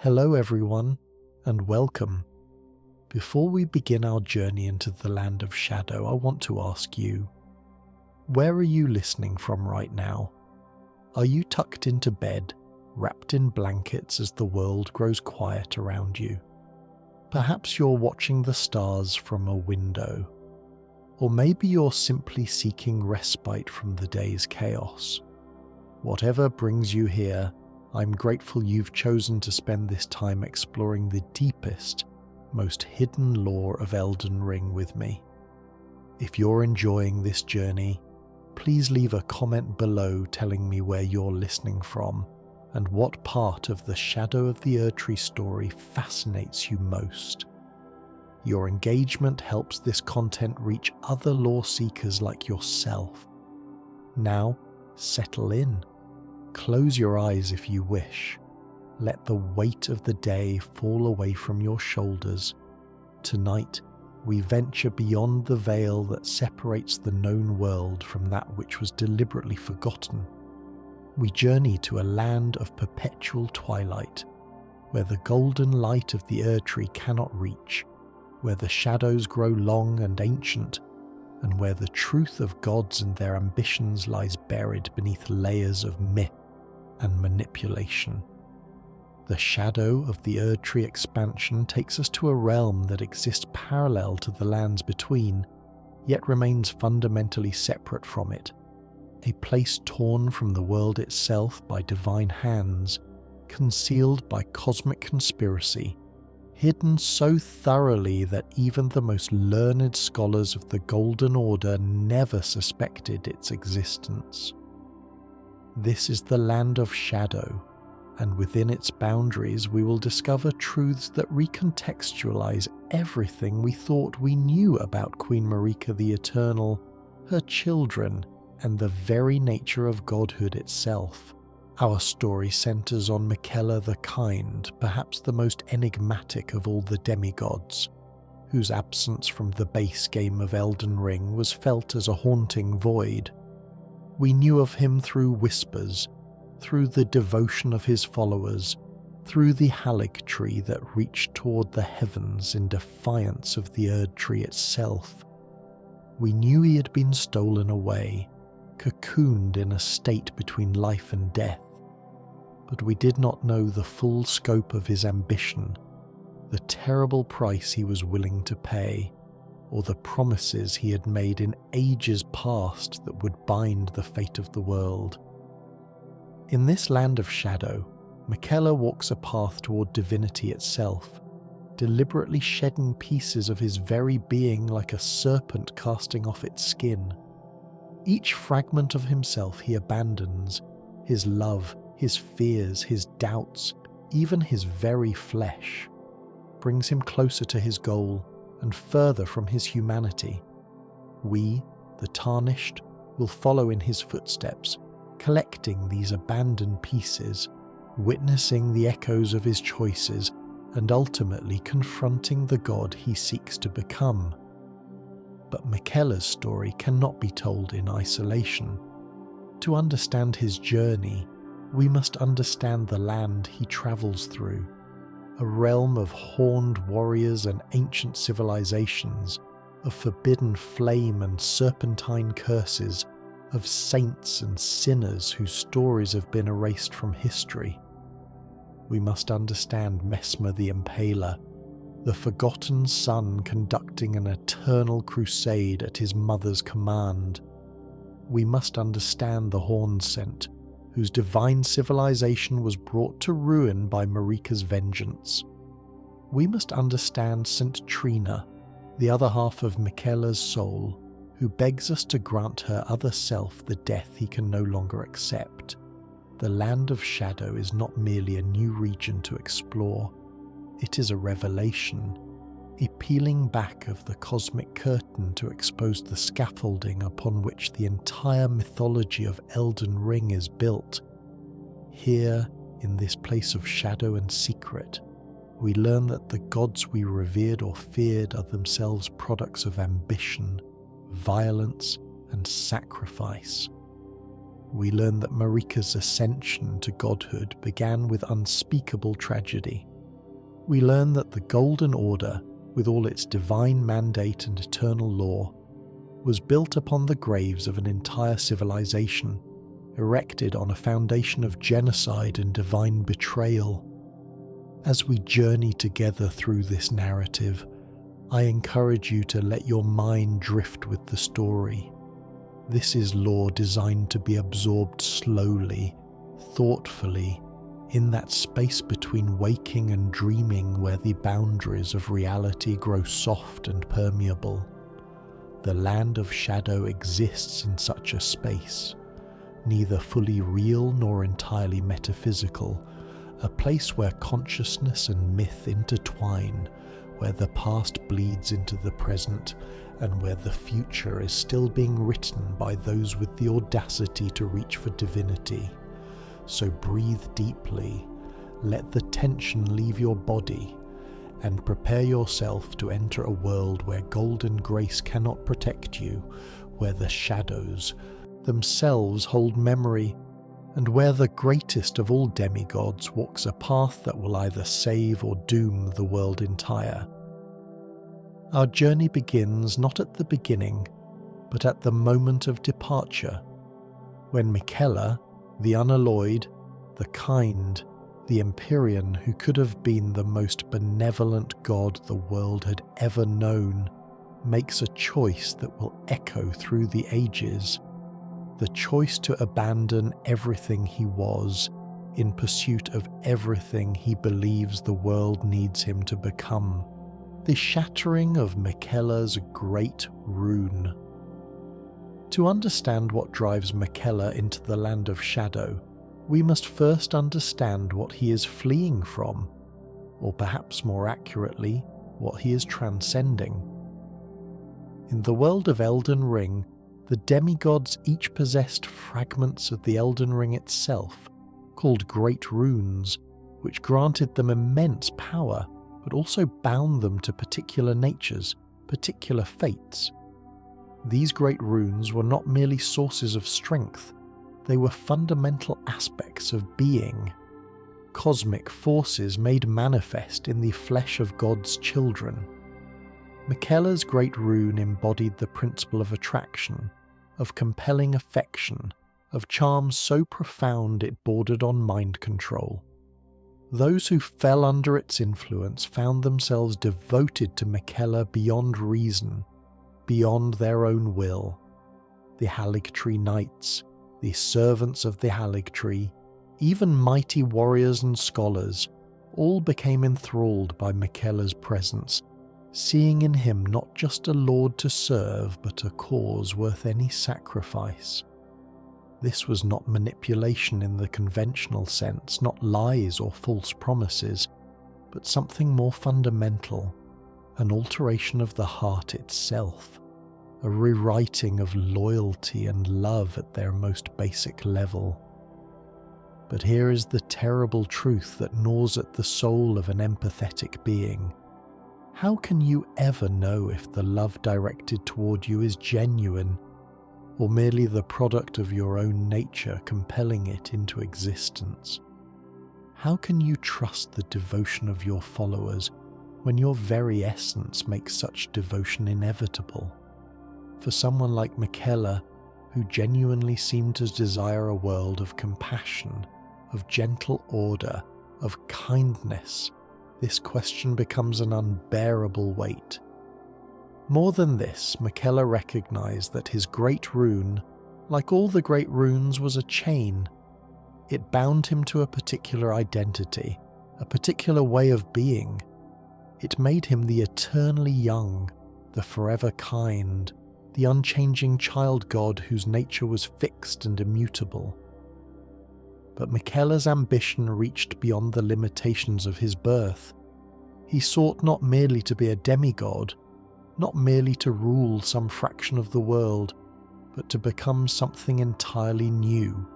Hello everyone, and welcome. Before we begin our journey into the land of shadow, I want to ask you, where are you listening from right now? Are you tucked into bed, wrapped in blankets as the world grows quiet around you? Perhaps you're watching the stars from a window, or maybe you're simply seeking respite from the day's chaos. Whatever brings you here, I'm grateful you've chosen to spend this time exploring the deepest, most hidden lore of Elden Ring with me. If you're enjoying this journey, please leave a comment below telling me where you're listening from and what part of the Shadow of the Erdtree story fascinates you most. Your engagement helps this content reach other lore seekers like yourself. Now, settle in. Close your eyes if you wish. Let the weight of the day fall away from your shoulders. Tonight, we venture beyond the veil that separates the known world from that which was deliberately forgotten. We journey to a land of perpetual twilight, where the golden light of the Erdtree cannot reach, where the shadows grow long and ancient, and where the truth of gods and their ambitions lies buried beneath layers of myth and manipulation. The shadow of the Erdtree expansion takes us to a realm that exists parallel to the lands between, yet remains fundamentally separate from it. A place torn from the world itself by divine hands, concealed by cosmic conspiracy, hidden so thoroughly that even the most learned scholars of the Golden Order never suspected its existence. This is the land of shadow, and within its boundaries we will discover truths that recontextualize everything we thought we knew about Queen Marika the Eternal, her children, and the very nature of godhood itself. Our story centers on Miquella the Kind, perhaps the most enigmatic of all the demigods, whose absence from the base game of Elden Ring was felt as a haunting void. We knew of him through whispers, through the devotion of his followers, through the Erdtree that reached toward the heavens in defiance of the Erdtree itself. We knew he had been stolen away, cocooned in a state between life and death, but we did not know the full scope of his ambition, the terrible price he was willing to pay, or the promises he had made in ages past that would bind the fate of the world. In this land of shadow, Miquella walks a path toward divinity itself, deliberately shedding pieces of his very being like a serpent casting off its skin. Each fragment of himself he abandons, his love, his fears, his doubts, even his very flesh, brings him closer to his goal and further from his humanity. We, the tarnished, will follow in his footsteps, collecting these abandoned pieces, witnessing the echoes of his choices, and ultimately confronting the god he seeks to become. But Miquella's story cannot be told in isolation. To understand his journey, we must understand the land he travels through, a realm of horned warriors and ancient civilizations, of forbidden flame and serpentine curses, of saints and sinners whose stories have been erased from history. We must understand Messmer the Impaler, the forgotten son conducting an eternal crusade at his mother's command. We must understand the Hornsent, whose divine civilization was brought to ruin by Marika's vengeance. We must understand St. Trina, the other half of Miquella's soul, who begs us to grant her other self the death he can no longer accept. The land of shadow is not merely a new region to explore, it is a revelation, a peeling back of the cosmic curtain to expose the scaffolding upon which the entire mythology of Elden Ring is built. Here, in this place of shadow and secret, we learn that the gods we revered or feared are themselves products of ambition, violence, and sacrifice. We learn that Marika's ascension to godhood began with unspeakable tragedy, we learn that the Golden Order, with all its divine mandate and eternal law, was built upon the graves of an entire civilization, erected on a foundation of genocide and divine betrayal. As we journey together through this narrative, I encourage you to let your mind drift with the story. This is lore designed to be absorbed slowly, thoughtfully, in that space between waking and dreaming where the boundaries of reality grow soft and permeable. The land of shadow exists in such a space, neither fully real nor entirely metaphysical, a place where consciousness and myth intertwine, where the past bleeds into the present, and where the future is still being written by those with the audacity to reach for divinity. So breathe deeply, let the tension leave your body, and prepare yourself to enter a world where golden grace cannot protect you, where the shadows themselves hold memory, and where the greatest of all demigods walks a path that will either save or doom the world entire. Our journey begins not at the beginning, but at the moment of departure, when Miquella, the unalloyed, the kind, the Empyrean who could have been the most benevolent god the world had ever known, makes a choice that will echo through the ages, the choice to abandon everything he was in pursuit of everything he believes the world needs him to become. The shattering of Miquella's great rune. To understand what drives Miquella into the land of shadow, we must first understand what he is fleeing from, or perhaps more accurately, what he is transcending. In the world of Elden Ring, the demigods each possessed fragments of the Elden Ring itself, called Great Runes, which granted them immense power, but also bound them to particular natures, particular fates. These great runes were not merely sources of strength, they were fundamental aspects of being, cosmic forces made manifest in the flesh of God's children. Miquella's great rune embodied the principle of attraction, of compelling affection, of charm so profound it bordered on mind control. Those who fell under its influence found themselves devoted to Miquella beyond reason, beyond their own will. The Haligtree Knights, the servants of the Haligtree, even mighty warriors and scholars, all became enthralled by Miquella's presence, seeing in him not just a lord to serve, but a cause worth any sacrifice. This was not manipulation in the conventional sense, not lies or false promises, but something more fundamental, an alteration of the heart itself, a rewriting of loyalty and love at their most basic level. But here is the terrible truth that gnaws at the soul of an empathetic being. How can you ever know if the love directed toward you is genuine, or merely the product of your own nature compelling it into existence? How can you trust the devotion of your followers when your very essence makes such devotion inevitable? For someone like Miquella, who genuinely seemed to desire a world of compassion, of gentle order, of kindness, this question becomes an unbearable weight. More than this, Miquella recognized that his great rune, like all the great runes, was a chain. It bound him to a particular identity, a particular way of being. It made him the eternally young, the forever kind, the unchanging child god whose nature was fixed and immutable. But Miquella's ambition reached beyond the limitations of his birth. He sought not merely to be a demigod, not merely to rule some fraction of the world, but to become something entirely new,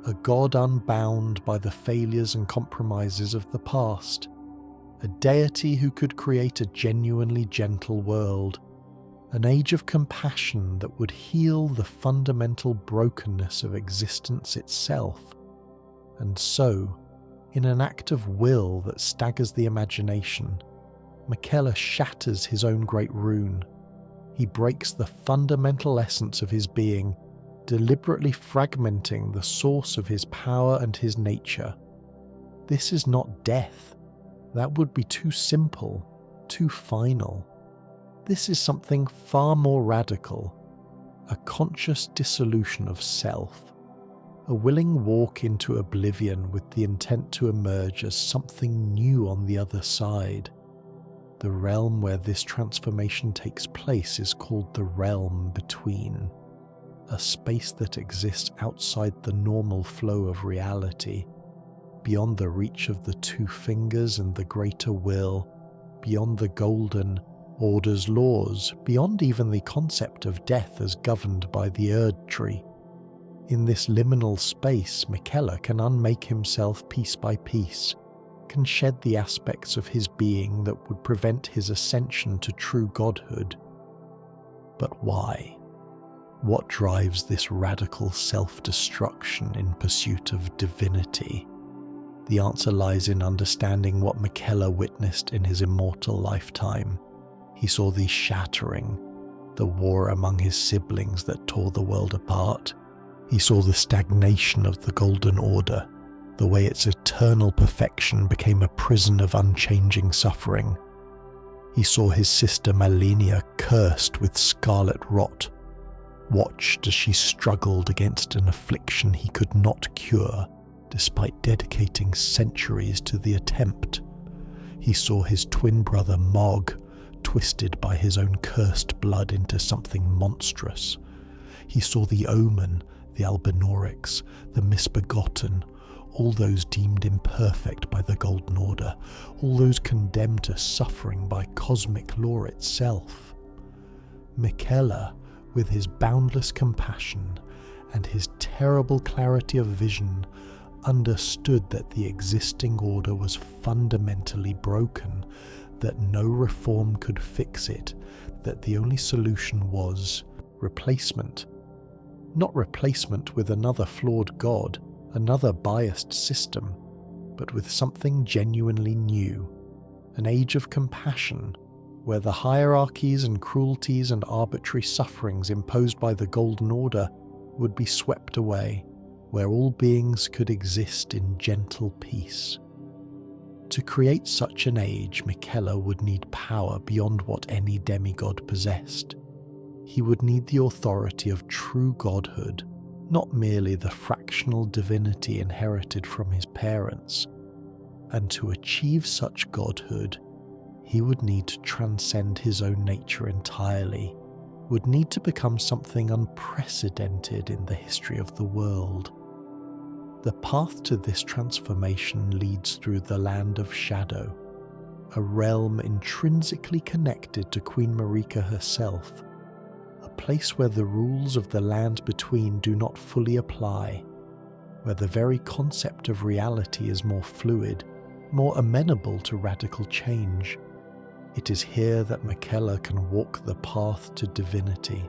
a god unbound by the failures and compromises of the past, a deity who could create a genuinely gentle world, an age of compassion that would heal the fundamental brokenness of existence itself. And so, In an act of will that staggers the imagination, Miquella shatters his own great rune. He breaks the fundamental essence of his being, deliberately fragmenting the source of his power and his nature. This is not death. That would be too simple, too final. This is something far more radical, a conscious dissolution of self, a willing walk into oblivion with the intent to emerge as something new on the other side. The realm where this transformation takes place is called the realm between, a space that exists outside the normal flow of reality, beyond the reach of the two fingers and the greater will, beyond the golden order's laws, beyond even the concept of death as governed by the Erdtree. In this liminal space, Miquella can unmake himself piece by piece, can shed the aspects of his being that would prevent his ascension to true godhood. But why? What drives this radical self-destruction in pursuit of divinity? The answer lies in understanding what Miquella witnessed in his immortal lifetime. He saw the shattering, the war among his siblings that tore the world apart. He saw the stagnation of the Golden Order, the way its eternal perfection became a prison of unchanging suffering. He saw his sister Malenia cursed with scarlet rot, watched as she struggled against an affliction he could not cure, despite dedicating centuries to the attempt. He saw his twin brother Mog twisted by his own cursed blood into something monstrous. He saw the Omen, the Albinaurics, the Misbegotten, all those deemed imperfect by the Golden Order, all those condemned to suffering by cosmic law itself. Miquella, with his boundless compassion and his terrible clarity of vision, understood that the existing order was fundamentally broken, that no reform could fix it, that the only solution was replacement. Not replacement with another flawed god, another biased system, but with something genuinely new, an age of compassion, where the hierarchies and cruelties and arbitrary sufferings imposed by the Golden Order would be swept away, where all beings could exist in gentle peace. To create such an age, Miquella would need power beyond what any demigod possessed. He would need the authority of true godhood, not merely the fractional divinity inherited from his parents. And to achieve such godhood, he would need to transcend his own nature entirely, would need to become something unprecedented in the history of the world. The path to this transformation leads through the Land of Shadow, a realm intrinsically connected to Queen Marika herself, a place where the rules of the land between do not fully apply, where the very concept of reality is more fluid, more amenable to radical change. It is here that Miquella can walk the path to divinity,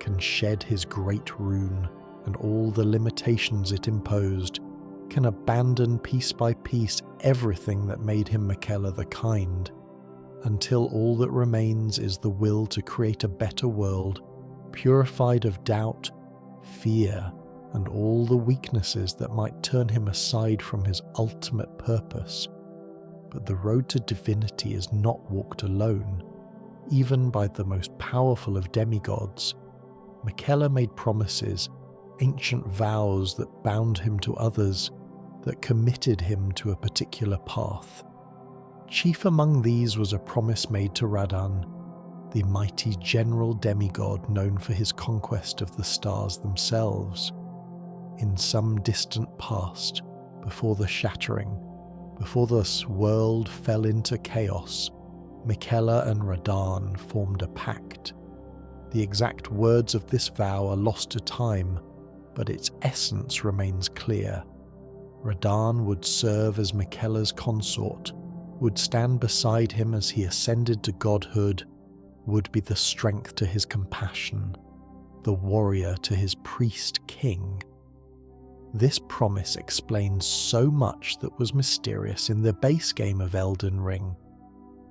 can shed his great rune and all the limitations it imposed, can abandon piece by piece everything that made him Miquella the Kind, until all that remains is the will to create a better world, purified of doubt, fear, and all the weaknesses that might turn him aside from his ultimate purpose. But the road to divinity is not walked alone. Even by the most powerful of demigods, Miquella made promises, ancient vows that bound him to others, that committed him to a particular path. Chief among these was a promise made to Radahn, the mighty general demigod known for his conquest of the stars themselves. In some distant past, before the shattering, before this world fell into chaos, Miquella and Radahn formed a pact. The exact words of this vow are lost to time, but its essence remains clear. Radahn would serve as Miquella's consort, would stand beside him as he ascended to godhood, would be the strength to his compassion, the warrior to his priest king. This promise explains so much that was mysterious in the base game of Elden Ring.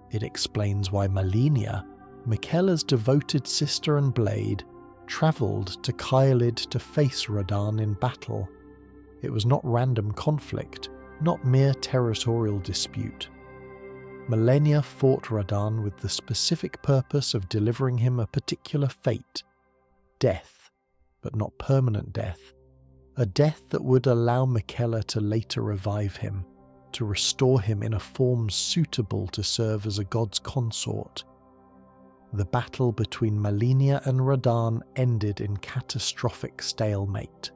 It explains why Malenia, Miquella's devoted sister and blade, travelled to Caelid to face Radahn in battle. It was not random conflict, not mere territorial dispute. Malenia fought Radahn with the specific purpose of delivering him a particular fate, death, but not permanent death, a death that would allow Miquella to later revive him, to restore him in a form suitable to serve as a god's consort. The battle between Malenia and Radahn ended in catastrophic stalemate.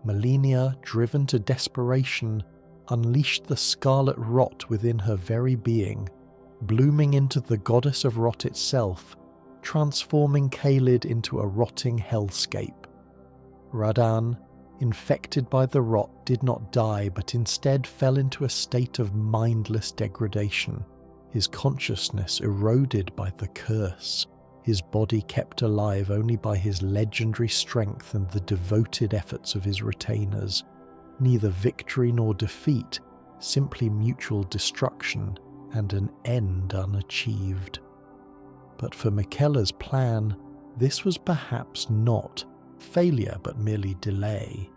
Malenia, driven to desperation, unleashed the scarlet rot within her very being, blooming into the goddess of rot itself, transforming Caelid into a rotting hellscape. Radahn, infected by the rot, did not die but instead fell into a state of mindless degradation, his consciousness eroded by the curse, his body kept alive only by his legendary strength and the devoted efforts of his retainers. Neither victory nor defeat, simply mutual destruction and an end unachieved. But for Miquella's plan, this was perhaps not failure but merely delay.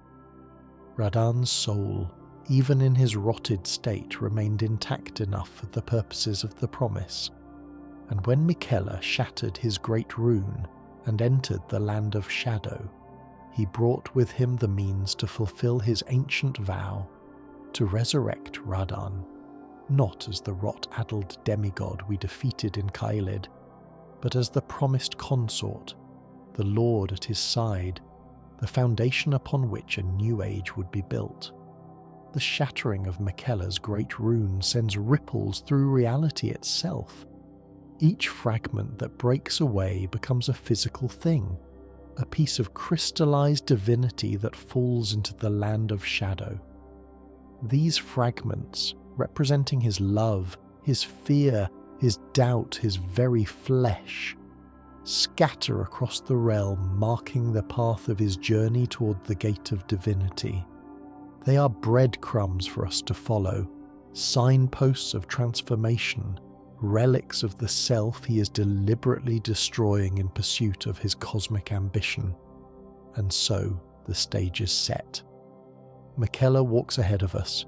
Radahn's soul, even in his rotted state, remained intact enough for the purposes of the promise, and when Miquella shattered his great rune and entered the land of shadow, he brought with him the means to fulfill his ancient vow, to resurrect Radahn, not as the rot-addled demigod we defeated in Caelid, but as the promised consort, the lord at his side, the foundation upon which a new age would be built. The shattering of Miquella's great rune sends ripples through reality itself. Each fragment that breaks away becomes a physical thing, a piece of crystallized divinity that falls into the land of shadow. These fragments, representing his love, his fear, his doubt, his very flesh, scatter across the realm, marking the path of his journey toward the gate of divinity. They are breadcrumbs for us to follow, signposts of transformation, relics of the self he is deliberately destroying in pursuit of his cosmic ambition. And so the stage is set. Miquella walks ahead of us,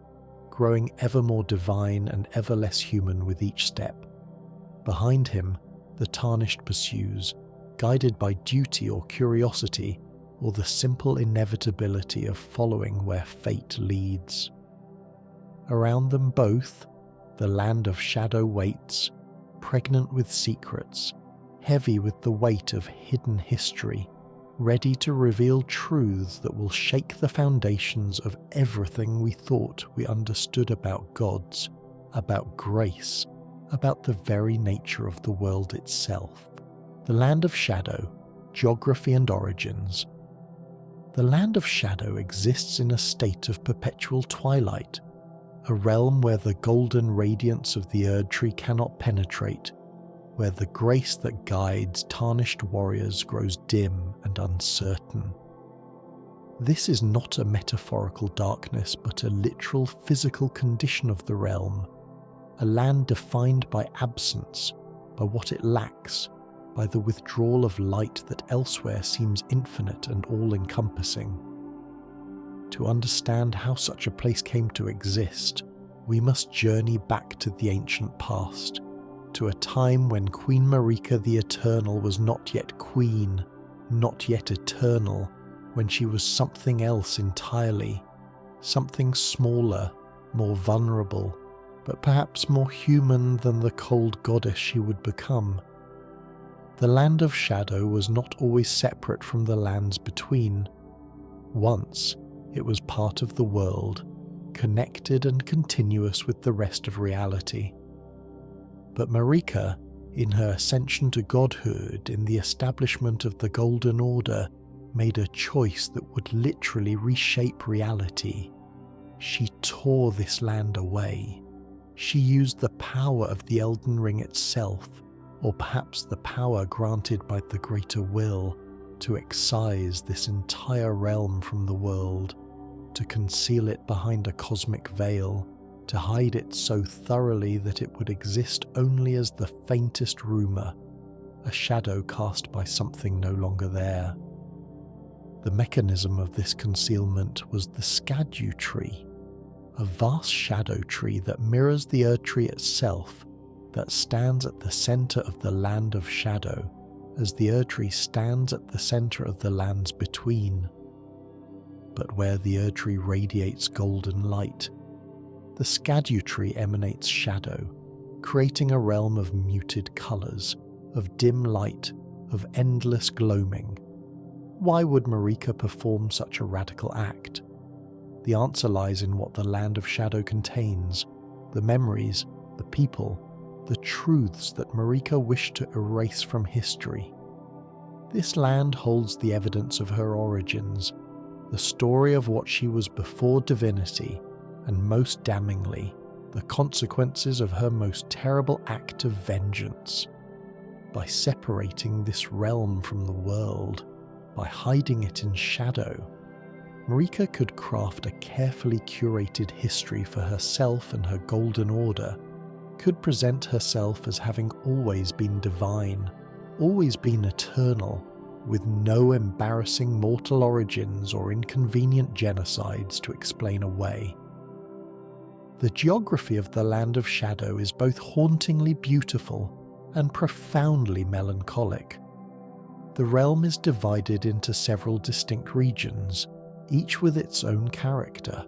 growing ever more divine and ever less human with each step. Behind him, the Tarnished pursues, guided by duty or curiosity, or the simple inevitability of following where fate leads. Around them both, the land of shadow waits, pregnant with secrets, heavy with the weight of hidden history, ready to reveal truths that will shake the foundations of everything we thought we understood about gods, about grace, about the very nature of the world itself. The land of shadow, geography and origins. The land of shadow exists in a state of perpetual twilight, a realm where the golden radiance of the Erdtree cannot penetrate, where the grace that guides tarnished warriors grows dim and uncertain. This is not a metaphorical darkness, but a literal physical condition of the realm, a land defined by absence, by what it lacks, by the withdrawal of light that elsewhere seems infinite and all-encompassing. To understand how such a place came to exist, we must journey back to the ancient past, to a time when Queen Marika the Eternal was not yet queen, not yet eternal, when she was something else entirely, something smaller, more vulnerable, but perhaps more human than the cold goddess she would become. The land of shadow was not always separate from the lands between. Once, it was part of the world, connected and continuous with the rest of reality. But Marika, in her ascension to godhood, in the establishment of the Golden Order, made a choice that would literally reshape reality. She tore this land away. She used the power of the Elden Ring itself, or perhaps the power granted by the greater will, to excise this entire realm from the world. to conceal it behind a cosmic veil, to hide it so thoroughly that it would exist only as the faintest rumour, a shadow cast by something no longer there. The mechanism of this concealment was the Scadutree, a vast shadow tree that mirrors the Erdtree itself, that stands at the centre of the land of shadow, as the Erdtree stands at the centre of the lands between. But where the Erdtree radiates golden light, the Scadutree emanates shadow, creating a realm of muted colours, of dim light, of endless gloaming. Why would Marika perform such a radical act? The answer lies in what the land of shadow contains, the memories, the people, the truths that Marika wished to erase from history. This land holds the evidence of her origins, the story of what she was before divinity, and most damningly, the consequences of her most terrible act of vengeance. By separating this realm from the world, by hiding it in shadow, Marika could craft a carefully curated history for herself and her Golden Order, could present herself as having always been divine, always been eternal, with no embarrassing mortal origins or inconvenient genocides to explain away. The geography of the Land of Shadow is both hauntingly beautiful and profoundly melancholic. The realm is divided into several distinct regions, each with its own character,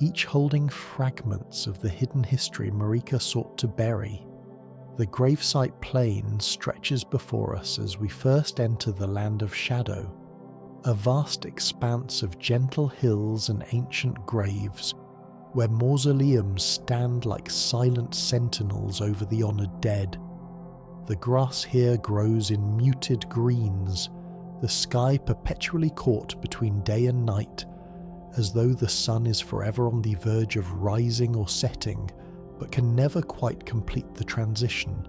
each holding fragments of the hidden history Marika sought to bury. The gravesite plain stretches before us as we first enter the Land of Shadow, a vast expanse of gentle hills and ancient graves, where mausoleums stand like silent sentinels over the honoured dead. The grass here grows in muted greens, the sky perpetually caught between day and night, as though the sun is forever on the verge of rising or setting, but can never quite complete the transition.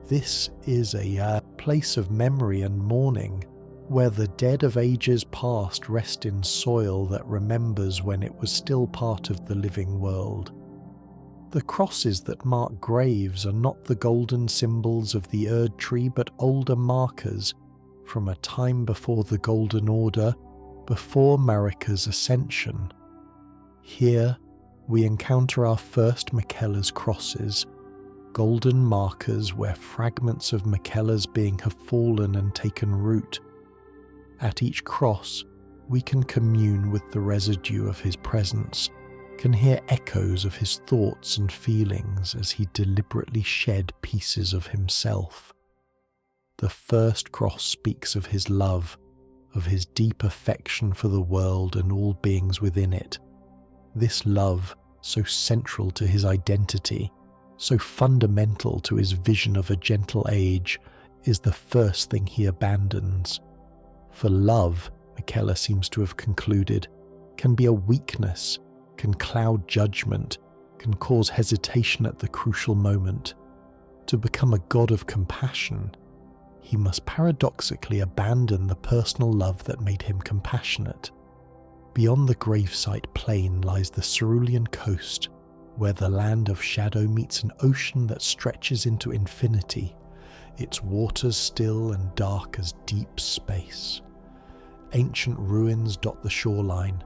This is a place of memory and mourning, where the dead of ages past rest in soil that remembers when it was still part of the living world. The crosses that mark graves are not the golden symbols of the Erdtree, but older markers from a time before the Golden Order, before Marika's ascension. Here we encounter our first Miquella's crosses, golden markers where fragments of Miquella's being have fallen and taken root. At each cross, we can commune with the residue of his presence, can hear echoes of his thoughts and feelings as he deliberately shed pieces of himself. The first cross speaks of his love, of his deep affection for the world and all beings within it. This love, so central to his identity, so fundamental to his vision of a gentle age, is the first thing he abandons. For love, Miquella seems to have concluded, can be a weakness, can cloud judgment, can cause hesitation at the crucial moment. To become a god of compassion, he must paradoxically abandon the personal love that made him compassionate. Beyond the gravesite plain lies the cerulean coast, where the Land of Shadow meets an ocean that stretches into infinity, its waters still and dark as deep space. Ancient ruins dot the shoreline,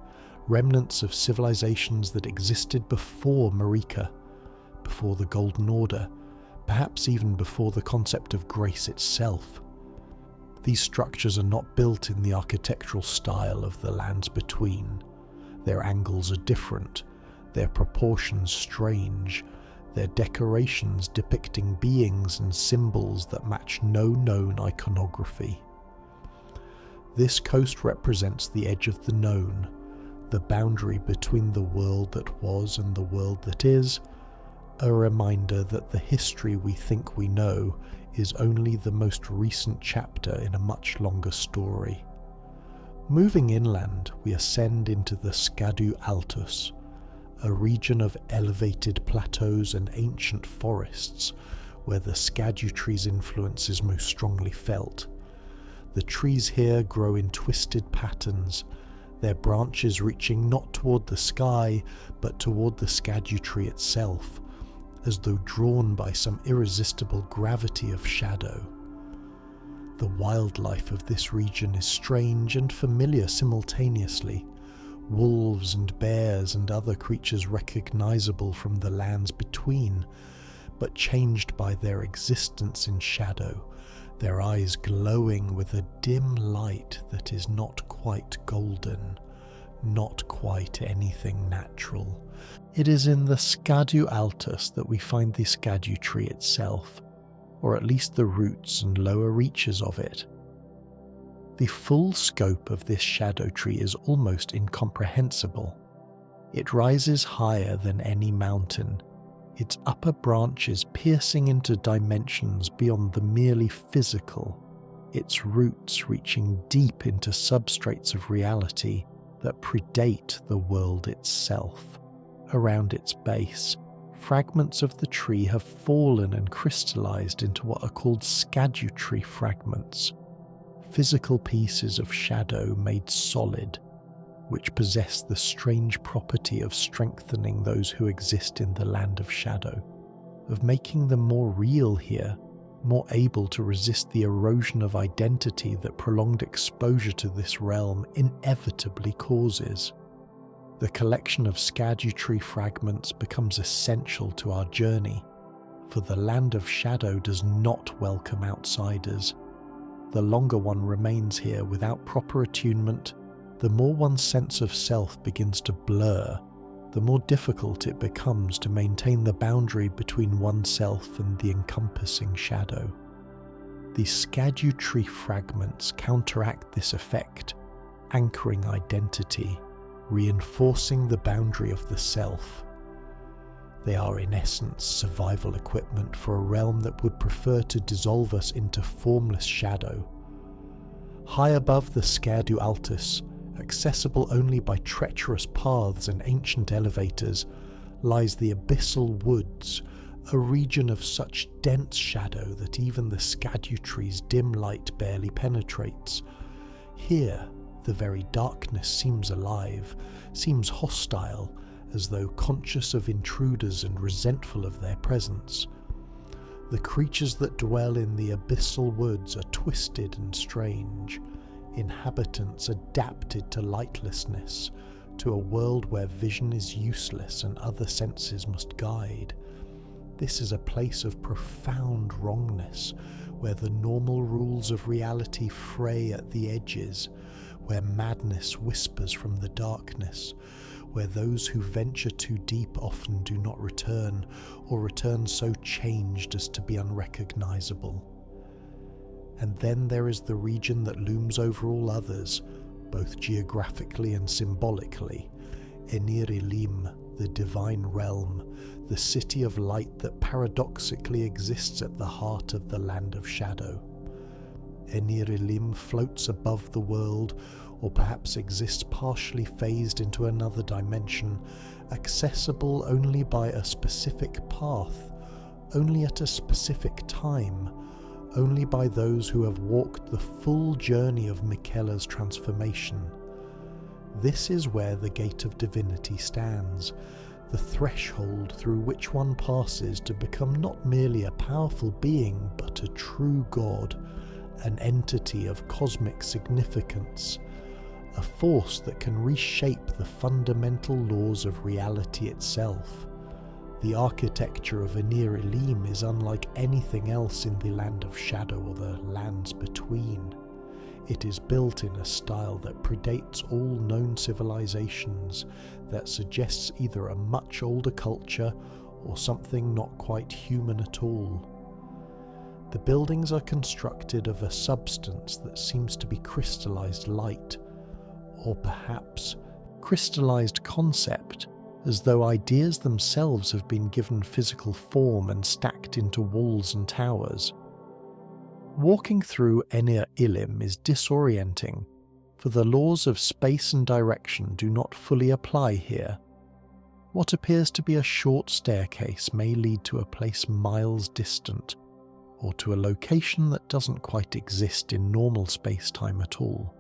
remnants of civilizations that existed before Marika, before the Golden Order, perhaps even before the concept of grace itself. These structures are not built in the architectural style of the lands between. Their angles are different, their proportions strange, their decorations depicting beings and symbols that match no known iconography. This coast represents the edge of the known, the boundary between the world that was and the world that is, a reminder that the history we think we know is only the most recent chapter in a much longer story. Moving inland, we ascend into the Scadu Altus, a region of elevated plateaus and ancient forests, where the Scadutree's influence is most strongly felt. The trees here grow in twisted patterns, their branches reaching not toward the sky, but toward the Scadutree itself, as though drawn by some irresistible gravity of shadow. The wildlife of this region is strange and familiar simultaneously. Wolves and bears and other creatures recognizable from the lands between, but changed by their existence in shadow, their eyes glowing with a dim light that is not quite golden, not quite anything natural. It is in the Scadu Altus that we find the Scadutree itself, or at least the roots and lower reaches of it. The full scope of this shadow tree is almost incomprehensible. It rises higher than any mountain, its upper branches piercing into dimensions beyond the merely physical, its roots reaching deep into substrates of reality that predate the world itself. Around its base, fragments of the tree have fallen and crystallized into what are called Scadutree fragments, physical pieces of shadow made solid, which possess the strange property of strengthening those who exist in the land of shadow, of making them more real here, more able to resist the erosion of identity that prolonged exposure to this realm inevitably causes. The collection of Scadutree fragments becomes essential to our journey, for the land of shadow does not welcome outsiders. The longer one remains here without proper attunement, the more one's sense of self begins to blur, the more difficult it becomes to maintain the boundary between oneself and the encompassing shadow. The Scadutree fragments counteract this effect, anchoring identity, reinforcing the boundary of the self. They are in essence survival equipment for a realm that would prefer to dissolve us into formless shadow. High above the Scadu Altus, accessible only by treacherous paths and ancient elevators, lies the Abyssal Woods, a region of such dense shadow that even the Scadutree's dim light barely penetrates. Here, the very darkness seems alive, seems hostile, as though conscious of intruders and resentful of their presence. The creatures that dwell in the Abyssal Woods are twisted and strange, inhabitants adapted to lightlessness, to a world where vision is useless and other senses must guide. This is a place of profound wrongness, where the normal rules of reality fray at the edges, where madness whispers from the darkness, where those who venture too deep often do not return, or return so changed as to be unrecognizable. And then there is the region that looms over all others, both geographically and symbolically, Enir-Ilim, the divine realm, the city of light that paradoxically exists at the heart of the land of shadow. Enir-Ilim floats above the world, or perhaps exists partially phased into another dimension, accessible only by a specific path, only at a specific time, only by those who have walked the full journey of Miquella's transformation. This is where the gate of divinity stands, the threshold through which one passes to become not merely a powerful being, but a true god, an entity of cosmic significance, a force that can reshape the fundamental laws of reality itself. The architecture of Enir-Ilim is unlike anything else in the land of shadow or the lands between. It is built in a style that predates all known civilizations, that suggests either a much older culture or something not quite human at all. The buildings are constructed of a substance that seems to be crystallized light, or perhaps crystallized concept, as though ideas themselves have been given physical form and stacked into walls and towers. Walking through Enir-Ilim is disorienting, for the laws of space and direction do not fully apply here. What appears to be a short staircase may lead to a place miles distant, or to a location that doesn't quite exist in normal space-time at all.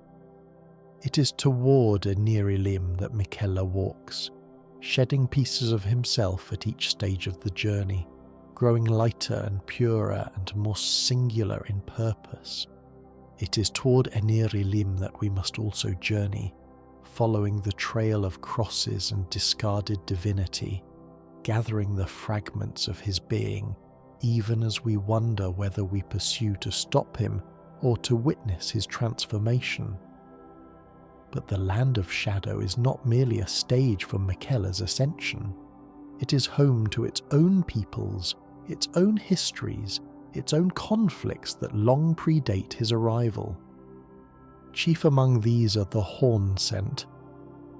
It is toward Erdtree that Miquella walks, shedding pieces of himself at each stage of the journey, growing lighter and purer and more singular in purpose. It is toward Erdtree that we must also journey, following the trail of crosses and discarded divinity, gathering the fragments of his being, even as we wonder whether we pursue to stop him or to witness his transformation. But the Land of Shadow is not merely a stage for Miquella's ascension. It is home to its own peoples, its own histories, its own conflicts that long predate his arrival. Chief among these are the Hornsent,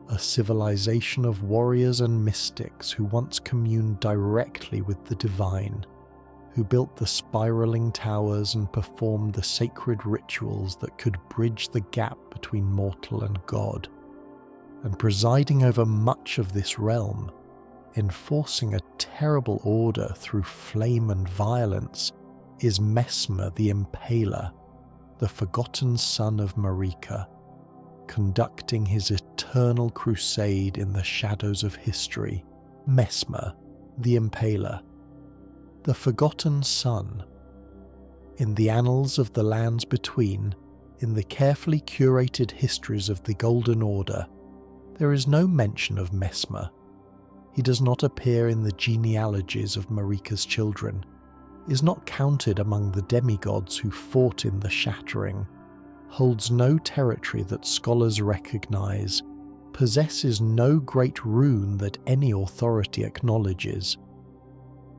a civilization of warriors and mystics who once communed directly with the divine, who built the spiraling towers and performed the sacred rituals that could bridge the gap between mortal and god. And presiding over much of this realm, enforcing a terrible order through flame and violence, is Messmer the Impaler, the forgotten son of Marika, conducting his eternal crusade in the shadows of history. Messmer the Impaler, the forgotten son. In the annals of the lands between, in the carefully curated histories of the Golden Order, there is no mention of Messmer. He does not appear in the genealogies of Marika's children, is not counted among the demigods who fought in the Shattering, holds no territory that scholars recognize, possesses no great rune that any authority acknowledges.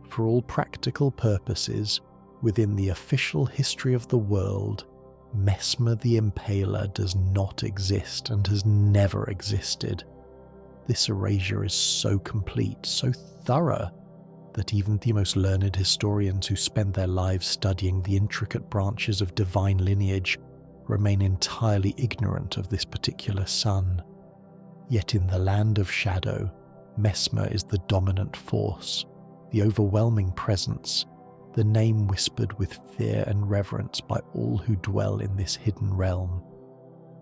For all practical purposes, within the official history of the world, Messmer the Impaler does not exist and has never existed. This erasure is so complete, so thorough, that even the most learned historians who spend their lives studying the intricate branches of divine lineage remain entirely ignorant of this particular son. Yet in the Land of Shadow, Messmer is the dominant force, the overwhelming presence, the name whispered with fear and reverence by all who dwell in this hidden realm.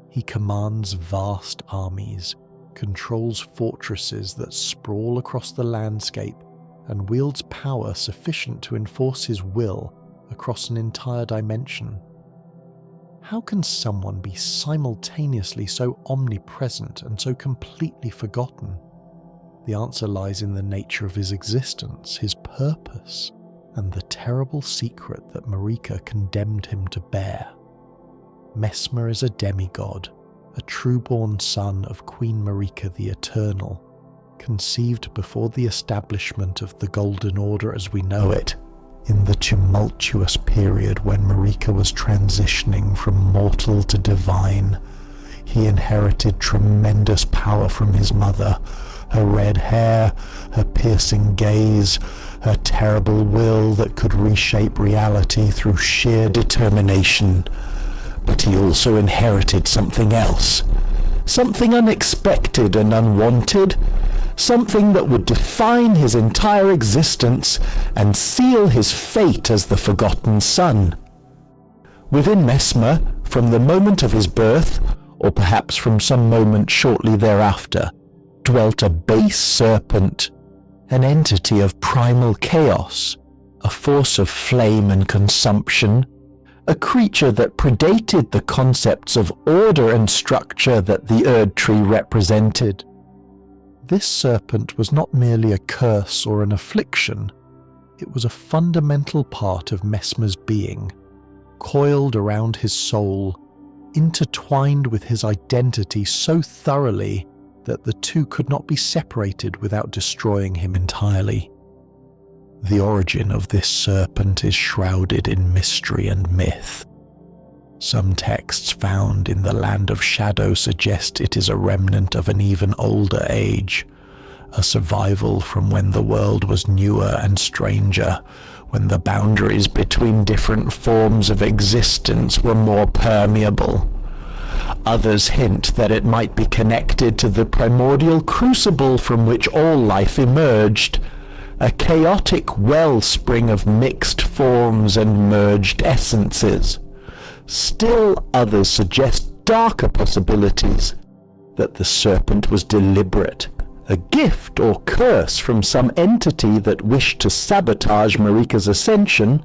He commands vast armies, controls fortresses that sprawl across the landscape, and wields power sufficient to enforce his will across an entire dimension. How can someone be simultaneously so omnipresent and so completely forgotten? The answer lies in the nature of his existence, his purpose, and the terrible secret that Marika condemned him to bear. Messmer is a demigod, a true-born son of Queen Marika the Eternal, conceived before the establishment of the Golden Order as we know it, in the tumultuous period when Marika was transitioning from mortal to divine. He inherited tremendous power from his mother, her red hair, her piercing gaze, her terrible will that could reshape reality through sheer determination. But he also inherited something else, something unexpected and unwanted, something that would define his entire existence and seal his fate as the forgotten son. Within Messmer, from the moment of his birth, or perhaps from some moment shortly thereafter, dwelt a base serpent, an entity of primal chaos, a force of flame and consumption, a creature that predated the concepts of order and structure that the Erdtree represented. This serpent was not merely a curse or an affliction, it was a fundamental part of Messmer's being, coiled around his soul, intertwined with his identity so thoroughly that the two could not be separated without destroying him entirely. The origin of this serpent is shrouded in mystery and myth. Some texts found in the Land of Shadow suggest it is a remnant of an even older age, a survival from when the world was newer and stranger, when the boundaries between different forms of existence were more permeable. Others hint that it might be connected to the primordial crucible from which all life emerged, a chaotic wellspring of mixed forms and merged essences. Still others suggest darker possibilities, that the serpent was deliberate, a gift or curse from some entity that wished to sabotage Marika's ascension,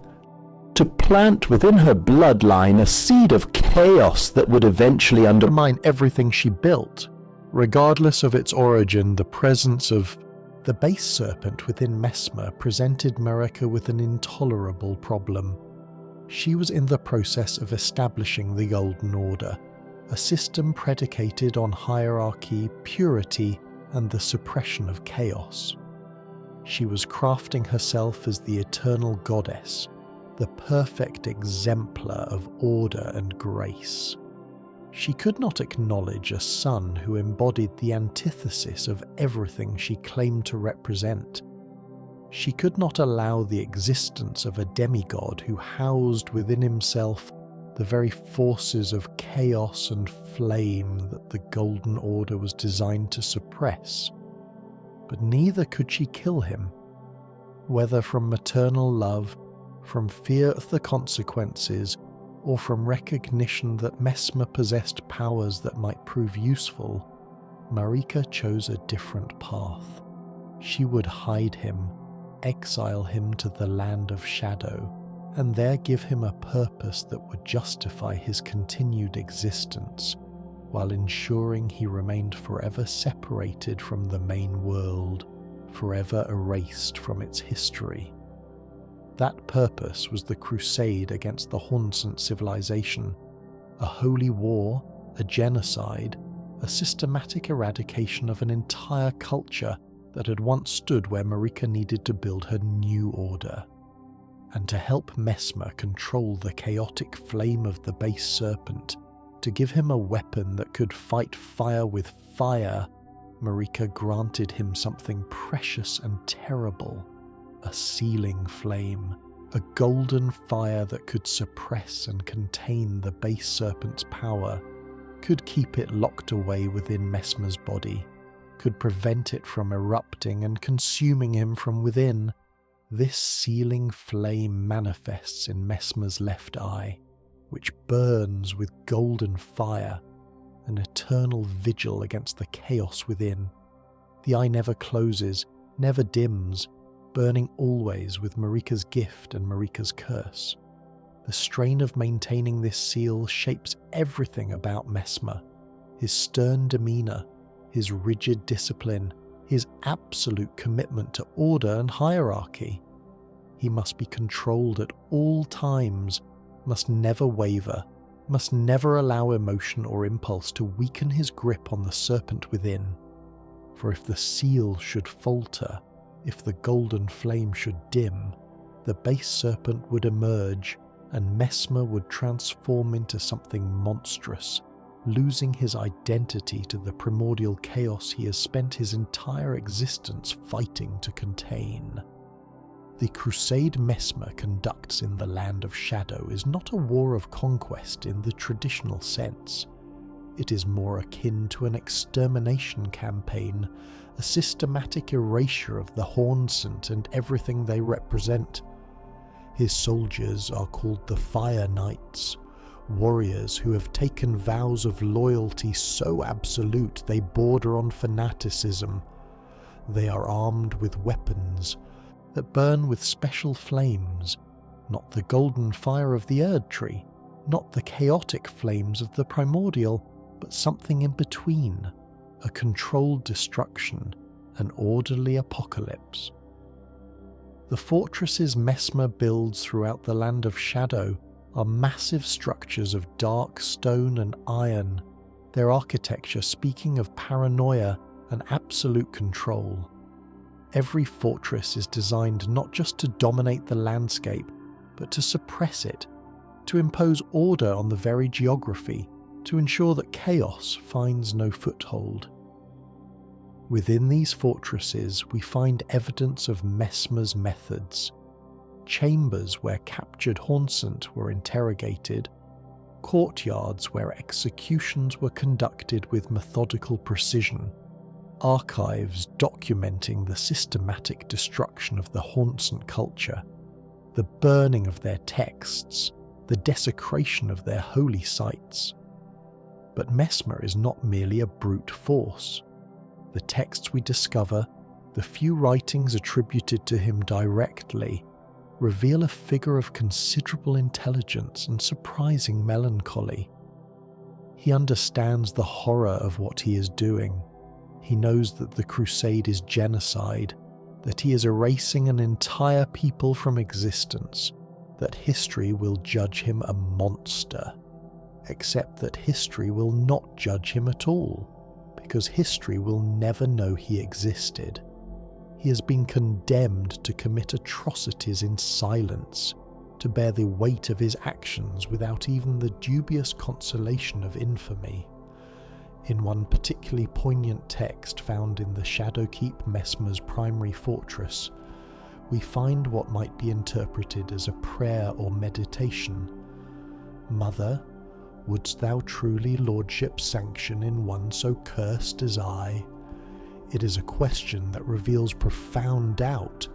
to plant within her bloodline a seed of chaos that would eventually undermine everything she built. Regardless of its origin, the presence of the base serpent within Messmer presented Marika with an intolerable problem. She was in the process of establishing the Golden Order, a system predicated on hierarchy, purity, and the suppression of chaos. She was crafting herself as the eternal goddess, the perfect exemplar of order and grace. She could not acknowledge a son who embodied the antithesis of everything she claimed to represent. She could not allow the existence of a demigod who housed within himself the very forces of chaos and flame that the Golden Order was designed to suppress. But neither could she kill him, whether from maternal love, from fear of the consequences, or from recognition that Messmer possessed powers that might prove useful. Marika chose a different path. She would hide him, exile him to the land of shadow, and there give him a purpose that would justify his continued existence, while ensuring he remained forever separated from the main world, forever erased from its history. That purpose was the crusade against the Hornsent civilization, a holy war, a genocide, a systematic eradication of an entire culture that had once stood where Marika needed to build her new order. And to help Messmer control the chaotic flame of the base serpent, to give him a weapon that could fight fire with fire, Marika granted him something precious and terrible. A sealing flame, a golden fire that could suppress and contain the base serpent's power, could keep it locked away within Messmer's body, could prevent it from erupting and consuming him from within. This sealing flame manifests in Messmer's left eye, which burns with golden fire, an eternal vigil against the chaos within. The eye never closes, never dims, burning always with Marika's gift and Marika's curse. The strain of maintaining this seal shapes everything about Messmer, his stern demeanour, his rigid discipline, his absolute commitment to order and hierarchy. He must be controlled at all times, must never waver, must never allow emotion or impulse to weaken his grip on the serpent within. For if the seal should falter, if the golden flame should dim, the base serpent would emerge, and Messmer would transform into something monstrous, losing his identity to the primordial chaos he has spent his entire existence fighting to contain. The crusade Messmer conducts in the Land of Shadow is not a war of conquest in the traditional sense. It is more akin to an extermination campaign, a systematic erasure of the Hornsent and everything they represent. His soldiers are called the Fire Knights, warriors who have taken vows of loyalty so absolute they border on fanaticism. They are armed with weapons that burn with special flames, not the golden fire of the Erdtree, not the chaotic flames of the primordial, but something in between, a controlled destruction, an orderly apocalypse. The fortresses Messmer builds throughout the Land of Shadow are massive structures of dark stone and iron, their architecture speaking of paranoia and absolute control. Every fortress is designed not just to dominate the landscape, but to suppress it, to impose order on the very geography, to ensure that chaos finds no foothold. Within these fortresses we find evidence of Messmer's methods, chambers where captured Hornsent were interrogated, courtyards where executions were conducted with methodical precision, archives documenting the systematic destruction of the Hornsent culture, the burning of their texts, the desecration of their holy sites. But Messmer is not merely a brute force. The texts we discover, the few writings attributed to him directly, reveal a figure of considerable intelligence and surprising melancholy. He understands the horror of what he is doing. He knows that the crusade is genocide, that he is erasing an entire people from existence, that history will judge him a monster. Except that history will not judge him at all, because history will never know he existed. He has been condemned to commit atrocities in silence, to bear the weight of his actions without even the dubious consolation of infamy. In one particularly poignant text found in the Shadowkeep Messmer's primary fortress, we find what might be interpreted as a prayer or meditation. Mother, wouldst thou truly lordship sanction in one so cursed as I? It is a question that reveals profound doubt,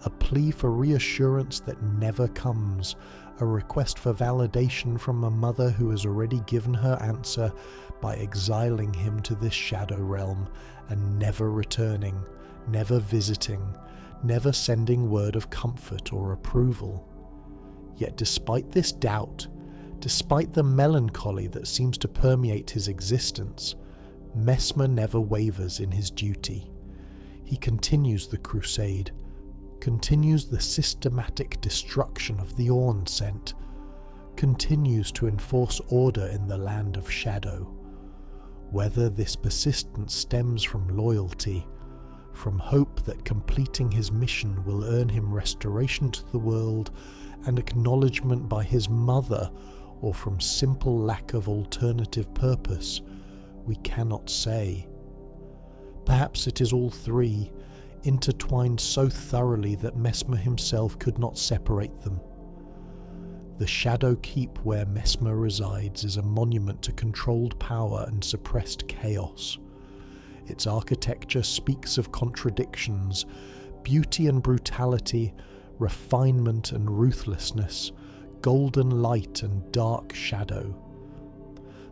a plea for reassurance that never comes, a request for validation from a mother who has already given her answer by exiling him to this shadow realm and never returning, never visiting, never sending word of comfort or approval. Yet despite this doubt, despite the melancholy that seems to permeate his existence, Messmer never wavers in his duty. He continues the crusade, continues the systematic destruction of the Hornsent, continues to enforce order in the land of shadow. Whether this persistence stems from loyalty, from hope that completing his mission will earn him restoration to the world and acknowledgement by his mother, or from simple lack of alternative purpose, we cannot say. Perhaps it is all three, intertwined so thoroughly that Messmer himself could not separate them. The Shadowkeep where Messmer resides is a monument to controlled power and suppressed chaos. Its architecture speaks of contradictions, beauty and brutality, refinement and ruthlessness, golden light and dark shadow.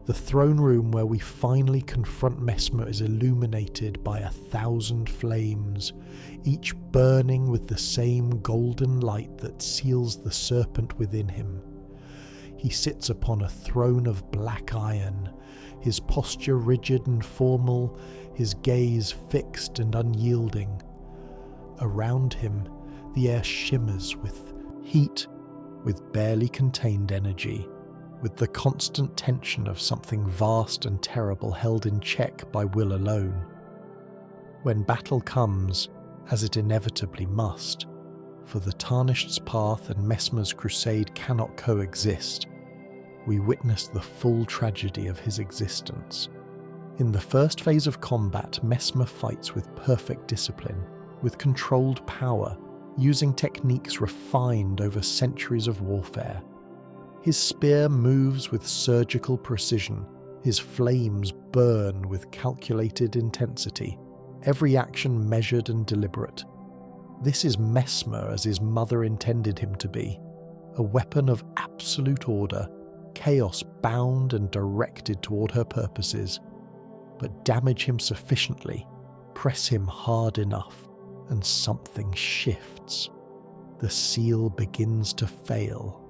The throne room where we finally confront Messmer is illuminated by 1,000 flames, each burning with the same golden light that seals the serpent within him. He sits upon a throne of black iron, his posture rigid and formal, his gaze fixed and unyielding. Around him, the air shimmers with heat, with barely contained energy, with the constant tension of something vast and terrible held in check by will alone. When battle comes, as it inevitably must, for the Tarnished's path and Messmer's crusade cannot coexist, we witness the full tragedy of his existence. In the first phase of combat, Messmer fights with perfect discipline, with controlled power, using techniques refined over centuries of warfare. His spear moves with surgical precision, his flames burn with calculated intensity, every action measured and deliberate. This is Messmer as his mother intended him to be, a weapon of absolute order, chaos bound and directed toward her purposes. But damage him sufficiently, press him hard enough, and something shifts. The seal begins to fail.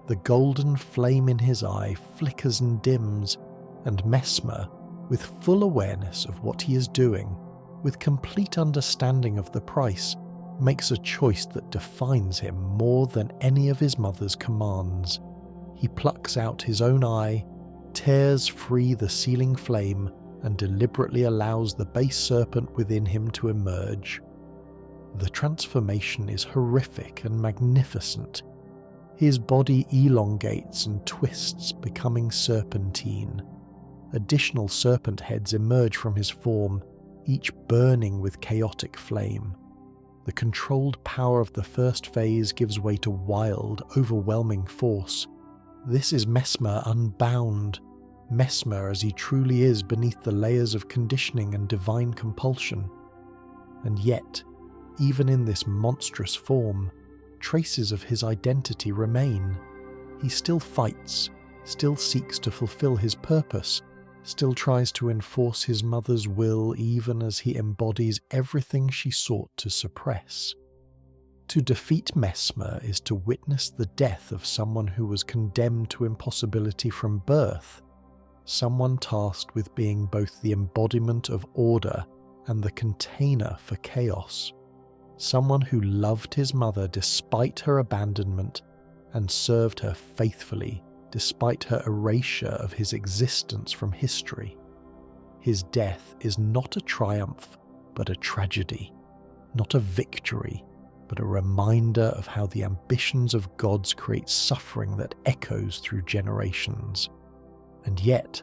The golden flame in his eye flickers and dims, and Messmer, with full awareness of what he is doing, with complete understanding of the price, makes a choice that defines him more than any of his mother's commands. He plucks out his own eye, tears free the sealing flame, and deliberately allows the base serpent within him to emerge. The transformation is horrific and magnificent. His body elongates and twists, becoming serpentine. Additional serpent heads emerge from his form, each burning with chaotic flame. The controlled power of the first phase gives way to wild, overwhelming force. This is Messmer unbound, Messmer as he truly is beneath the layers of conditioning and divine compulsion. And yet, even in this monstrous form, traces of his identity remain. He still fights, still seeks to fulfill his purpose, still tries to enforce his mother's will even as he embodies everything she sought to suppress. To defeat Messmer is to witness the death of someone who was condemned to impossibility from birth, someone tasked with being both the embodiment of order and the container for chaos, someone who loved his mother despite her abandonment and served her faithfully despite her erasure of his existence from history. His death is not a triumph, but a tragedy, not a victory, but a reminder of how the ambitions of gods create suffering that echoes through generations. And yet,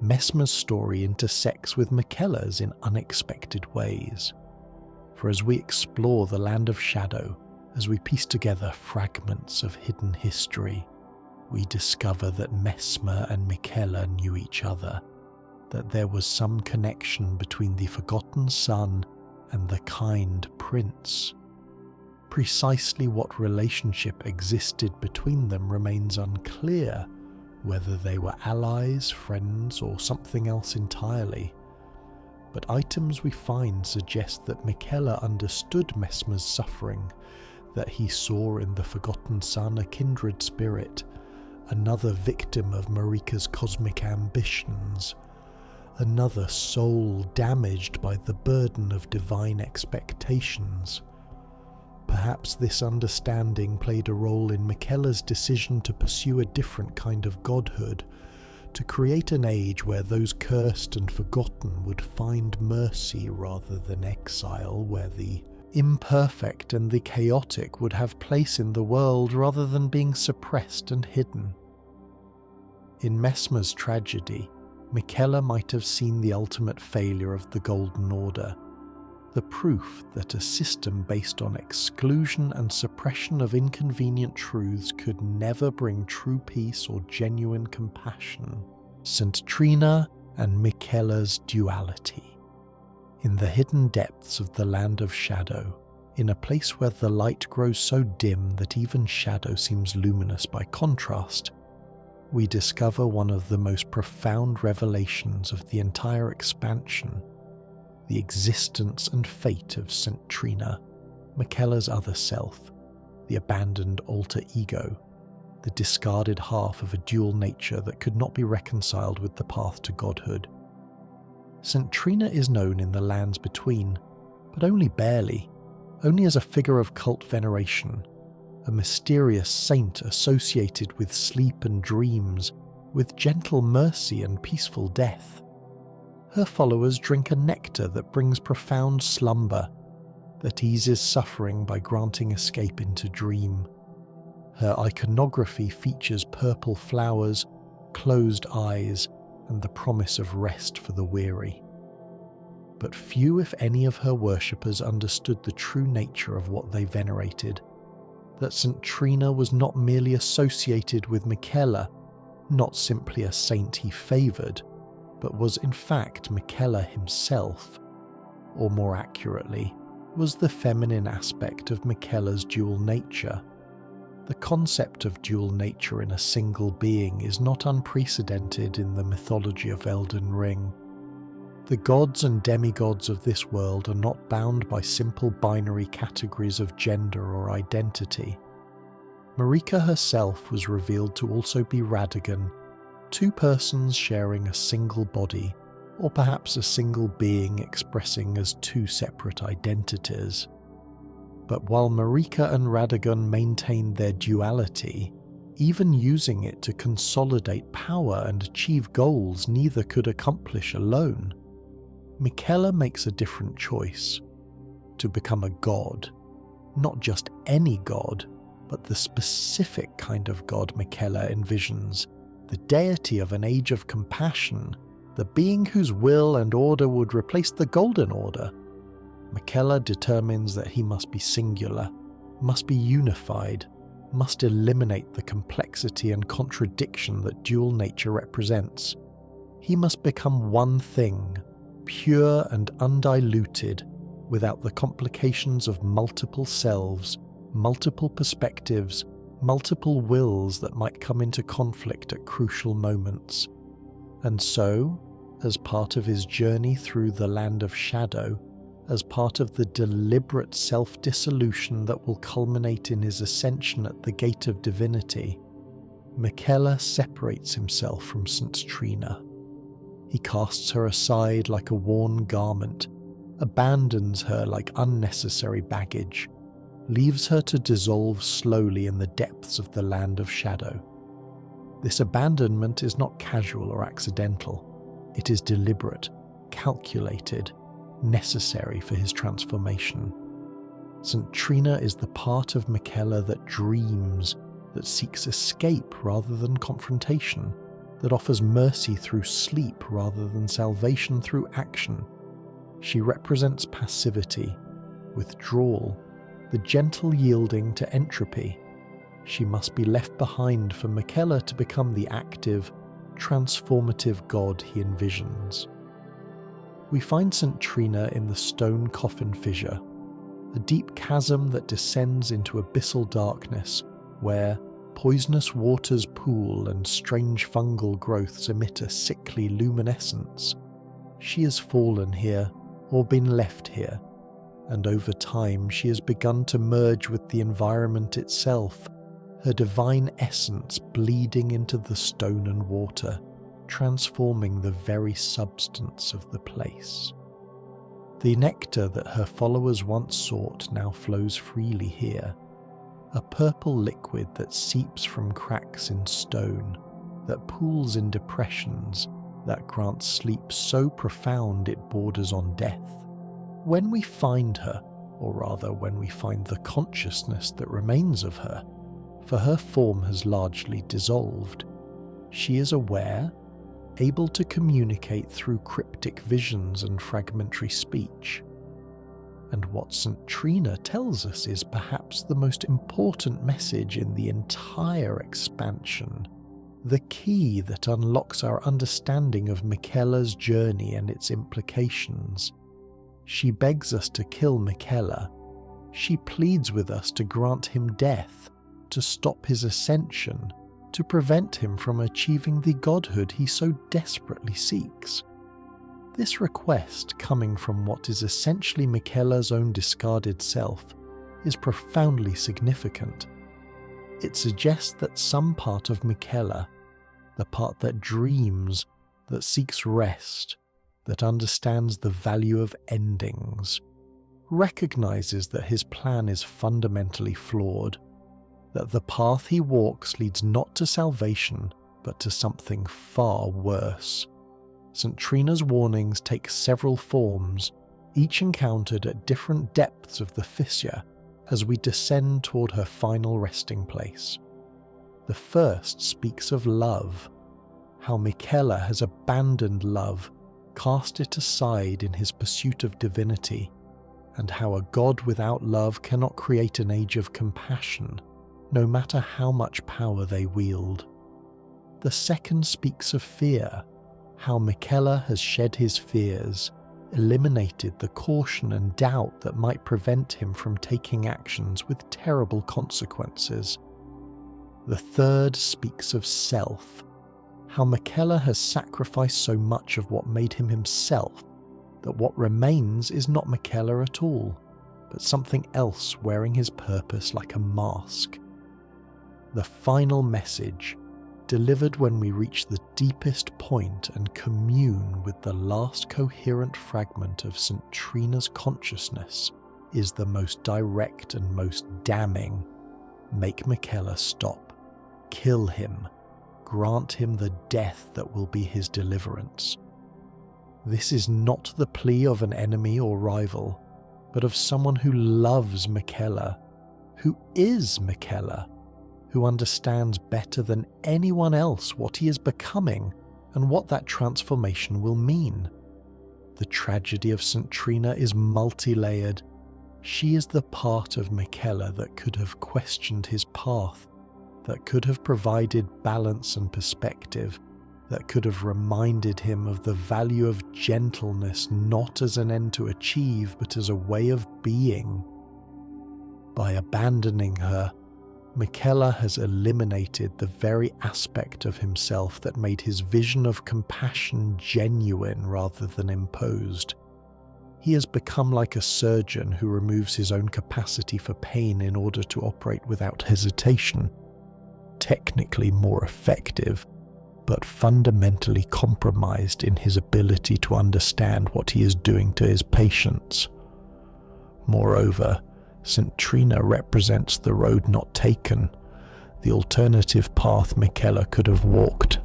Messmer's story intersects with Miquella's in unexpected ways. For as we explore the land of shadow, as we piece together fragments of hidden history, we discover that Messmer and Miquella knew each other, that there was some connection between the forgotten son and the kind prince. Precisely what relationship existed between them remains unclear, whether they were allies, friends, or something else entirely. But items we find suggest that Miquella understood Messmer's suffering, that he saw in the forgotten son a kindred spirit, another victim of Marika's cosmic ambitions, another soul damaged by the burden of divine expectations. Perhaps this understanding played a role in Miquella's decision to pursue a different kind of godhood, to create an age where those cursed and forgotten would find mercy rather than exile, where the imperfect and the chaotic would have place in the world rather than being suppressed and hidden. In Messmer's tragedy, Miquella might have seen the ultimate failure of the Golden Order, the proof that a system based on exclusion and suppression of inconvenient truths could never bring true peace or genuine compassion. St. Trina and Miquella's duality. In the hidden depths of the land of shadow, in a place where the light grows so dim that even shadow seems luminous by contrast, we discover one of the most profound revelations of the entire expansion, the existence and fate of St. Trina, Miquella's other self, the abandoned alter ego, the discarded half of a dual nature that could not be reconciled with the path to godhood. St. Trina is known in the lands between, but only barely, only as a figure of cult veneration, a mysterious saint associated with sleep and dreams, with gentle mercy and peaceful death. Her followers drink a nectar that brings profound slumber, that eases suffering by granting escape into dream. Her iconography features purple flowers, closed eyes, and the promise of rest for the weary. But few, if any, of her worshippers understood the true nature of what they venerated, that St. Trina was not merely associated with Miquella, not simply a saint he favoured, but was in fact Miquella himself, or more accurately, was the feminine aspect of Miquella's dual nature. The concept of dual nature in a single being is not unprecedented in the mythology of Elden Ring. The gods and demigods of this world are not bound by simple binary categories of gender or identity. Marika herself was revealed to also be Radagon, two persons sharing a single body, or perhaps a single being expressing as two separate identities. But while Marika and Radagon maintained their duality, even using it to consolidate power and achieve goals neither could accomplish alone, Miquella makes a different choice: to become a god. Not just any god, but the specific kind of god Miquella envisions, the deity of an age of compassion, the being whose will and order would replace the Golden Order. Miquella determines that he must be singular, must be unified, must eliminate the complexity and contradiction that dual nature represents. He must become one thing, pure and undiluted, without the complications of multiple selves, multiple perspectives, multiple wills that might come into conflict at crucial moments. And so, as part of his journey through the land of shadow, as part of the deliberate self-dissolution that will culminate in his ascension at the gate of divinity, Miquella separates himself from St. Trina. He casts her aside like a worn garment, abandons her like unnecessary baggage, leaves her to dissolve slowly in the depths of the land of shadow. This abandonment is not casual or accidental. It is deliberate, calculated, necessary for his transformation. St. Trina is the part of Miquella that dreams, that seeks escape rather than confrontation, that offers mercy through sleep rather than salvation through action. She represents passivity, withdrawal, the gentle yielding to entropy. She must be left behind for Miquella to become the active, transformative god he envisions. We find St. Trina in the stone coffin fissure, a deep chasm that descends into abyssal darkness, where poisonous waters pool and strange fungal growths emit a sickly luminescence. She has fallen here, or been left here, and over time she has begun to merge with the environment itself, her divine essence bleeding into the stone and water, transforming the very substance of the place. The nectar that her followers once sought now flows freely here, a purple liquid that seeps from cracks in stone, that pools in depressions, that grants sleep so profound it borders on death. When we find her, or rather when we find the consciousness that remains of her, for her form has largely dissolved, she is aware, able to communicate through cryptic visions and fragmentary speech. And what St. Trina tells us is perhaps the most important message in the entire expansion, the key that unlocks our understanding of Miquella's journey and its implications. She begs us to kill Miquella. She pleads with us to grant him death, to stop his ascension, to prevent him from achieving the godhood he so desperately seeks. This request, coming from what is essentially Miquella's own discarded self, is profoundly significant. It suggests that some part of Miquella, the part that dreams, that seeks rest, that understands the value of endings, recognizes that his plan is fundamentally flawed, that the path he walks leads not to salvation, but to something far worse. St. Trina's warnings take several forms, each encountered at different depths of the fissure as we descend toward her final resting place. The first speaks of love, how Miquella has abandoned love, cast it aside in his pursuit of divinity, and how a god without love cannot create an age of compassion, no matter how much power they wield. The second speaks of fear, how Miquella has shed his fears, eliminated the caution and doubt that might prevent him from taking actions with terrible consequences. The third speaks of self, how Miquella has sacrificed so much of what made him himself that what remains is not Miquella at all, but something else wearing his purpose like a mask. The final message, delivered when we reach the deepest point and commune with the last coherent fragment of St. Trina's consciousness, is the most direct and most damning. Make Miquella stop. Kill him. Grant him the death that will be his deliverance. This is not the plea of an enemy or rival, but of someone who loves Miquella, who is Miquella, who understands better than anyone else what he is becoming and what that transformation will mean. The tragedy of St. Trina is multi-layered. She is the part of Miquella that could have questioned his path, that could have provided balance and perspective, that could have reminded him of the value of gentleness not as an end to achieve but as a way of being. By abandoning her, Miquella has eliminated the very aspect of himself that made his vision of compassion genuine rather than imposed. He has become like a surgeon who removes his own capacity for pain in order to operate without hesitation. Technically more effective, but fundamentally compromised in his ability to understand what he is doing to his patients. Moreover, St. Trina represents the road not taken, the alternative path Miquella could have walked.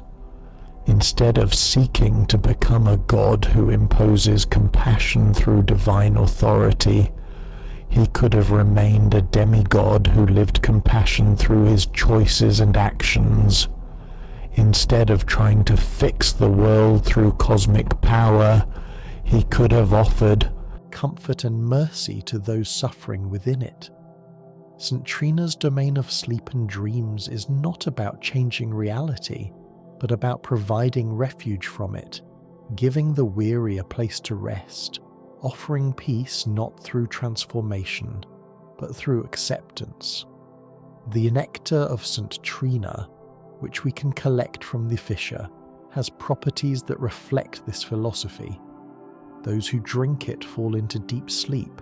Instead of seeking to become a god who imposes compassion through divine authority, he could have remained a demigod who lived compassion through his choices and actions. Instead of trying to fix the world through cosmic power, he could have offered comfort and mercy to those suffering within it. St. Trina's domain of sleep and dreams is not about changing reality, but about providing refuge from it, giving the weary a place to rest, offering peace not through transformation, but through acceptance. The nectar of St. Trina, which we can collect from the fissure, has properties that reflect this philosophy. Those who drink it fall into deep sleep,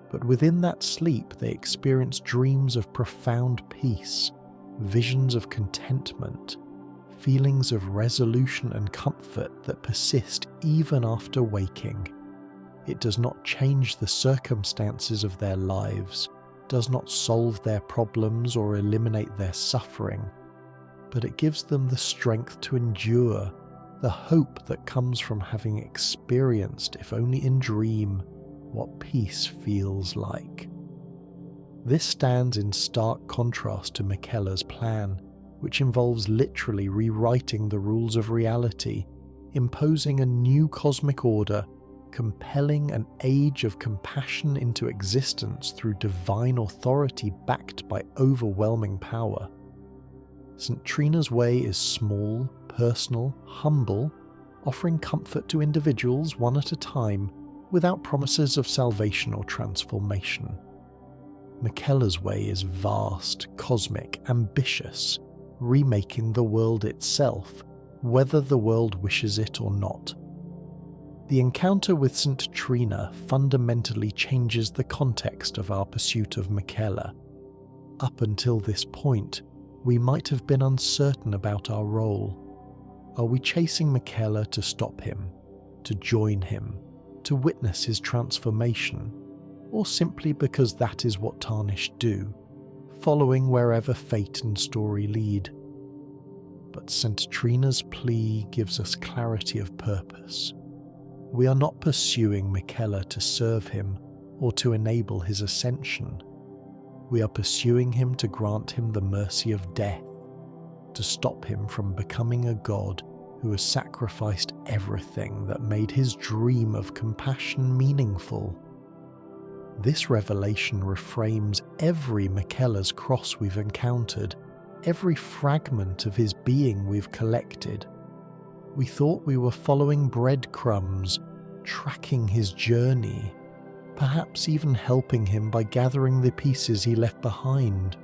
but within that sleep they experience dreams of profound peace, visions of contentment, feelings of resolution and comfort that persist even after waking. It does not change the circumstances of their lives, does not solve their problems or eliminate their suffering, but it gives them the strength to endure, the hope that comes from having experienced, if only in dream, what peace feels like. This stands in stark contrast to Miquella's plan, which involves literally rewriting the rules of reality, imposing a new cosmic order, compelling an age of compassion into existence through divine authority backed by overwhelming power. St. Trina's way is small, personal, humble, offering comfort to individuals one at a time, without promises of salvation or transformation. Miquella's way is vast, cosmic, ambitious, remaking the world itself, whether the world wishes it or not. The encounter with St. Trina fundamentally changes the context of our pursuit of Miquella. Up until this point, we might have been uncertain about our role. Are we chasing Miquella to stop him, to join him, to witness his transformation, or simply because that is what Tarnished do, following wherever fate and story lead? But St. Trina's plea gives us clarity of purpose. We are not pursuing Miquella to serve him or to enable his ascension. We are pursuing him to grant him the mercy of death, to stop him from becoming a god who has sacrificed everything that made his dream of compassion meaningful. This revelation reframes every Miquella's cross we've encountered, every fragment of his being we've collected. We thought we were following breadcrumbs, tracking his journey, perhaps even helping him by gathering the pieces he left behind.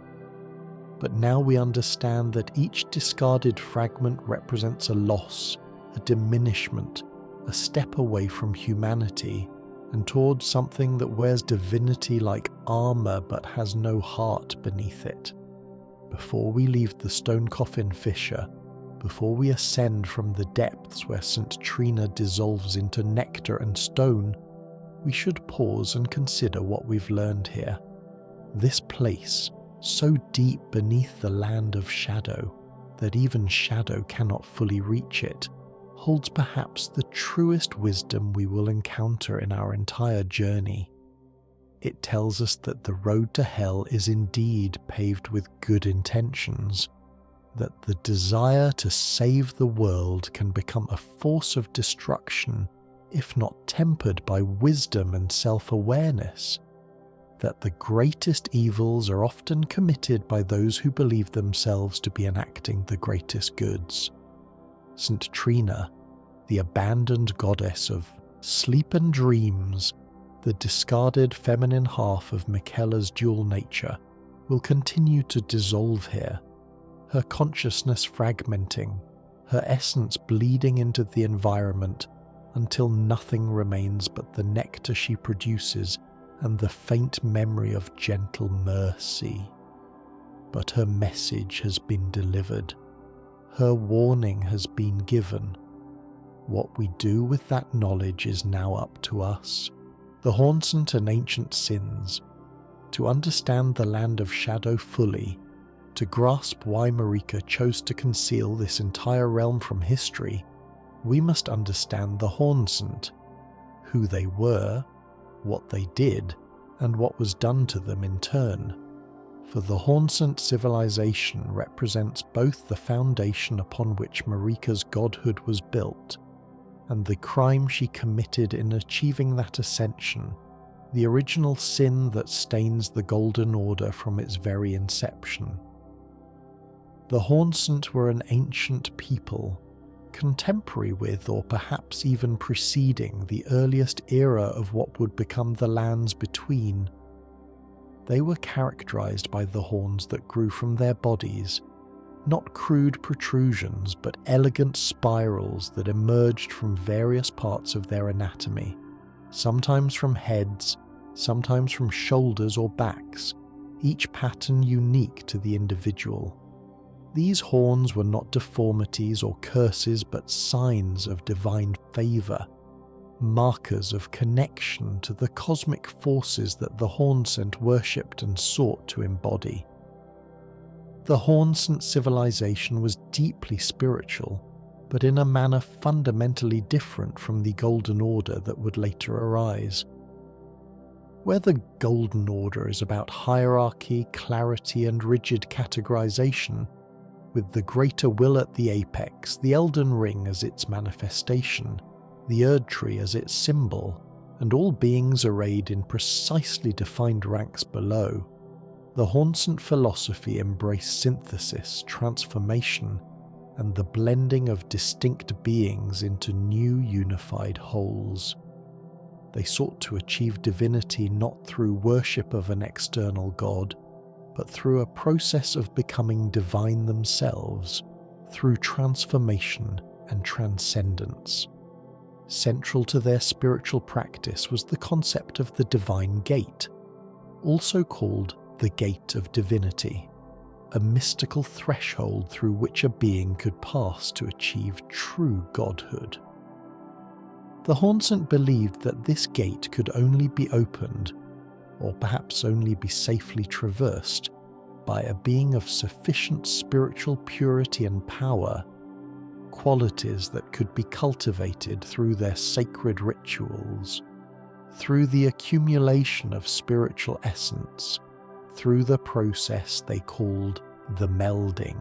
But now we understand that each discarded fragment represents a loss, a diminishment, a step away from humanity, and towards something that wears divinity like armor but has no heart beneath it. Before we leave the stone coffin fissure, before we ascend from the depths where St. Trina dissolves into nectar and stone, we should pause and consider what we've learned here. This place, so deep beneath the land of shadow that even shadow cannot fully reach it, holds perhaps the truest wisdom we will encounter in our entire journey. It tells us that the road to hell is indeed paved with good intentions, that the desire to save the world can become a force of destruction if not tempered by wisdom and self-awareness, that the greatest evils are often committed by those who believe themselves to be enacting the greatest goods. St. Trina, the abandoned goddess of sleep and dreams, the discarded feminine half of Miquella's dual nature, will continue to dissolve here, her consciousness fragmenting, her essence bleeding into the environment until nothing remains but the nectar she produces and the faint memory of gentle mercy. But her message has been delivered. Her warning has been given. What we do with that knowledge is now up to us, the Hornsent and ancient sins, to understand the land of shadow fully, to grasp why Marika chose to conceal this entire realm from history. We must understand the Hornsent, who they were, what they did, and what was done to them in turn. For the Hornsent civilization represents both the foundation upon which Marika's godhood was built, and the crime she committed in achieving that ascension, the original sin that stains the Golden Order from its very inception. The Hornsent were an ancient people, contemporary with or perhaps even preceding the earliest era of what would become the lands between. They were characterized by the horns that grew from their bodies, not crude protrusions but elegant spirals that emerged from various parts of their anatomy, sometimes from heads, sometimes from shoulders or backs, each pattern unique to the individual. These horns were not deformities or curses but signs of divine favour, markers of connection to the cosmic forces that the Hornsent worshipped and sought to embody. The Hornsent civilization was deeply spiritual, but in a manner fundamentally different from the Golden Order that would later arise. Where the Golden Order is about hierarchy, clarity and rigid categorization, with the greater will at the apex, the Elden Ring as its manifestation, the Erdtree as its symbol, and all beings arrayed in precisely defined ranks below, the Hornsent philosophy embraced synthesis, transformation, and the blending of distinct beings into new unified wholes. They sought to achieve divinity not through worship of an external god, but through a process of becoming divine themselves, through transformation and transcendence. Central to their spiritual practice was the concept of the divine gate, also called the gate of divinity, a mystical threshold through which a being could pass to achieve true godhood. The Hornsent believed that this gate could only be opened, or perhaps only be safely traversed, by a being of sufficient spiritual purity and power, qualities that could be cultivated through their sacred rituals, through the accumulation of spiritual essence, through the process they called the melding.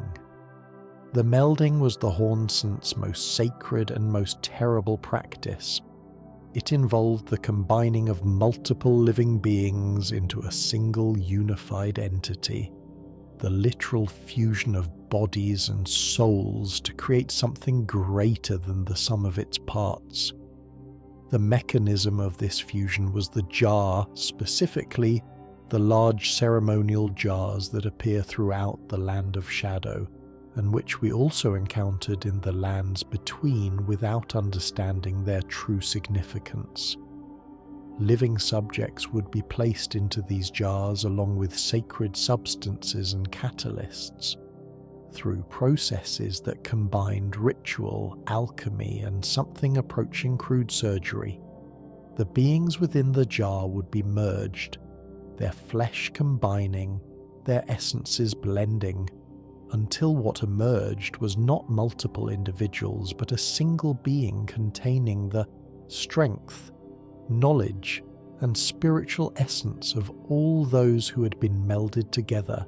The melding was the Hornsent's most sacred and most terrible practice. It involved the combining of multiple living beings into a single unified entity, the literal fusion of bodies and souls to create something greater than the sum of its parts. The mechanism of this fusion was the jar, specifically the large ceremonial jars that appear throughout the Land of Shadow, and which we also encountered in the lands between without understanding their true significance. Living subjects would be placed into these jars along with sacred substances and catalysts, through processes that combined ritual, alchemy, and something approaching crude surgery. The beings within the jar would be merged, their flesh combining, their essences blending, until what emerged was not multiple individuals but a single being containing the strength, knowledge, and spiritual essence of all those who had been melded together.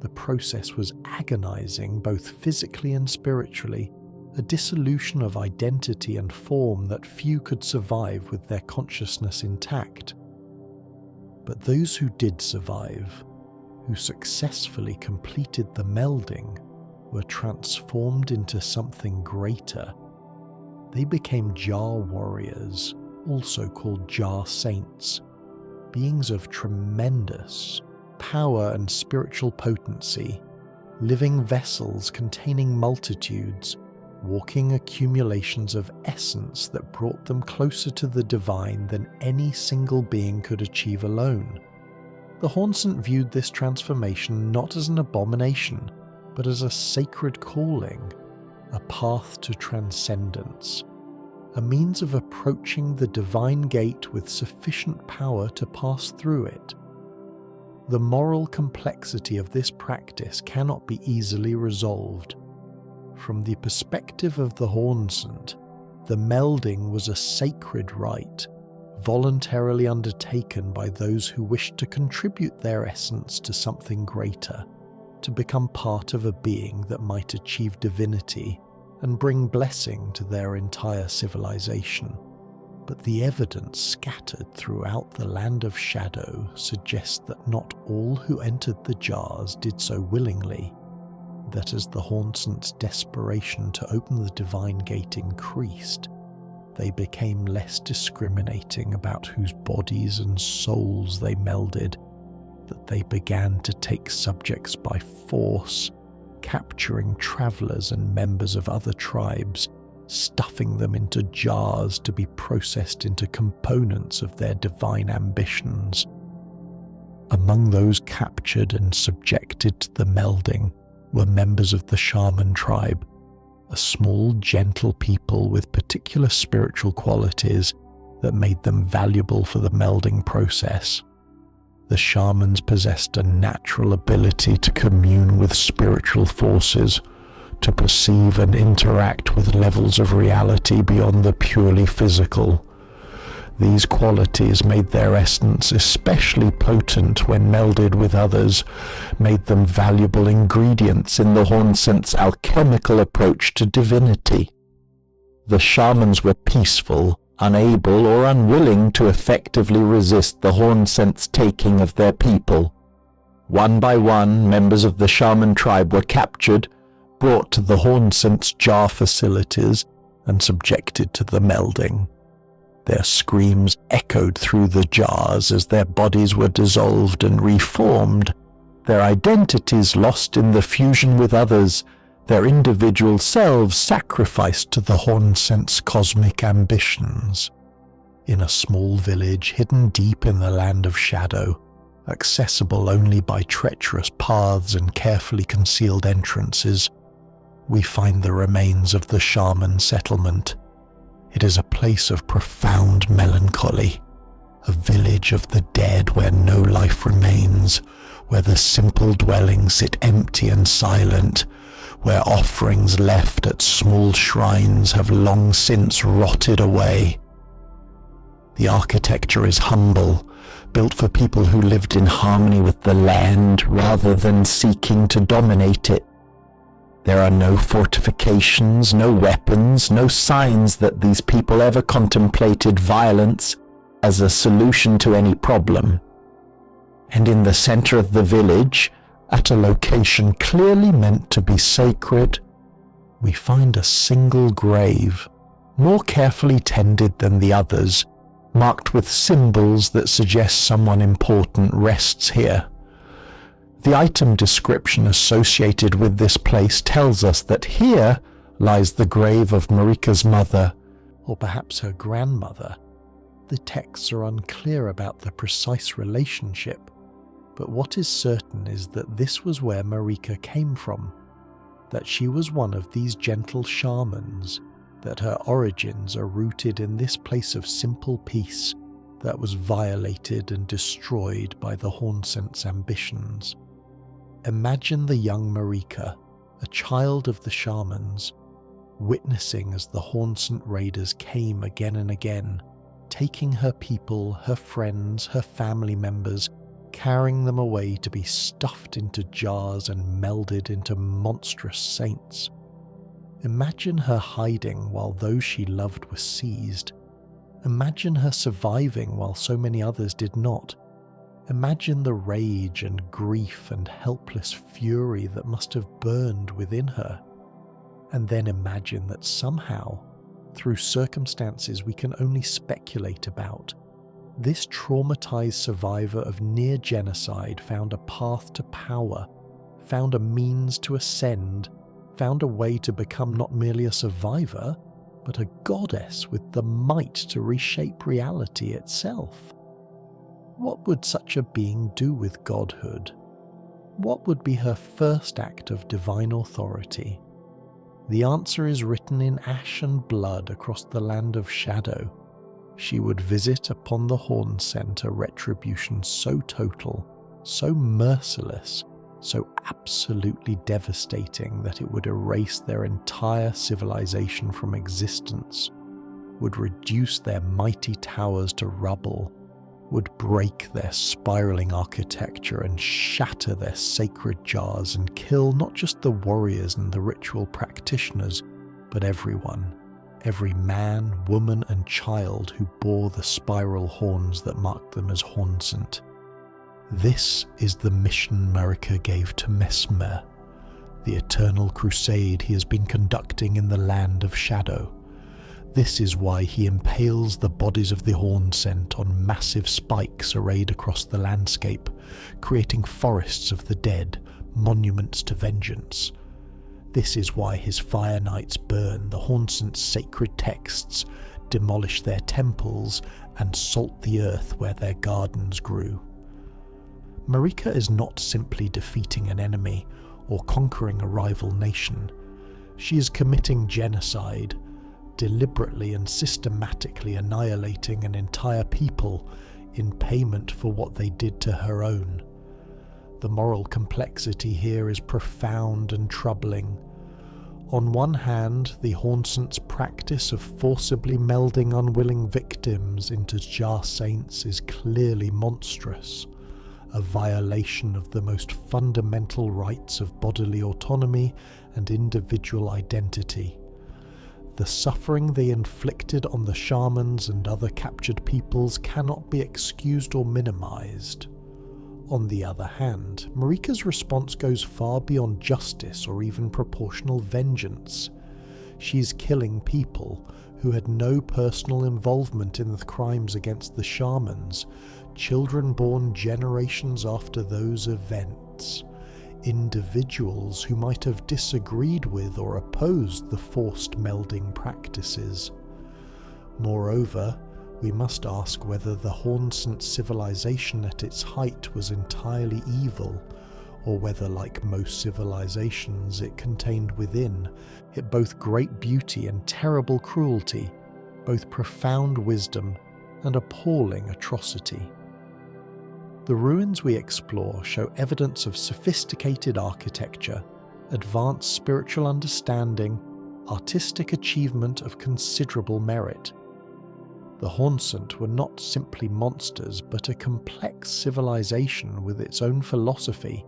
The process was agonizing both physically and spiritually, a dissolution of identity and form that few could survive with their consciousness intact. But those who did survive, who successfully completed the melding, were transformed into something greater. They became jar warriors, also called jar saints, beings of tremendous power and spiritual potency, living vessels containing multitudes, walking accumulations of essence that brought them closer to the divine than any single being could achieve alone. The Hornsent viewed this transformation not as an abomination, but as a sacred calling, a path to transcendence, a means of approaching the divine gate with sufficient power to pass through it. The moral complexity of this practice cannot be easily resolved. From the perspective of the Hornsent, the melding was a sacred rite, voluntarily undertaken by those who wished to contribute their essence to something greater, to become part of a being that might achieve divinity and bring blessing to their entire civilization. But the evidence scattered throughout the land of shadow suggests that not all who entered the jars did so willingly, that as the Hornsent's desperation to open the divine gate increased, they became less discriminating about whose bodies and souls they melded, that they began to take subjects by force, capturing travelers and members of other tribes, stuffing them into jars to be processed into components of their divine ambitions. Among those captured and subjected to the melding were members of the shaman tribe, a small, gentle people with particular spiritual qualities that made them valuable for the melding process. The shamans possessed a natural ability to commune with spiritual forces, to perceive and interact with levels of reality beyond the purely physical. These qualities made their essence especially potent when melded with others, made them valuable ingredients in the Hornsent's alchemical approach to divinity. The shamans were peaceful, unable or unwilling to effectively resist the Hornsent's taking of their people. One by one, members of the shaman tribe were captured, brought to the Hornsent's jar facilities, and subjected to the melding. Their screams echoed through the jars as their bodies were dissolved and reformed, their identities lost in the fusion with others, their individual selves sacrificed to the Hornsent's cosmic ambitions. In a small village hidden deep in the land of shadow, accessible only by treacherous paths and carefully concealed entrances, we find the remains of the shaman settlement. It is a place of profound melancholy, a village of the dead where no life remains, where the simple dwellings sit empty and silent, where offerings left at small shrines have long since rotted away. The architecture is humble, built for people who lived in harmony with the land rather than seeking to dominate it. There are no fortifications, no weapons, no signs that these people ever contemplated violence as a solution to any problem. And in the center of the village, at a location clearly meant to be sacred, we find a single grave, more carefully tended than the others, marked with symbols that suggest someone important rests here. The item description associated with this place tells us that here lies the grave of Marika's mother, or perhaps her grandmother. The texts are unclear about the precise relationship, but what is certain is that this was where Marika came from, that she was one of these gentle shamans, that her origins are rooted in this place of simple peace that was violated and destroyed by the Hornsent's ambitions. Imagine the young Marika, a child of the shamans, witnessing as the Hornsent raiders came again and again, taking her people, her friends, her family members, carrying them away to be stuffed into jars and melded into monstrous saints. Imagine her hiding while those she loved were seized. Imagine her surviving while so many others did not. Imagine the rage and grief and helpless fury that must have burned within her. And then imagine that somehow, through circumstances we can only speculate about, This traumatized survivor of near genocide found a path to power, found a means to ascend, found a way to become not merely a survivor, but a goddess with the might to reshape reality itself. What would such a being do with godhood? What would be her first act of divine authority? The answer is written in ash and blood across the land of shadow. She would visit upon the Hornsent a retribution so total, so merciless, so absolutely devastating that it would erase their entire civilization from existence, would reduce their mighty towers to rubble, would break their spiraling architecture and shatter their sacred jars and kill not just the warriors and the ritual practitioners, but everyone, every man, woman and child who bore the spiral horns that marked them as Hornsent. This is the mission Marika gave to Messmer, the eternal crusade he has been conducting in the land of shadow. This is why he impales the bodies of the Hornsent on massive spikes arrayed across the landscape, creating forests of the dead, monuments to vengeance. This is why his fire knights burn the Hornsent's sacred texts, demolish their temples, and salt the earth where their gardens grew. Marika is not simply defeating an enemy or conquering a rival nation. She is committing genocide, deliberately and systematically annihilating an entire people in payment for what they did to her own. The moral complexity here is profound and troubling. On one hand, the Hornsent's practice of forcibly melding unwilling victims into jar saints is clearly monstrous, a violation of the most fundamental rights of bodily autonomy and individual identity. The suffering they inflicted on the shamans and other captured peoples cannot be excused or minimized. On the other hand, Marika's response goes far beyond justice or even proportional vengeance. She's killing people who had no personal involvement in the crimes against the shamans, children born generations after those events, individuals who might have disagreed with or opposed the forced melding practices. Moreover, we must ask whether the Hornsent civilization at its height was entirely evil, or whether, like most civilizations, it contained within it both great beauty and terrible cruelty, both profound wisdom and appalling atrocity. The ruins we explore show evidence of sophisticated architecture, advanced spiritual understanding, artistic achievement of considerable merit. The Hornsent were not simply monsters, but a complex civilization with its own philosophy,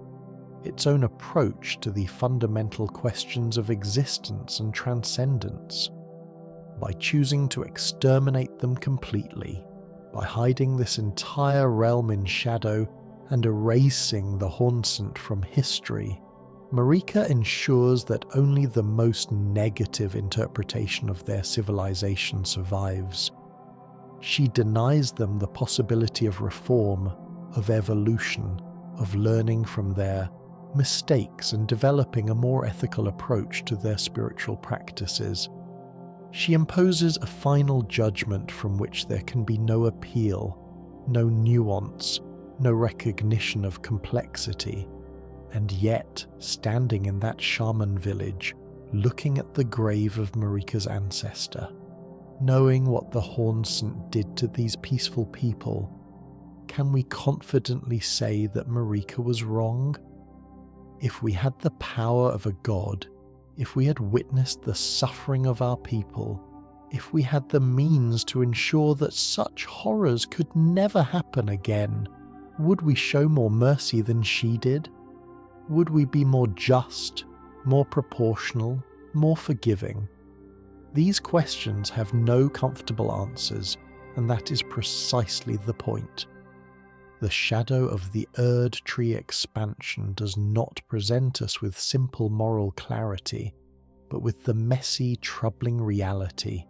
its own approach to the fundamental questions of existence and transcendence. By choosing to exterminate them completely, by hiding this entire realm in shadow and erasing the Hornsent from history, Marika ensures that only the most negative interpretation of their civilization survives. She denies them the possibility of reform, of evolution, of learning from their mistakes and developing a more ethical approach to their spiritual practices. She imposes a final judgment from which there can be no appeal, no nuance, no recognition of complexity. And yet, standing in that shaman village, looking at the grave of Marika's ancestor, knowing what the Hornsent did to these peaceful people, can we confidently say that Marika was wrong? If we had the power of a god, if we had witnessed the suffering of our people, if we had the means to ensure that such horrors could never happen again, would we show more mercy than she did? Would we be more just, more proportional, more forgiving? These questions have no comfortable answers, and that is precisely the point. The shadow of the Erdtree expansion does not present us with simple moral clarity, but with the messy, troubling reality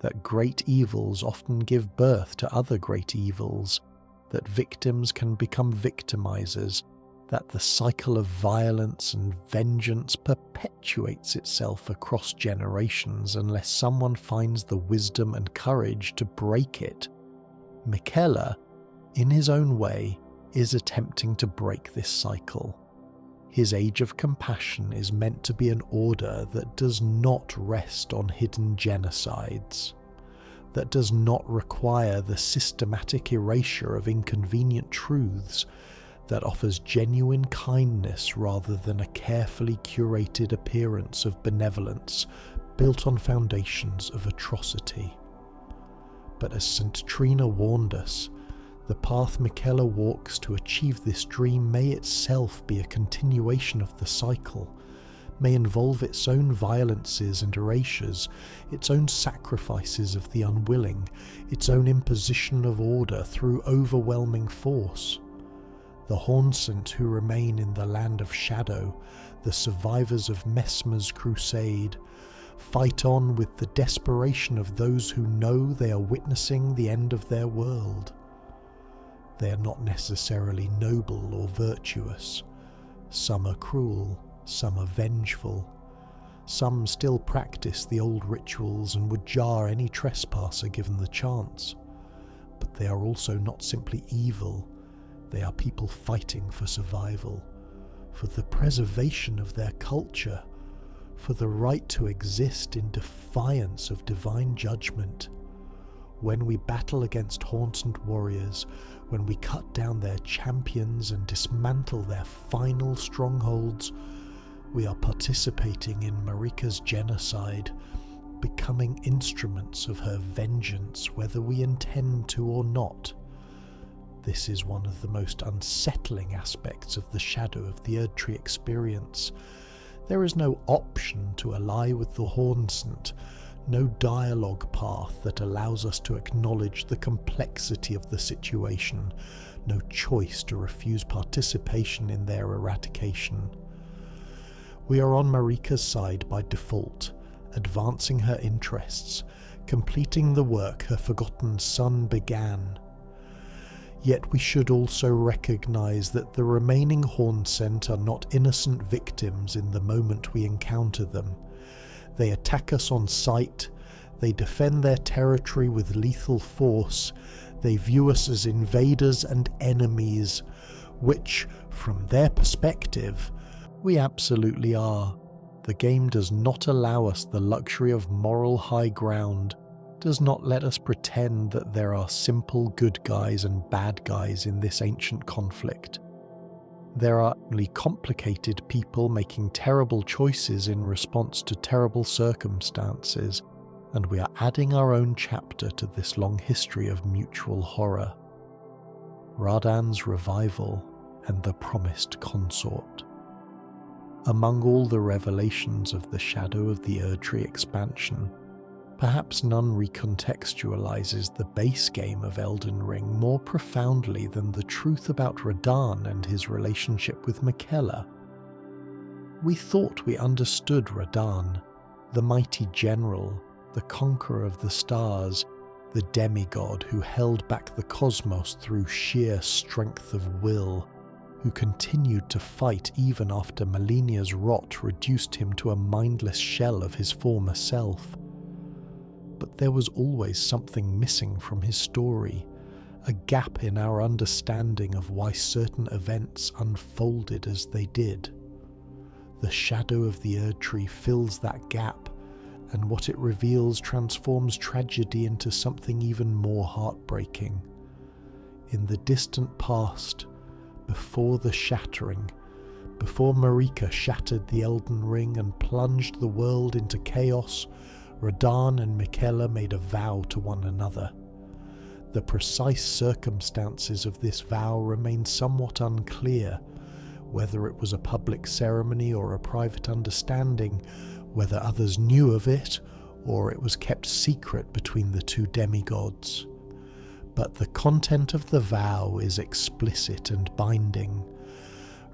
that great evils often give birth to other great evils, that victims can become victimizers, that the cycle of violence and vengeance perpetuates itself across generations unless someone finds the wisdom and courage to break it. Miquella, in his own way, is attempting to break this cycle. His Age of Compassion is meant to be an order that does not rest on hidden genocides, that does not require the systematic erasure of inconvenient truths, that offers genuine kindness rather than a carefully curated appearance of benevolence built on foundations of atrocity. But as St. Trina warned us, the path Miquella walks to achieve this dream may itself be a continuation of the cycle, may involve its own violences and erasures, its own sacrifices of the unwilling, its own imposition of order through overwhelming force. The Hornsent who remain in the land of shadow, the survivors of Messmer's crusade, fight on with the desperation of those who know they are witnessing the end of their world. They are not necessarily noble or virtuous. Some are cruel, some are vengeful. Some still practice the old rituals and would jar any trespasser given the chance. But they are also not simply evil. They are people fighting for survival, for the preservation of their culture, for the right to exist in defiance of divine judgment. When we battle against Hornsent warriors, when we cut down their champions and dismantle their final strongholds, we are participating in Marika's genocide, becoming instruments of her vengeance whether we intend to or not. This is one of the most unsettling aspects of the shadow of the Erdtree experience. There is no option to ally with the Hornsent, no dialogue path that allows us to acknowledge the complexity of the situation, no choice to refuse participation in their eradication. We are on Marika's side by default, advancing her interests, completing the work her forgotten son began. Yet we should also recognize that the remaining Hornsent are not innocent victims in the moment we encounter them. They attack us on sight, they defend their territory with lethal force, they view us as invaders and enemies, which, from their perspective, we absolutely are. The game does not allow us the luxury of moral high ground, does not let us pretend that there are simple good guys and bad guys in this ancient conflict. There are only complicated people making terrible choices in response to terrible circumstances, and we are adding our own chapter to this long history of mutual horror. Radan's revival and the promised consort. Among all the revelations of the shadow of the Erdtree expansion, perhaps none recontextualizes the base game of Elden Ring more profoundly than the truth about Radan and his relationship with Miquella. We thought we understood Radan, the mighty general, the conqueror of the stars, the demigod who held back the cosmos through sheer strength of will, who continued to fight even after Malenia's rot reduced him to a mindless shell of his former self. But there was always something missing from his story, a gap in our understanding of why certain events unfolded as they did. The shadow of the Erdtree fills that gap, and what it reveals transforms tragedy into something even more heartbreaking. In the distant past, before the shattering, before Marika shattered the Elden Ring and plunged the world into chaos, Radan and Miquella made a vow to one another. The precise circumstances of this vow remain somewhat unclear, whether it was a public ceremony or a private understanding, whether others knew of it or it was kept secret between the two demigods. But the content of the vow is explicit and binding.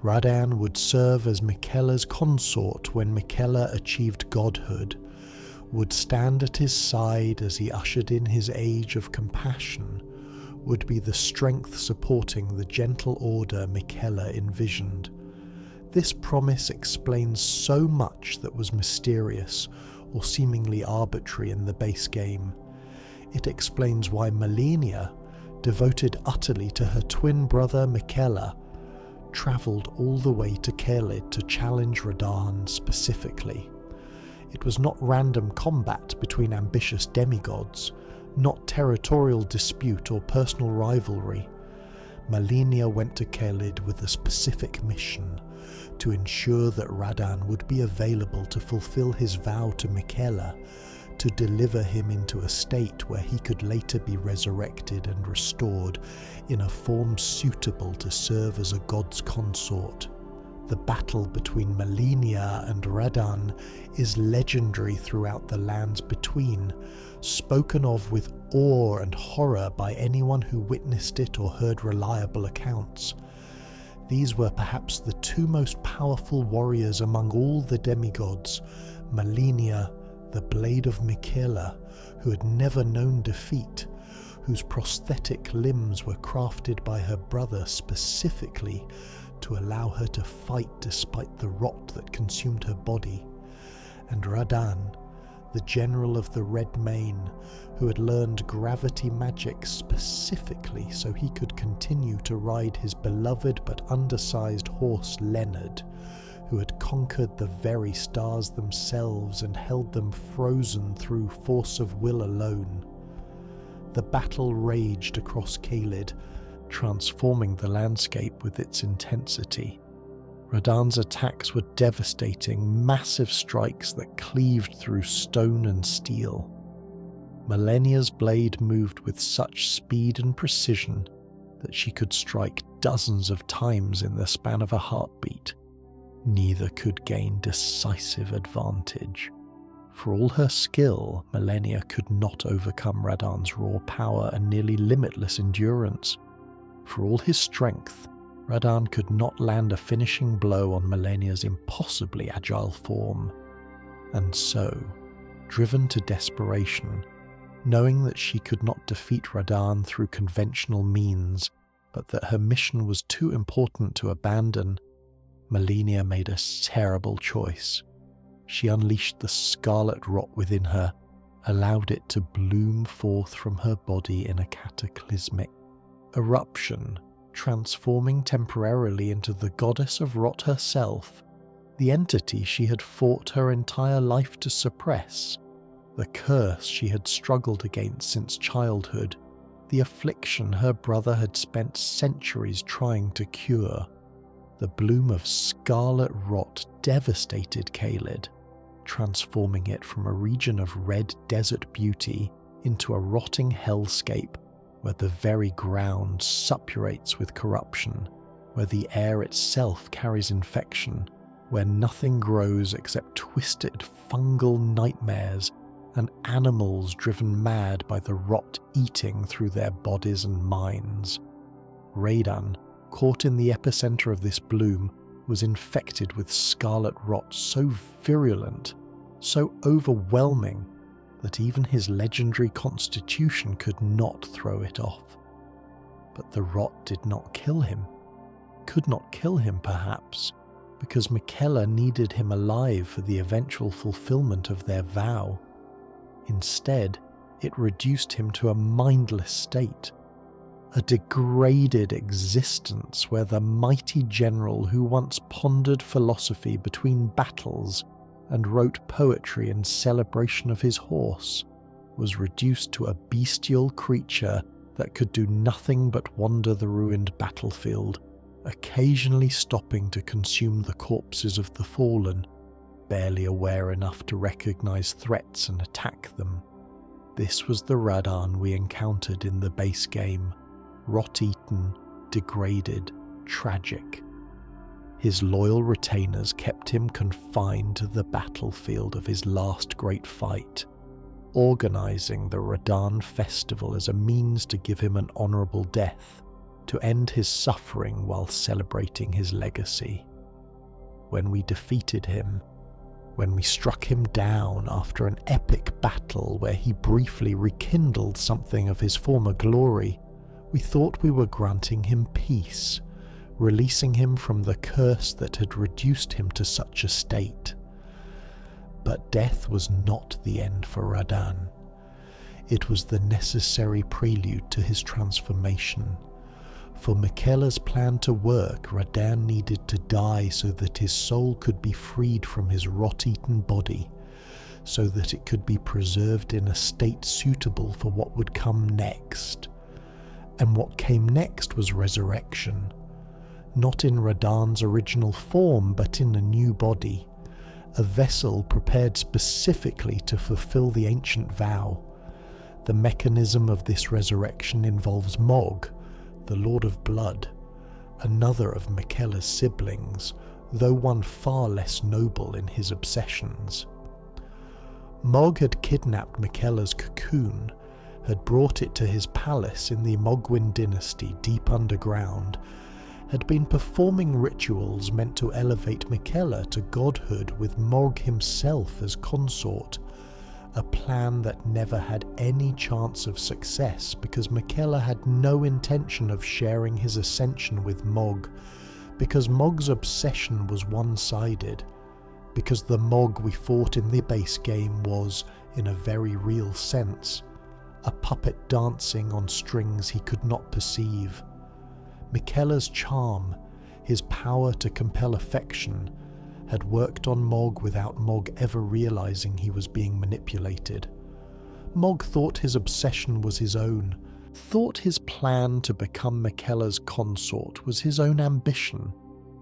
Radan would serve as Miquella's consort when Miquella achieved godhood, would stand at his side as he ushered in his age of compassion, would be the strength supporting the gentle order Miquella envisioned. This promise explains so much that was mysterious or seemingly arbitrary in the base game. It explains why Malenia, devoted utterly to her twin brother Miquella, travelled all the way to Caelid to challenge Radahn specifically. It was not random combat between ambitious demigods, not territorial dispute or personal rivalry. Malenia went to Caelid with a specific mission, to ensure that Radahn would be available to fulfill his vow to Miquella, to deliver him into a state where he could later be resurrected and restored in a form suitable to serve as a god's consort. The battle between Malenia and Radahn is legendary throughout the lands between, spoken of with awe and horror by anyone who witnessed it or heard reliable accounts. These were perhaps the two most powerful warriors among all the demigods, Malenia, the blade of Miquella, who had never known defeat, whose prosthetic limbs were crafted by her brother specifically to allow her to fight despite the rot that consumed her body, and Radahn, the general of the Red Mane, who had learned gravity magic specifically so he could continue to ride his beloved but undersized horse Leonard, who had conquered the very stars themselves and held them frozen through force of will alone. The battle raged across Caelid, transforming the landscape with its intensity. Radahn's attacks were devastating, massive strikes that cleaved through stone and steel. Malenia's blade moved with such speed and precision that she could strike dozens of times in the span of a heartbeat. Neither could gain decisive advantage. For all her skill, Malenia could not overcome Radahn's raw power and nearly limitless endurance. For all his strength, Radahn could not land a finishing blow on Malenia's impossibly agile form. And so, driven to desperation, knowing that she could not defeat Radahn through conventional means, but that her mission was too important to abandon, Malenia made a terrible choice. She unleashed the scarlet rot within her, allowed it to bloom forth from her body in a cataclysmic eruption, transforming temporarily into the goddess of rot herself, the entity she had fought her entire life to suppress, the curse she had struggled against since childhood, the affliction her brother had spent centuries trying to cure. The bloom of scarlet rot devastated Caelid, transforming it from a region of red desert beauty into a rotting hellscape where the very ground suppurates with corruption, where the air itself carries infection, where nothing grows except twisted fungal nightmares and animals driven mad by the rot eating through their bodies and minds. Radahn, caught in the epicenter of this bloom, was infected with scarlet rot so virulent, so overwhelming, that even his legendary constitution could not throw it off. But the rot did not kill him. Could not kill him, perhaps, because Miquella needed him alive for the eventual fulfillment of their vow. Instead, it reduced him to a mindless state, a degraded existence where the mighty general who once pondered philosophy between battles and wrote poetry in celebration of his horse was reduced to a bestial creature that could do nothing but wander the ruined battlefield, occasionally stopping to consume the corpses of the fallen, barely aware enough to recognize threats and attack them. This was the Radahn we encountered in the base game, rot-eaten, degraded, tragic. His loyal retainers kept him confined to the battlefield of his last great fight, organizing the Radahn festival as a means to give him an honorable death, to end his suffering while celebrating his legacy. When we defeated him, when we struck him down after an epic battle where he briefly rekindled something of his former glory, we thought we were granting him peace, releasing him from the curse that had reduced him to such a state. But death was not the end for Radahn. It was the necessary prelude to his transformation. For Miquella's plan to work, Radahn needed to die so that his soul could be freed from his rot-eaten body, so that it could be preserved in a state suitable for what would come next. And what came next was resurrection, not in Radahn's original form, but in a new body, a vessel prepared specifically to fulfill the ancient vow. The mechanism of this resurrection involves Mog, the Lord of Blood, another of Miquella's siblings, though one far less noble in his obsessions. Mog had kidnapped Miquella's cocoon, had brought it to his palace in the Mogwin dynasty deep underground, had been performing rituals meant to elevate Miquella to godhood with Mog himself as consort, a plan that never had any chance of success because Miquella had no intention of sharing his ascension with Mog, because Mog's obsession was one-sided, because the Mog we fought in the base game was, in a very real sense, a puppet dancing on strings he could not perceive. Miquella's charm, his power to compel affection, had worked on Mog without Mog ever realizing he was being manipulated. Mog thought his obsession was his own, thought his plan to become Miquella's consort was his own ambition,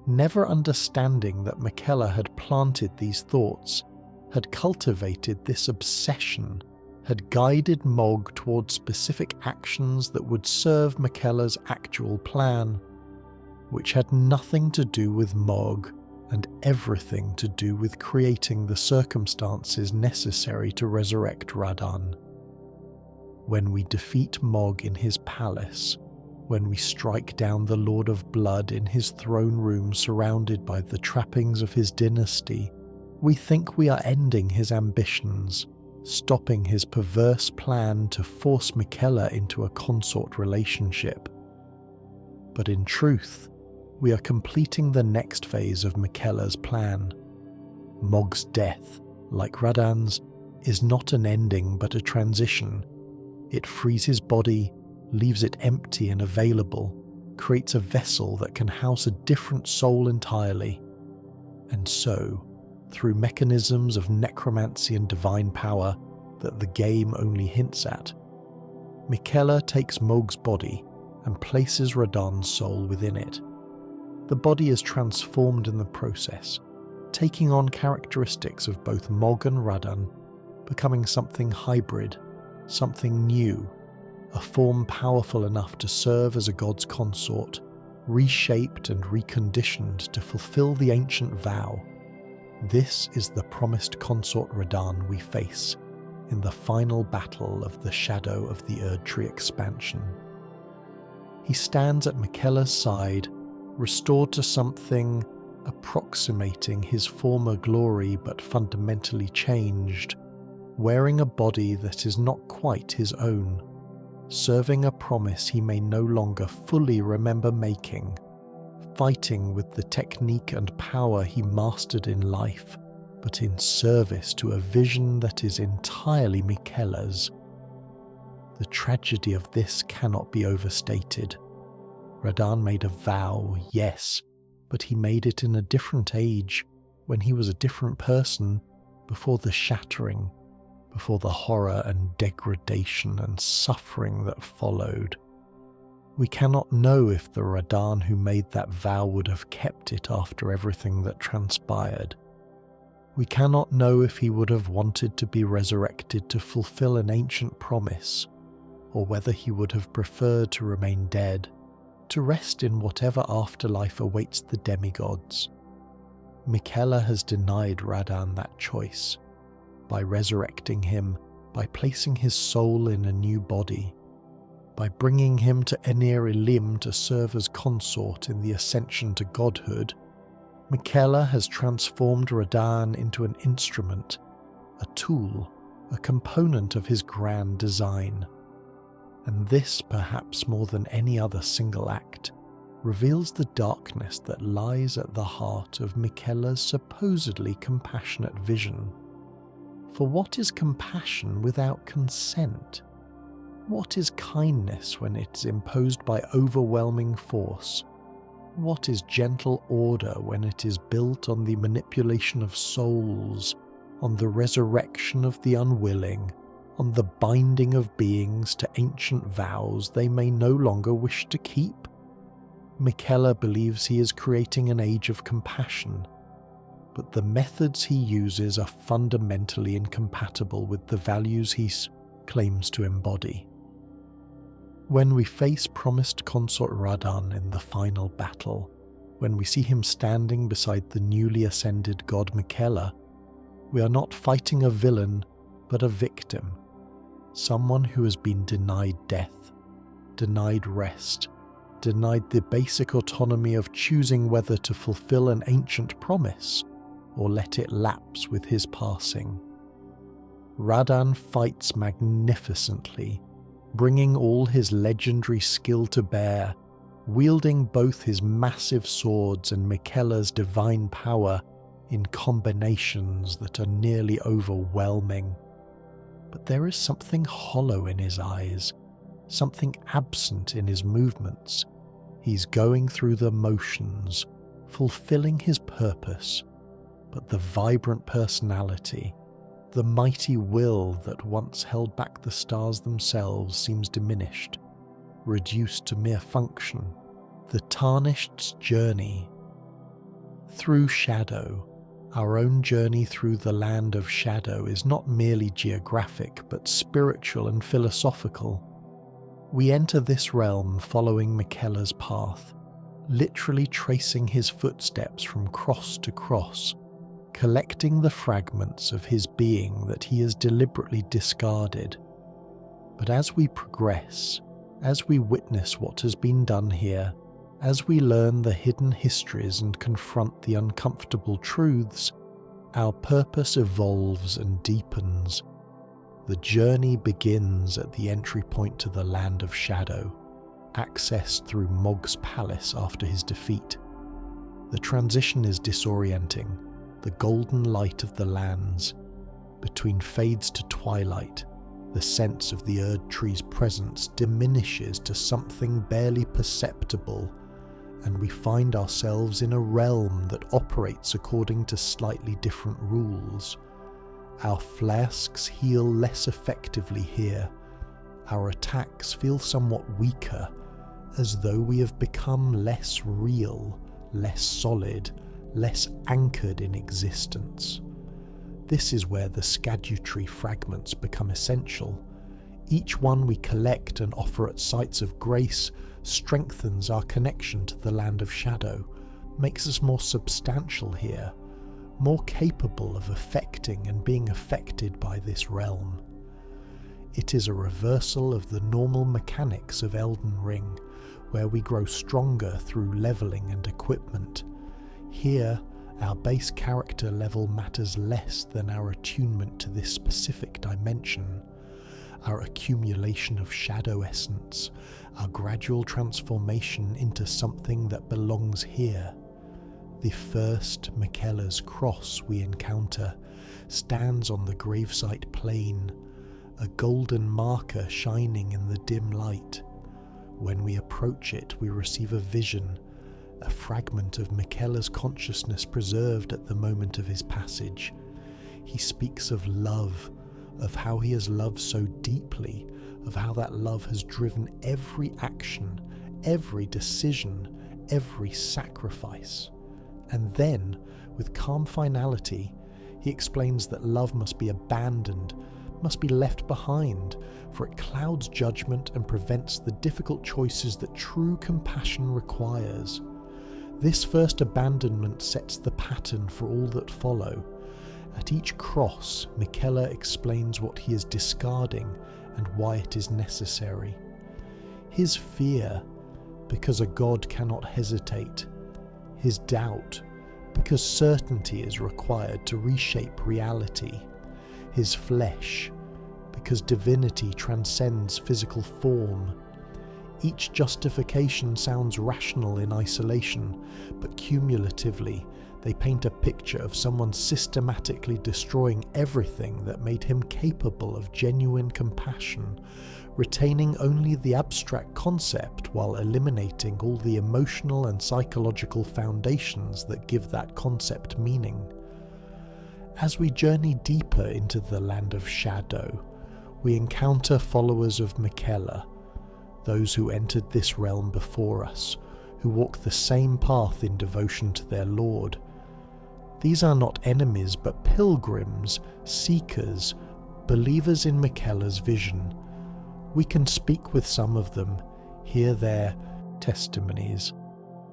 never understanding that Miquella had planted these thoughts, had cultivated this obsession, had guided Mog toward specific actions that would serve Miquella's actual plan, which had nothing to do with Mog and everything to do with creating the circumstances necessary to resurrect Radahn. When we defeat Mog in his palace, when we strike down the Lord of Blood in his throne room surrounded by the trappings of his dynasty, we think we are ending his ambitions, stopping his perverse plan to force Miquella into a consort relationship. But in truth, we are completing the next phase of Miquella's plan. Mog's death, like Radahn's, is not an ending but a transition. It frees his body, leaves it empty and available, creates a vessel that can house a different soul entirely. And so, through mechanisms of necromancy and divine power that the game only hints at, Miquella takes Mog's body and places Radahn's soul within it. The body is transformed in the process, taking on characteristics of both Mog and Radahn, becoming something hybrid, something new, a form powerful enough to serve as a god's consort, reshaped and reconditioned to fulfill the ancient vow. This is the promised consort Radahn we face in the final battle of the Shadow of the Erdtree expansion. He stands at Miquella's side, restored to something approximating his former glory but fundamentally changed, wearing a body that is not quite his own, serving a promise he may no longer fully remember making, fighting with the technique and power he mastered in life, but in service to a vision that is entirely Miquella's. The tragedy of this cannot be overstated. Radahn made a vow, yes, but he made it in a different age, when he was a different person, before the shattering, before the horror and degradation and suffering that followed. We cannot know if the Radahn who made that vow would have kept it after everything that transpired. We cannot know if he would have wanted to be resurrected to fulfill an ancient promise, or whether he would have preferred to remain dead, to rest in whatever afterlife awaits the demigods. Miquella has denied Radahn that choice, by resurrecting him, by placing his soul in a new body, by bringing him to Enir Ilim to serve as consort in the ascension to godhood. Miquella has transformed Radahn into an instrument, a tool, a component of his grand design. And this, perhaps more than any other single act, reveals the darkness that lies at the heart of Miquella's supposedly compassionate vision. For what is compassion without consent? What is kindness when it is imposed by overwhelming force? What is gentle order when it is built on the manipulation of souls, on the resurrection of the unwilling, on the binding of beings to ancient vows they may no longer wish to keep? Miquella believes he is creating an age of compassion, but the methods he uses are fundamentally incompatible with the values he claims to embody. When we face promised consort Radahn in the final battle, when we see him standing beside the newly ascended god Miquella, we are not fighting a villain, but a victim, someone who has been denied death, denied rest, denied the basic autonomy of choosing whether to fulfill an ancient promise or let it lapse with his passing. Radahn fights magnificently, bringing all his legendary skill to bear, wielding both his massive swords and Miquella's divine power in combinations that are nearly overwhelming. But there is something hollow in his eyes, something absent in his movements. He's going through the motions, fulfilling his purpose, but the vibrant personality, the mighty will that once held back the stars themselves seems diminished, reduced to mere function. The tarnished's journey through shadow, our own journey through the land of shadow, is not merely geographic but spiritual and philosophical. We enter this realm following Miquella's path, literally tracing his footsteps from cross to cross, collecting the fragments of his being that he has deliberately discarded. But as we progress, as we witness what has been done here, as we learn the hidden histories and confront the uncomfortable truths, our purpose evolves and deepens. The journey begins at the entry point to the land of shadow, accessed through Mog's palace after his defeat. The transition is disorienting. The golden light of the lands, between fades to twilight, the sense of the Erdtree's presence diminishes to something barely perceptible, and we find ourselves in a realm that operates according to slightly different rules. Our flasks heal less effectively here. Our attacks feel somewhat weaker, as though we have become less real, less solid, less anchored in existence. This is where the Scadutree fragments become essential. Each one we collect and offer at sites of grace strengthens our connection to the land of shadow, makes us more substantial here, more capable of affecting and being affected by this realm. It is a reversal of the normal mechanics of Elden Ring, where we grow stronger through leveling and equipment. Here, our base character level matters less than our attunement to this specific dimension, our accumulation of shadow essence, our gradual transformation into something that belongs here. The first Miquella's cross we encounter stands on the gravesite plain, a golden marker shining in the dim light. When we approach it, we receive a vision, a fragment of Miquella's consciousness preserved at the moment of his passage. He speaks of love, of how he has loved so deeply, of how that love has driven every action, every decision, every sacrifice. And then, with calm finality, he explains that love must be abandoned, must be left behind, for it clouds judgment and prevents the difficult choices that true compassion requires. This first abandonment sets the pattern for all that follow. At each cross, Miquella explains what he is discarding and why it is necessary. His fear, because a god cannot hesitate. His doubt, because certainty is required to reshape reality, his flesh, because divinity transcends physical form. Each justification sounds rational in isolation, but cumulatively they paint a picture of someone systematically destroying everything that made him capable of genuine compassion, retaining only the abstract concept while eliminating all the emotional and psychological foundations that give that concept meaning. As we journey deeper into the land of shadow, we encounter followers of Miquella, those who entered this realm before us, who walk the same path in devotion to their Lord. These are not enemies but pilgrims, seekers, believers in Miquella's vision. We can speak with some of them, hear their testimonies,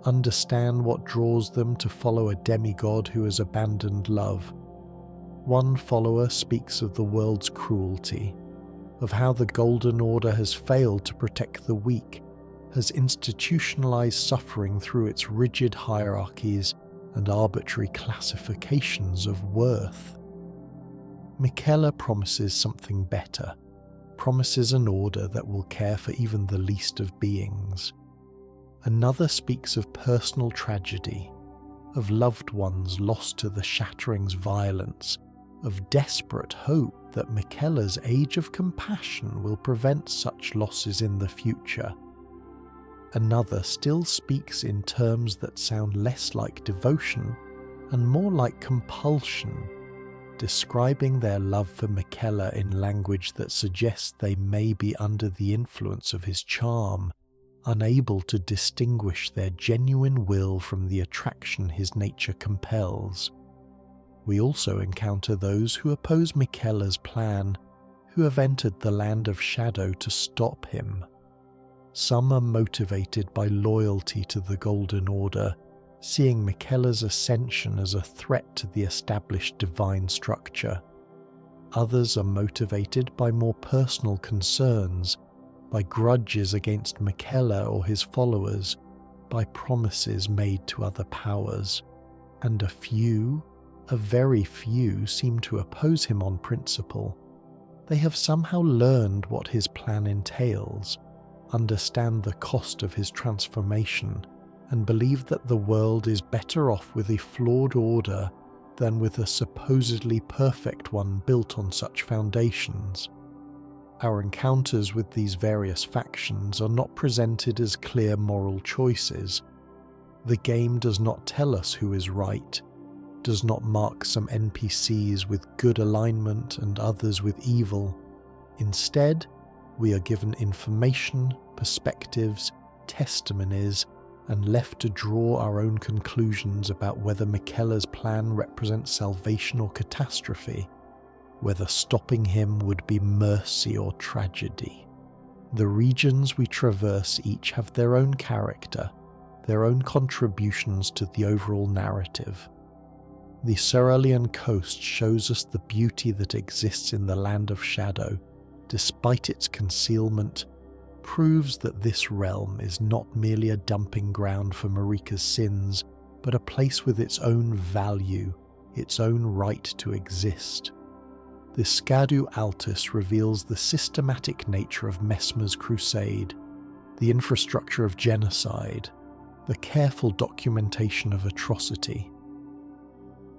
understand what draws them to follow a demigod who has abandoned love. One follower speaks of the world's cruelty, of how the Golden Order has failed to protect the weak, has institutionalized suffering through its rigid hierarchies and arbitrary classifications of worth. Miquella promises something better, promises an order that will care for even the least of beings. Another speaks of personal tragedy, of loved ones lost to the shattering's violence, of desperate hope that Miquella's age of compassion will prevent such losses in the future. Another still speaks in terms that sound less like devotion and more like compulsion, describing their love for Miquella in language that suggests they may be under the influence of his charm, unable to distinguish their genuine will from the attraction his nature compels. We also encounter those who oppose Miquella's plan, who have entered the land of shadow to stop him. Some are motivated by loyalty to the Golden Order, seeing Miquella's ascension as a threat to the established divine structure. Others are motivated by more personal concerns, by grudges against Miquella or his followers, by promises made to other powers. And a very few, seem to oppose him on principle. They have somehow learned what his plan entails, understand the cost of his transformation, and believe that the world is better off with a flawed order than with a supposedly perfect one built on such foundations. Our encounters with these various factions are not presented as clear moral choices. The game does not tell us who is right, does not mark some NPCs with good alignment and others with evil. Instead, we are given information, perspectives, testimonies, and left to draw our own conclusions about whether Miquella's plan represents salvation or catastrophe, whether stopping him would be mercy or tragedy. The regions we traverse each have their own character, their own contributions to the overall narrative. The Cerulean coast shows us the beauty that exists in the land of shadow, despite its concealment, proves that this realm is not merely a dumping ground for Marika's sins, but a place with its own value, its own right to exist. The Scadu Altus reveals the systematic nature of Messmer's crusade, the infrastructure of genocide, the careful documentation of atrocity.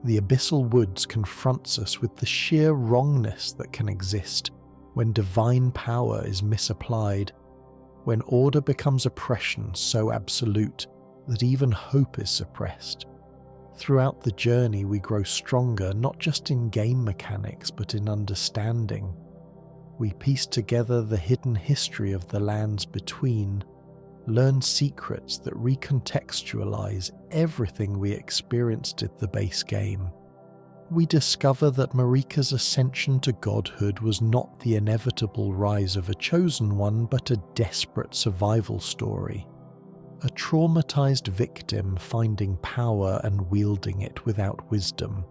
The Abyssal Woods confronts us with the sheer wrongness that can exist when divine power is misapplied, when order becomes oppression so absolute that even hope is suppressed. Throughout the journey we grow stronger not just in game mechanics but in understanding. We piece together the hidden history of the lands between, learn secrets that recontextualize everything we experienced in the base game. We discover that Marika's ascension to godhood was not the inevitable rise of a chosen one, but a desperate survival story. A traumatized victim finding power and wielding it without wisdom.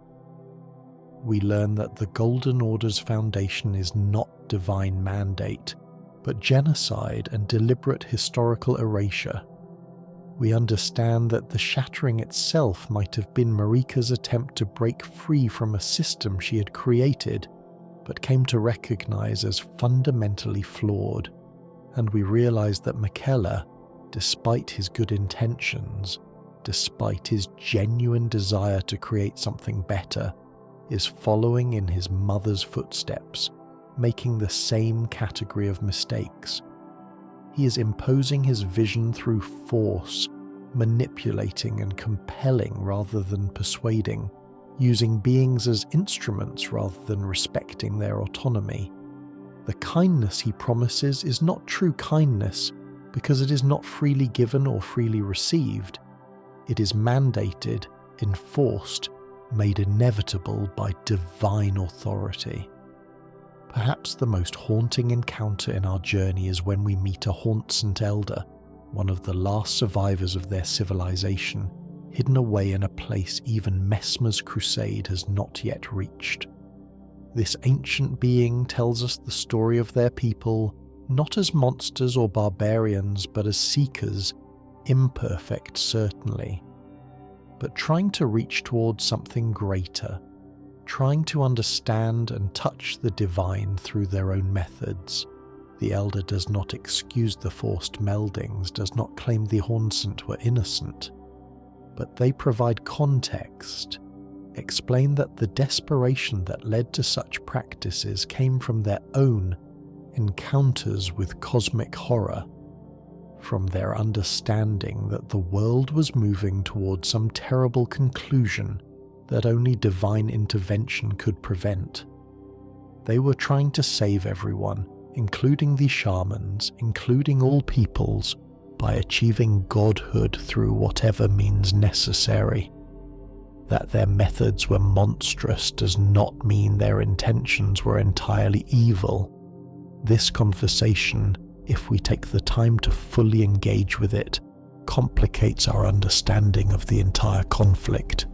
We learn that the Golden Order's foundation is not divine mandate, but genocide and deliberate historical erasure. We understand that the shattering itself might have been Marika's attempt to break free from a system she had created, but came to recognize as fundamentally flawed. And we realize that Miquella, despite his good intentions, despite his genuine desire to create something better, is following in his mother's footsteps, making the same category of mistakes. He is imposing his vision through force, manipulating and compelling rather than persuading, using beings as instruments rather than respecting their autonomy. The kindness he promises is not true kindness because it is not freely given or freely received. It is mandated, enforced, made inevitable by divine authority. Perhaps the most haunting encounter in our journey is when we meet a Hornsent elder, one of the last survivors of their civilization, hidden away in a place even Messmer's crusade has not yet reached. This ancient being tells us the story of their people, not as monsters or barbarians, but as seekers, imperfect certainly, but trying to reach towards something greater, trying to understand and touch the divine through their own methods. The elder does not excuse the forced meldings, does not claim the Hornsent were innocent, but they provide context, explain that the desperation that led to such practices came from their own encounters with cosmic horror, from their understanding that the world was moving towards some terrible conclusion that only divine intervention could prevent. They were trying to save everyone, including the shamans, including all peoples, by achieving godhood through whatever means necessary. That their methods were monstrous does not mean their intentions were entirely evil. This conversation, if we take the time to fully engage with it, complicates our understanding of the entire conflict.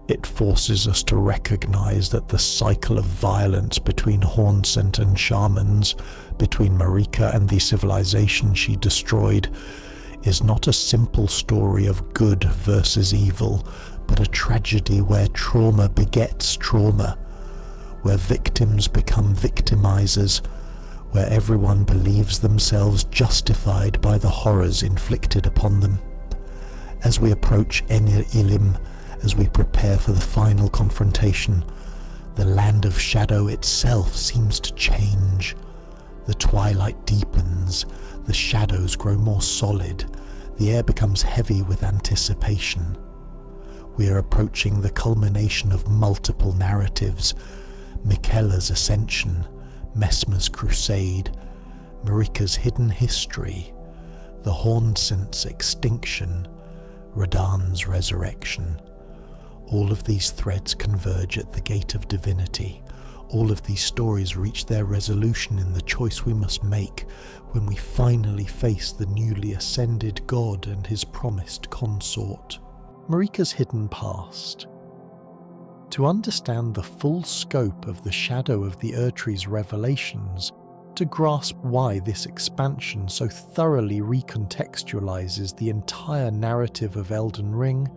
It forces us to recognize that the cycle of violence between Hornsent and shamans, between Marika and the civilization she destroyed, is not a simple story of good versus evil, but a tragedy where trauma begets trauma, where victims become victimizers, where everyone believes themselves justified by the horrors inflicted upon them. As we approach Enir Ilim, as we prepare for the final confrontation, the land of shadow itself seems to change. The twilight deepens, the shadows grow more solid, the air becomes heavy with anticipation. We are approaching the culmination of multiple narratives: Miquella's ascension, Messmer's crusade, Marika's hidden history, the Hornsent's extinction, Radahn's resurrection. All of these threads converge at the gate of divinity. All of these stories reach their resolution in the choice we must make when we finally face the newly ascended god and his promised consort. Marika's hidden past. To understand the full scope of the shadow of the Erdtree's revelations, to grasp why this expansion so thoroughly recontextualizes the entire narrative of Elden Ring,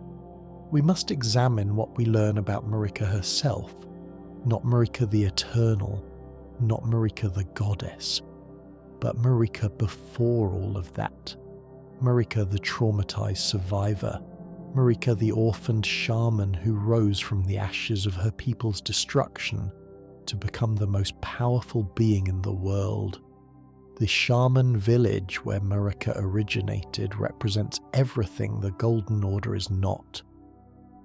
we must examine what we learn about Marika herself, not Marika the Eternal, not Marika the Goddess, but Marika before all of that. Marika the traumatized survivor, Marika the orphaned shaman who rose from the ashes of her people's destruction to become the most powerful being in the world. The shaman village where Marika originated represents everything the Golden Order is not.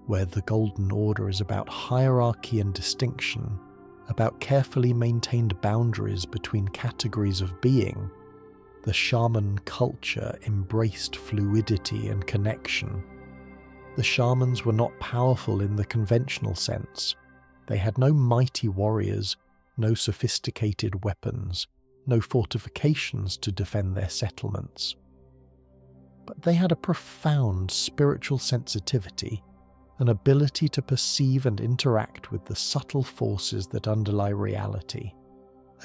Where the Golden Order is about hierarchy and distinction, about carefully maintained boundaries between categories of being, the shaman culture embraced fluidity and connection. The shamans were not powerful in the conventional sense. They had no mighty warriors, no sophisticated weapons, no fortifications to defend their settlements. But they had a profound spiritual sensitivity, an ability to perceive and interact with the subtle forces that underlie reality,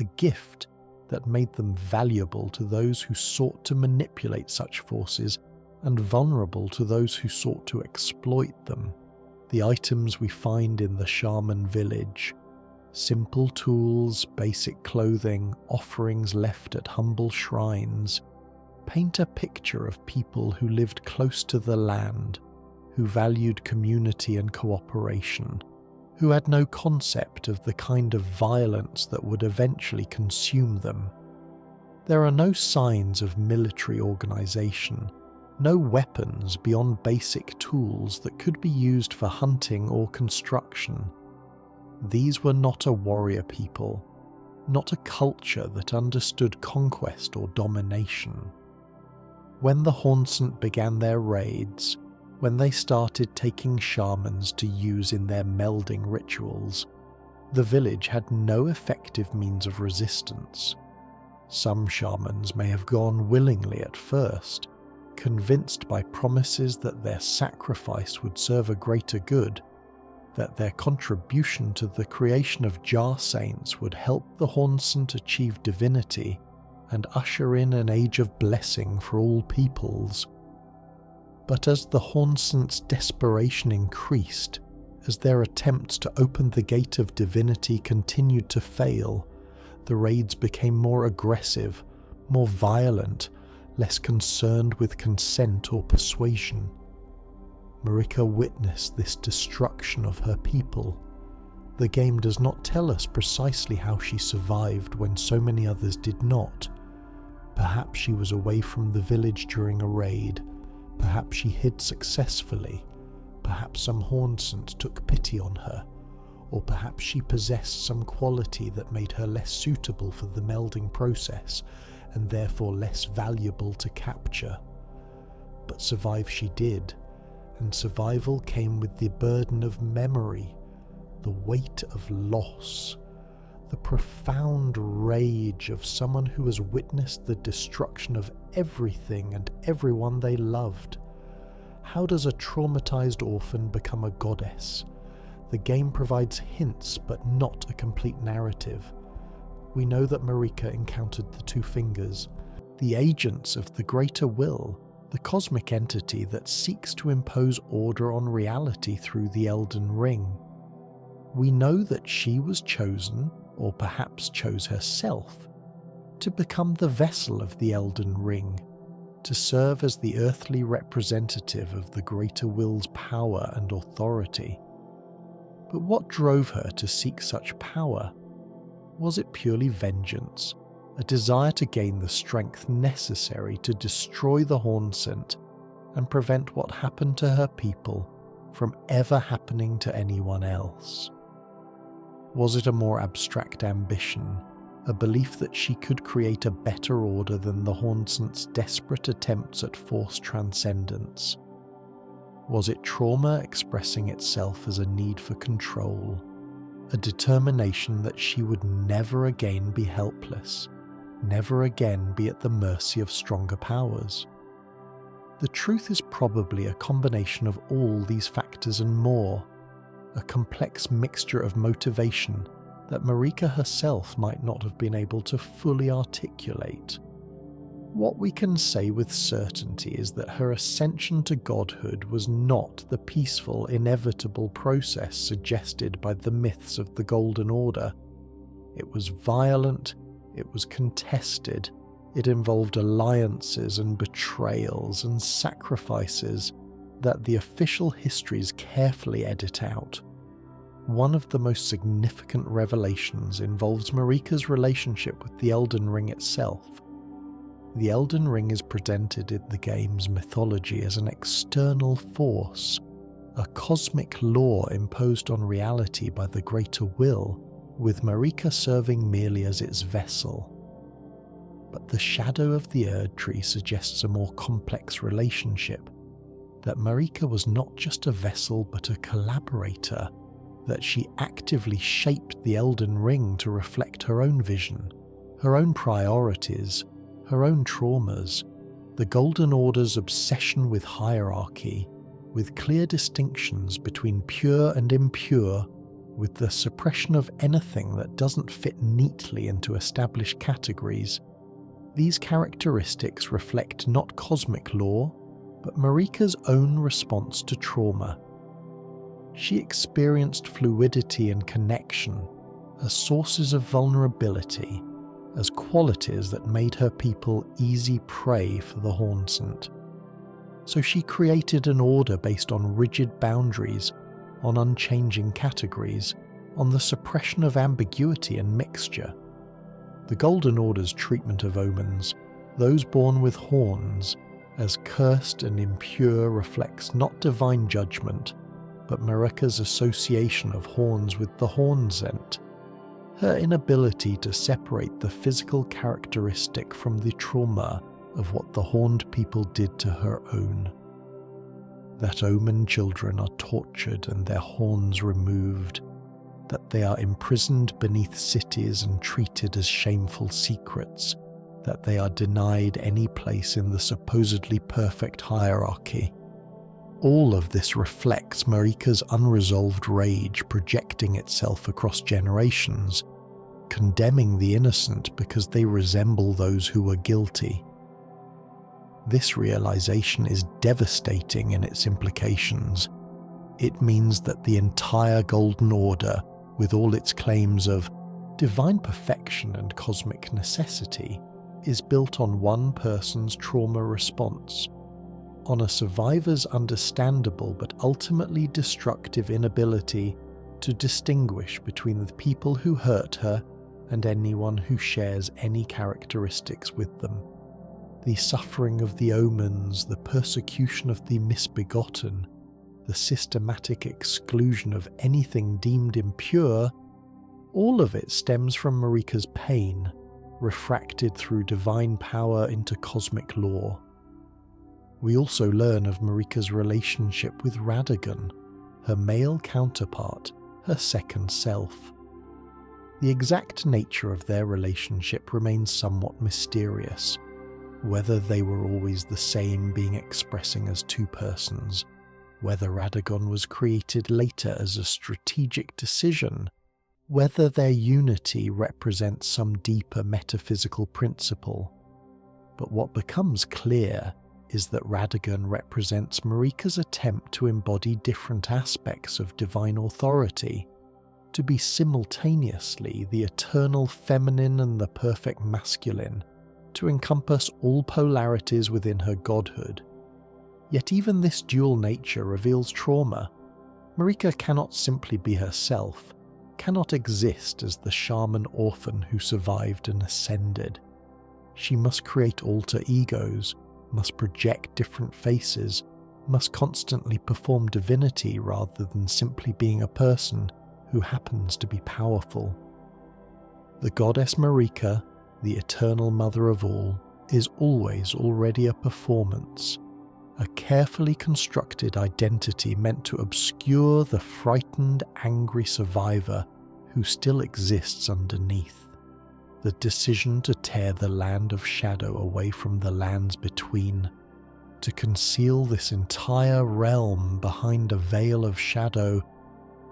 a gift that made them valuable to those who sought to manipulate such forces and vulnerable to those who sought to exploit them. The items we find in the shaman village, simple tools, basic clothing, offerings left at humble shrines, paint a picture of people who lived close to the land, who valued community and cooperation, who had no concept of the kind of violence that would eventually consume them. There are no signs of military organization, no weapons beyond basic tools that could be used for hunting or construction. These were not a warrior people, not a culture that understood conquest or domination. When the Hornsent began their raids, when they started taking shamans to use in their melding rituals, the village had no effective means of resistance. Some shamans may have gone willingly at first, convinced by promises that their sacrifice would serve a greater good, that their contribution to the creation of Jar Saints would help the Hornsent achieve divinity and usher in an age of blessing for all peoples. But as the Hornsent's desperation increased, as their attempts to open the gate of divinity continued to fail, the raids became more aggressive, more violent, less concerned with consent or persuasion. Marika witnessed this destruction of her people. The game does not tell us precisely how she survived when so many others did not. Perhaps she was away from the village during a raid. Perhaps she hid successfully. Perhaps some Hornsent took pity on her. Or perhaps she possessed some quality that made her less suitable for the melding process and therefore less valuable to capture. But survive she did, and survival came with the burden of memory, the weight of loss, the profound rage of someone who has witnessed the destruction of everything and everyone they loved. How does a traumatized orphan become a goddess? The game provides hints but not a complete narrative. We know that Marika encountered the Two Fingers, the agents of the greater will, the cosmic entity that seeks to impose order on reality through the Elden Ring. We know that she was chosen, or perhaps chose herself, to become the vessel of the Elden Ring, to serve as the earthly representative of the greater will's power and authority. But what drove her to seek such power? Was it purely vengeance, a desire to gain the strength necessary to destroy the Hornsent and prevent what happened to her people from ever happening to anyone else? Was it a more abstract ambition, a belief that she could create a better order than the Hornsent's desperate attempts at forced transcendence? Was it trauma expressing itself as a need for control, a determination that she would never again be helpless, never again be at the mercy of stronger powers? The truth is probably a combination of all these factors and more, a complex mixture of motivation that Marika herself might not have been able to fully articulate. What we can say with certainty is that her ascension to godhood was not the peaceful, inevitable process suggested by the myths of the Golden Order. It was violent, it was contested, it involved alliances and betrayals and sacrifices that the official histories carefully edit out. One of the most significant revelations involves Marika's relationship with the Elden Ring itself. The Elden Ring is presented in the game's mythology as an external force, a cosmic law imposed on reality by the greater will, with Marika serving merely as its vessel. But the shadow of the Erdtree suggests a more complex relationship, that Marika was not just a vessel but a collaborator, that she actively shaped the Elden Ring to reflect her own vision, her own priorities, her own traumas, the Golden Order's obsession with hierarchy, with clear distinctions between pure and impure, with the suppression of anything that doesn't fit neatly into established categories. These characteristics reflect not cosmic law, but Marika's own response to trauma. She experienced fluidity and connection as sources of vulnerability, as qualities that made her people easy prey for the Hornsent. So she created an order based on rigid boundaries, on unchanging categories, on the suppression of ambiguity and mixture. The Golden Order's treatment of omens, those born with horns, as cursed and impure, reflects not divine judgment, but Marika's association of horns with the Hornsent, her inability to separate the physical characteristic from the trauma of what the horned people did to her own. That omen children are tortured and their horns removed, that they are imprisoned beneath cities and treated as shameful secrets, that they are denied any place in the supposedly perfect hierarchy. All of this reflects Marika's unresolved rage projecting itself across generations, condemning the innocent because they resemble those who were guilty. This realization is devastating in its implications. It means that the entire Golden Order, with all its claims of divine perfection and cosmic necessity, is built on one person's trauma response, on a survivor's understandable but ultimately destructive inability to distinguish between the people who hurt her and anyone who shares any characteristics with them. The suffering of the omens, the persecution of the misbegotten, the systematic exclusion of anything deemed impure, all of it stems from Marika's pain, refracted through divine power into cosmic law. We also learn of Marika's relationship with Radagon, her male counterpart, her second self. The exact nature of their relationship remains somewhat mysterious, whether they were always the same being expressing as two persons, whether Radagon was created later as a strategic decision, whether their unity represents some deeper metaphysical principle. But what becomes clear is that Radagon represents Marika's attempt to embody different aspects of divine authority, to be simultaneously the eternal feminine and the perfect masculine, to encompass all polarities within her godhood. Yet even this dual nature reveals trauma. Marika cannot simply be herself, cannot exist as the shaman orphan who survived and ascended. She must create alter egos, must project different faces, must constantly perform divinity rather than simply being a person who happens to be powerful. The goddess Marika, the eternal mother of all, is always already a performance, a carefully constructed identity meant to obscure the frightened, angry survivor who still exists underneath. The decision to tear the land of shadow away from the lands between, to conceal this entire realm behind a veil of shadow,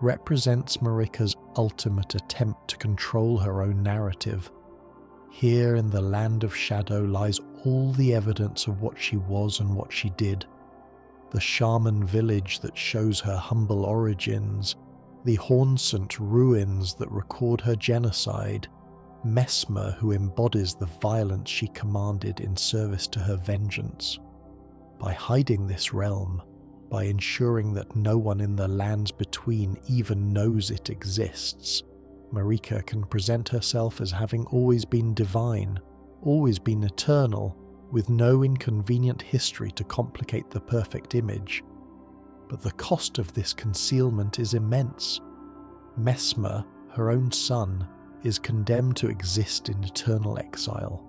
represents Marika's ultimate attempt to control her own narrative. Here in the land of shadow lies all the evidence of what she was and what she did. The shaman village that shows her humble origins, the Hornsent ruins that record her genocide, Messmer who embodies the violence she commanded in service to her vengeance. By hiding this realm, by ensuring that no one in the lands between even knows it exists, Marika can present herself as having always been divine, always been eternal, with no inconvenient history to complicate the perfect image. But the cost of this concealment is immense. Messmer, her own son, is condemned to exist in eternal exile,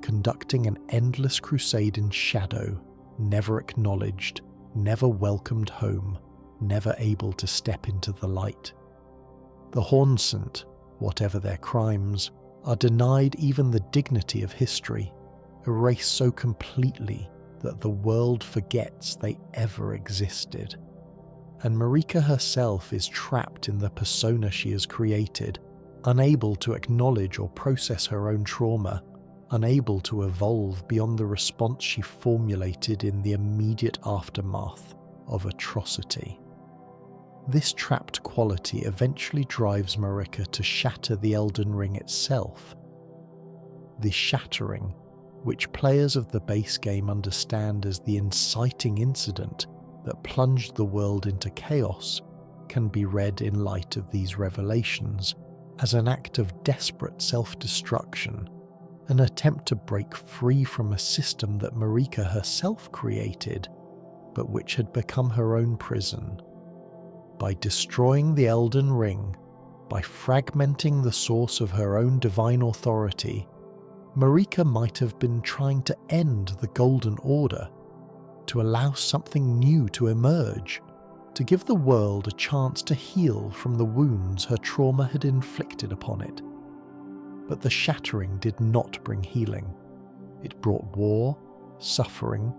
conducting an endless crusade in shadow, never acknowledged, never welcomed home, never able to step into the light. The Hornsent, whatever their crimes, are denied even the dignity of history, erased so completely that the world forgets they ever existed. And Marika herself is trapped in the persona she has created, unable to acknowledge or process her own trauma, unable to evolve beyond the response she formulated in the immediate aftermath of atrocity. This trapped quality eventually drives Marika to shatter the Elden Ring itself. The shattering, which players of the base game understand as the inciting incident that plunged the world into chaos, can be read in light of these revelations as an act of desperate self-destruction, an attempt to break free from a system that Marika herself created, but which had become her own prison. By destroying the Elden Ring, by fragmenting the source of her own divine authority, Marika might have been trying to end the Golden Order, to allow something new to emerge, to give the world a chance to heal from the wounds her trauma had inflicted upon it. But the shattering did not bring healing. It brought war, suffering,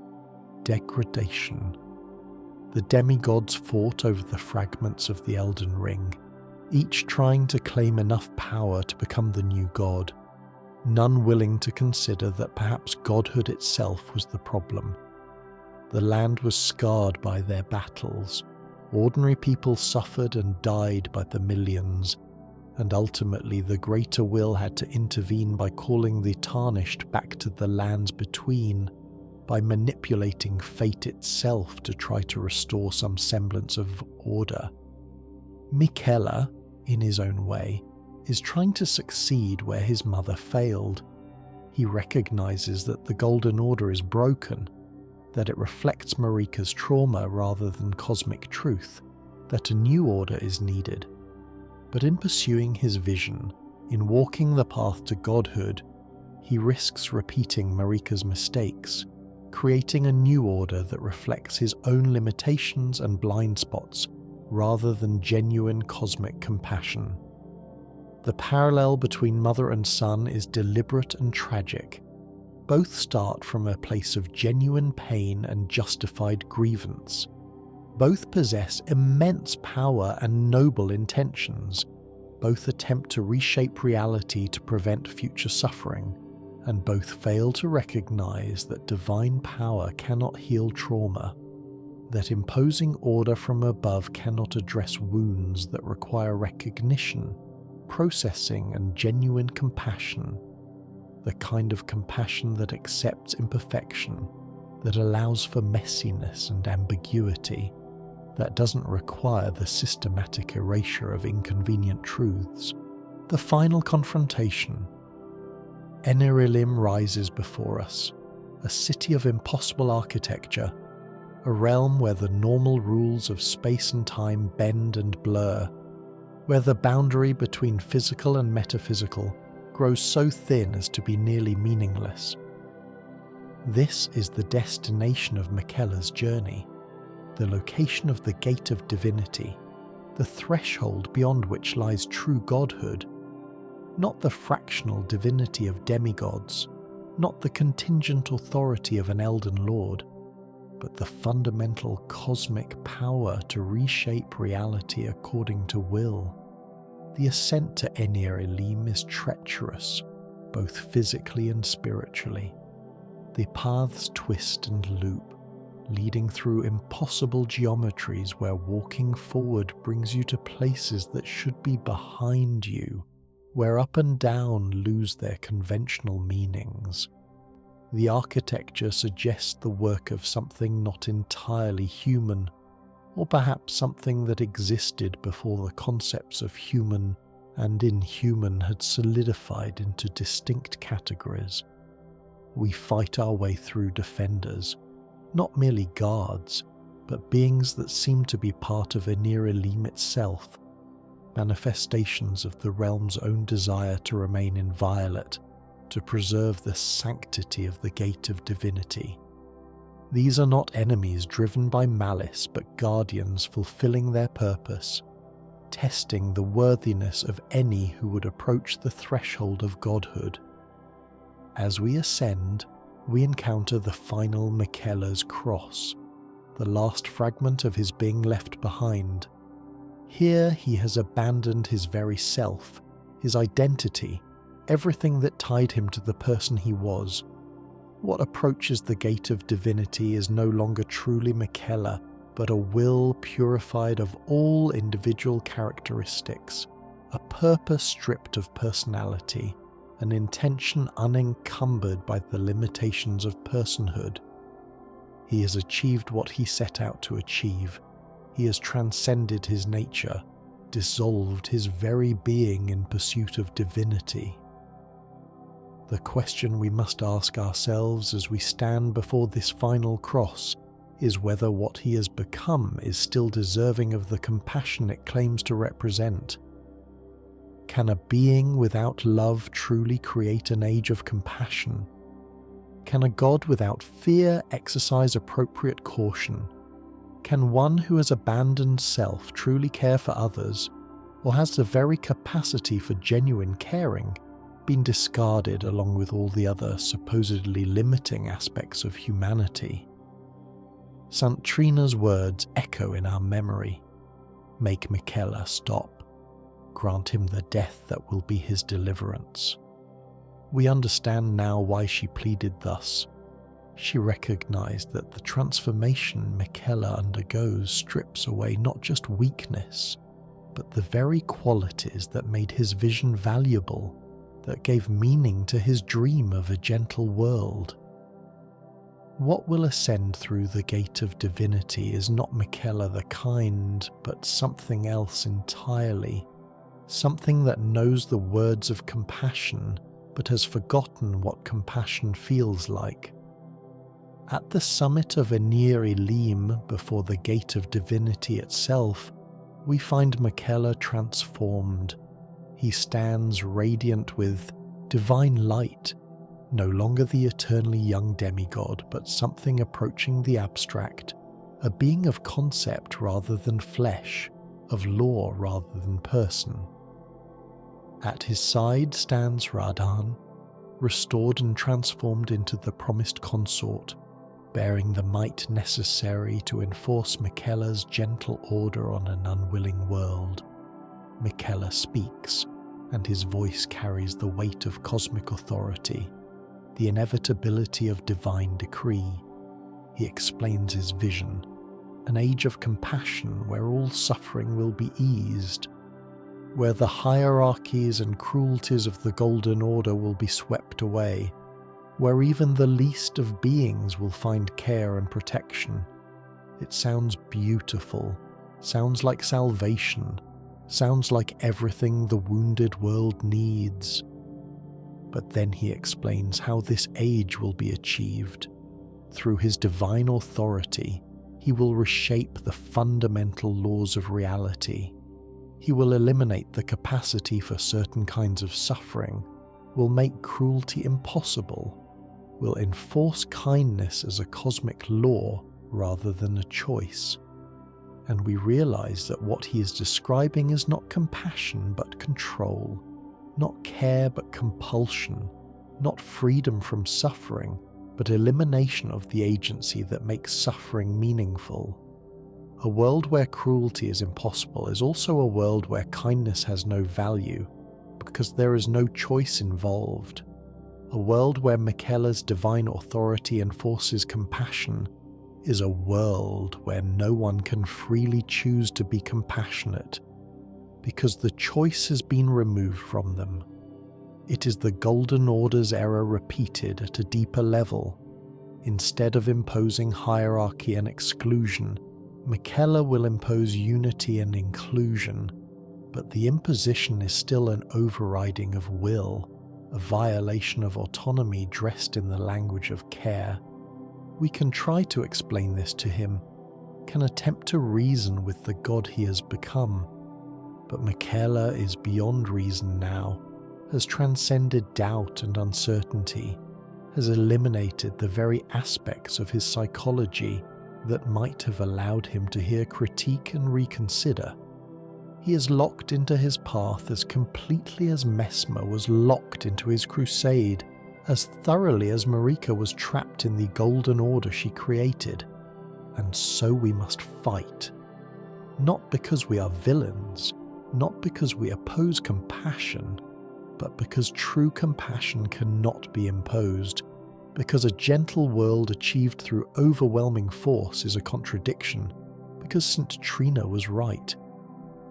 degradation. The demigods fought over the fragments of the Elden Ring, each trying to claim enough power to become the new god, none willing to consider that perhaps godhood itself was the problem. The land was scarred by their battles. Ordinary people suffered and died by the millions, and ultimately the greater will had to intervene by calling the tarnished back to the lands between, by manipulating fate itself to try to restore some semblance of order. Miquella, in his own way, is trying to succeed where his mother failed. He recognizes that the Golden Order is broken, that it reflects Marika's trauma rather than cosmic truth, that a new order is needed. But in pursuing his vision, in walking the path to godhood, he risks repeating Marika's mistakes, creating a new order that reflects his own limitations and blind spots rather than genuine cosmic compassion. The parallel between mother and son is deliberate and tragic. Both start from a place of genuine pain and justified grievance. Both possess immense power and noble intentions. Both attempt to reshape reality to prevent future suffering, and both fail to recognize that divine power cannot heal trauma, that imposing order from above cannot address wounds that require recognition, processing, and genuine compassion. The kind of compassion that accepts imperfection, that allows for messiness and ambiguity, that doesn't require the systematic erasure of inconvenient truths. The final confrontation. Enerilim rises before us, a city of impossible architecture, a realm where the normal rules of space and time bend and blur, where the boundary between physical and metaphysical grows so thin as to be nearly meaningless. This is the destination of Miquella's journey, the location of the gate of divinity, the threshold beyond which lies true godhood, not the fractional divinity of demigods, not the contingent authority of an Elden Lord, but the fundamental cosmic power to reshape reality according to will. The ascent to Enerilim is treacherous, both physically and spiritually. The paths twist and loop, leading through impossible geometries where walking forward brings you to places that should be behind you, where up and down lose their conventional meanings. The architecture suggests the work of something not entirely human, or perhaps something that existed before the concepts of human and inhuman had solidified into distinct categories. We fight our way through defenders, not merely guards, but beings that seem to be part of Enerilim itself, manifestations of the realm's own desire to remain inviolate, to preserve the sanctity of the gate of divinity. These are not enemies driven by malice, but guardians fulfilling their purpose, testing the worthiness of any who would approach the threshold of godhood. As we ascend, we encounter the final Miquella's cross, the last fragment of his being left behind. Here he has abandoned his very self, his identity, everything that tied him to the person he was. What approaches the gate of divinity is no longer truly Miquella, but a will purified of all individual characteristics, a purpose stripped of personality, an intention unencumbered by the limitations of personhood. He has achieved what he set out to achieve. He has transcended his nature, dissolved his very being in pursuit of divinity. The question we must ask ourselves as we stand before this final cross is whether what he has become is still deserving of the compassion it claims to represent. Can a being without love truly create an age of compassion? Can a god without fear exercise appropriate caution? Can one who has abandoned self truly care for others, or has the very capacity for genuine caring been discarded along with all the other supposedly limiting aspects of humanity? St. Trina's words echo in our memory. Make Miquella stop. Grant him the death that will be his deliverance. We understand now why she pleaded thus. She recognized that the transformation Miquella undergoes strips away not just weakness, but the very qualities that made his vision valuable, that gave meaning to his dream of a gentle world. What will ascend through the gate of divinity is not Miquella the kind, but something else entirely, something that knows the words of compassion, but has forgotten what compassion feels like. At the summit of Enir Elim, before the gate of divinity itself, we find Miquella transformed. He stands radiant with divine light, no longer the eternally young demigod, but something approaching the abstract, a being of concept rather than flesh, of law rather than person. At his side stands Radahn, restored and transformed into the promised consort, bearing the might necessary to enforce Miquella's gentle order on an unwilling world. Miquella speaks, and his voice carries the weight of cosmic authority, the inevitability of divine decree. He explains his vision, an age of compassion where all suffering will be eased, where the hierarchies and cruelties of the Golden Order will be swept away, where even the least of beings will find care and protection. It sounds beautiful, sounds like salvation, sounds like everything the wounded world needs. But then he explains how this age will be achieved. Through his divine authority, he will reshape the fundamental laws of reality. He will eliminate the capacity for certain kinds of suffering, will make cruelty impossible, will enforce kindness as a cosmic law rather than a choice. And we realize that what he is describing is not compassion but control, not care but compulsion, not freedom from suffering but elimination of the agency that makes suffering meaningful. A world where cruelty is impossible is also a world where kindness has no value, because there is no choice involved. A world where Miquella's divine authority enforces compassion is a world where no one can freely choose to be compassionate, because the choice has been removed from them. It is the Golden Order's error repeated at a deeper level. Instead of imposing hierarchy and exclusion, Miquella will impose unity and inclusion, but the imposition is still an overriding of will, a violation of autonomy dressed in the language of care. We can try to explain this to him, can attempt to reason with the god he has become, but Miquella is beyond reason now, has transcended doubt and uncertainty, has eliminated the very aspects of his psychology that might have allowed him to hear critique and reconsider. He is locked into his path as completely as Messmer was locked into his crusade, as thoroughly as Marika was trapped in the Golden Order she created. And so we must fight. Not because we are villains, not because we oppose compassion, but because true compassion cannot be imposed, because a gentle world achieved through overwhelming force is a contradiction, because St. Trina was right.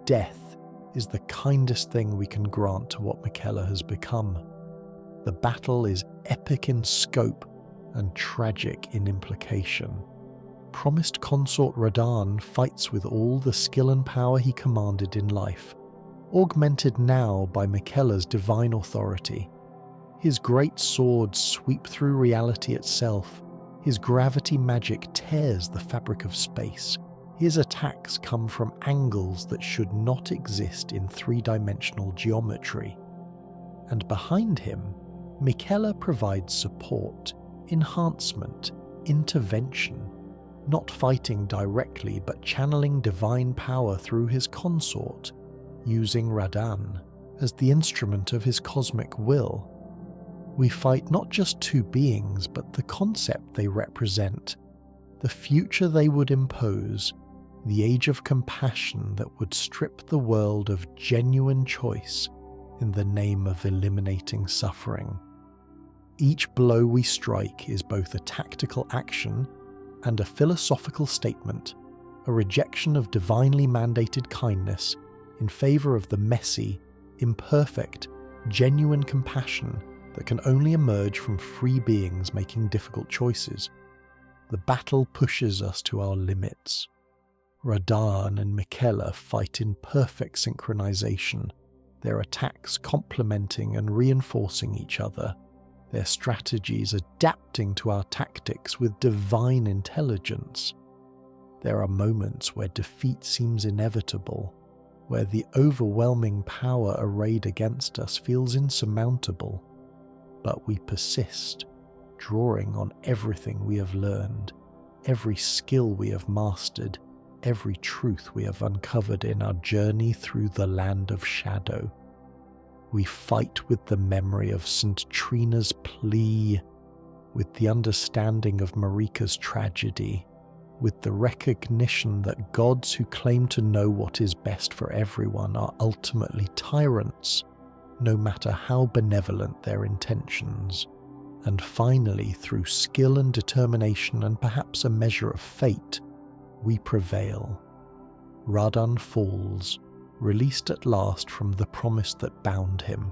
Death is the kindest thing we can grant to what Miquella has become. The battle is epic in scope and tragic in implication. Promised consort Radahn fights with all the skill and power he commanded in life, augmented now by Miquella's divine authority. His great swords sweep through reality itself. His gravity magic tears the fabric of space. His attacks come from angles that should not exist in three-dimensional geometry. And behind him, Miquella provides support, enhancement, intervention, not fighting directly but channeling divine power through his consort, using Radahn as the instrument of his cosmic will. We fight not just two beings, but the concept they represent, the future they would impose, the age of compassion that would strip the world of genuine choice in the name of eliminating suffering. Each blow we strike is both a tactical action and a philosophical statement, a rejection of divinely mandated kindness in favor of the messy, imperfect, genuine compassion that can only emerge from free beings making difficult choices. The battle pushes us to our limits. Radahn and Miquella fight in perfect synchronization, their attacks complementing and reinforcing each other, their strategies adapting to our tactics with divine intelligence. There are moments where defeat seems inevitable, where the overwhelming power arrayed against us feels insurmountable, but we persist, drawing on everything we have learned, every skill we have mastered, every truth we have uncovered in our journey through the land of shadow. We fight with the memory of St. Trina's plea, with the understanding of Marika's tragedy, with the recognition that gods who claim to know what is best for everyone are ultimately tyrants, no matter how benevolent their intentions. And finally, through skill and determination and perhaps a measure of fate, we prevail. Radahn falls, released at last from the promise that bound him,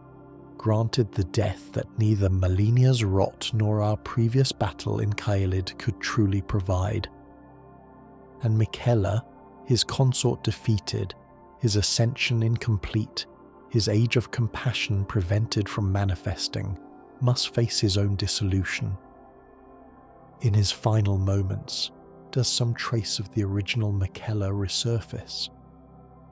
granted the death that neither Malenia's rot nor our previous battle in Caelid could truly provide. And Miquella, his consort defeated, his ascension incomplete, his age of compassion prevented from manifesting, must face his own dissolution. In his final moments, does some trace of the original Miquella resurface?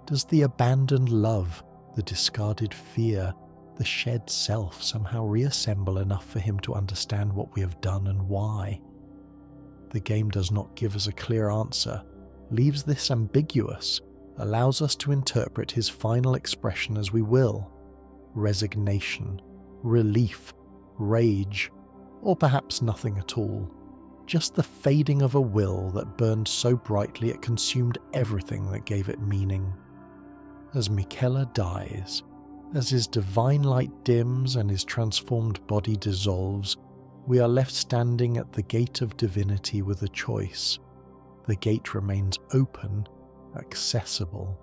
Does the abandoned love, the discarded fear, the shed self somehow reassemble enough for him to understand what we have done and why? The game does not give us a clear answer, leaves this ambiguous, allows us to interpret his final expression as we will. Resignation, relief, rage, or perhaps nothing at all. Just the fading of a will that burned so brightly it consumed everything that gave it meaning. As Miquella dies, as his divine light dims and his transformed body dissolves, we are left standing at the gate of divinity with a choice. The gate remains open, accessible.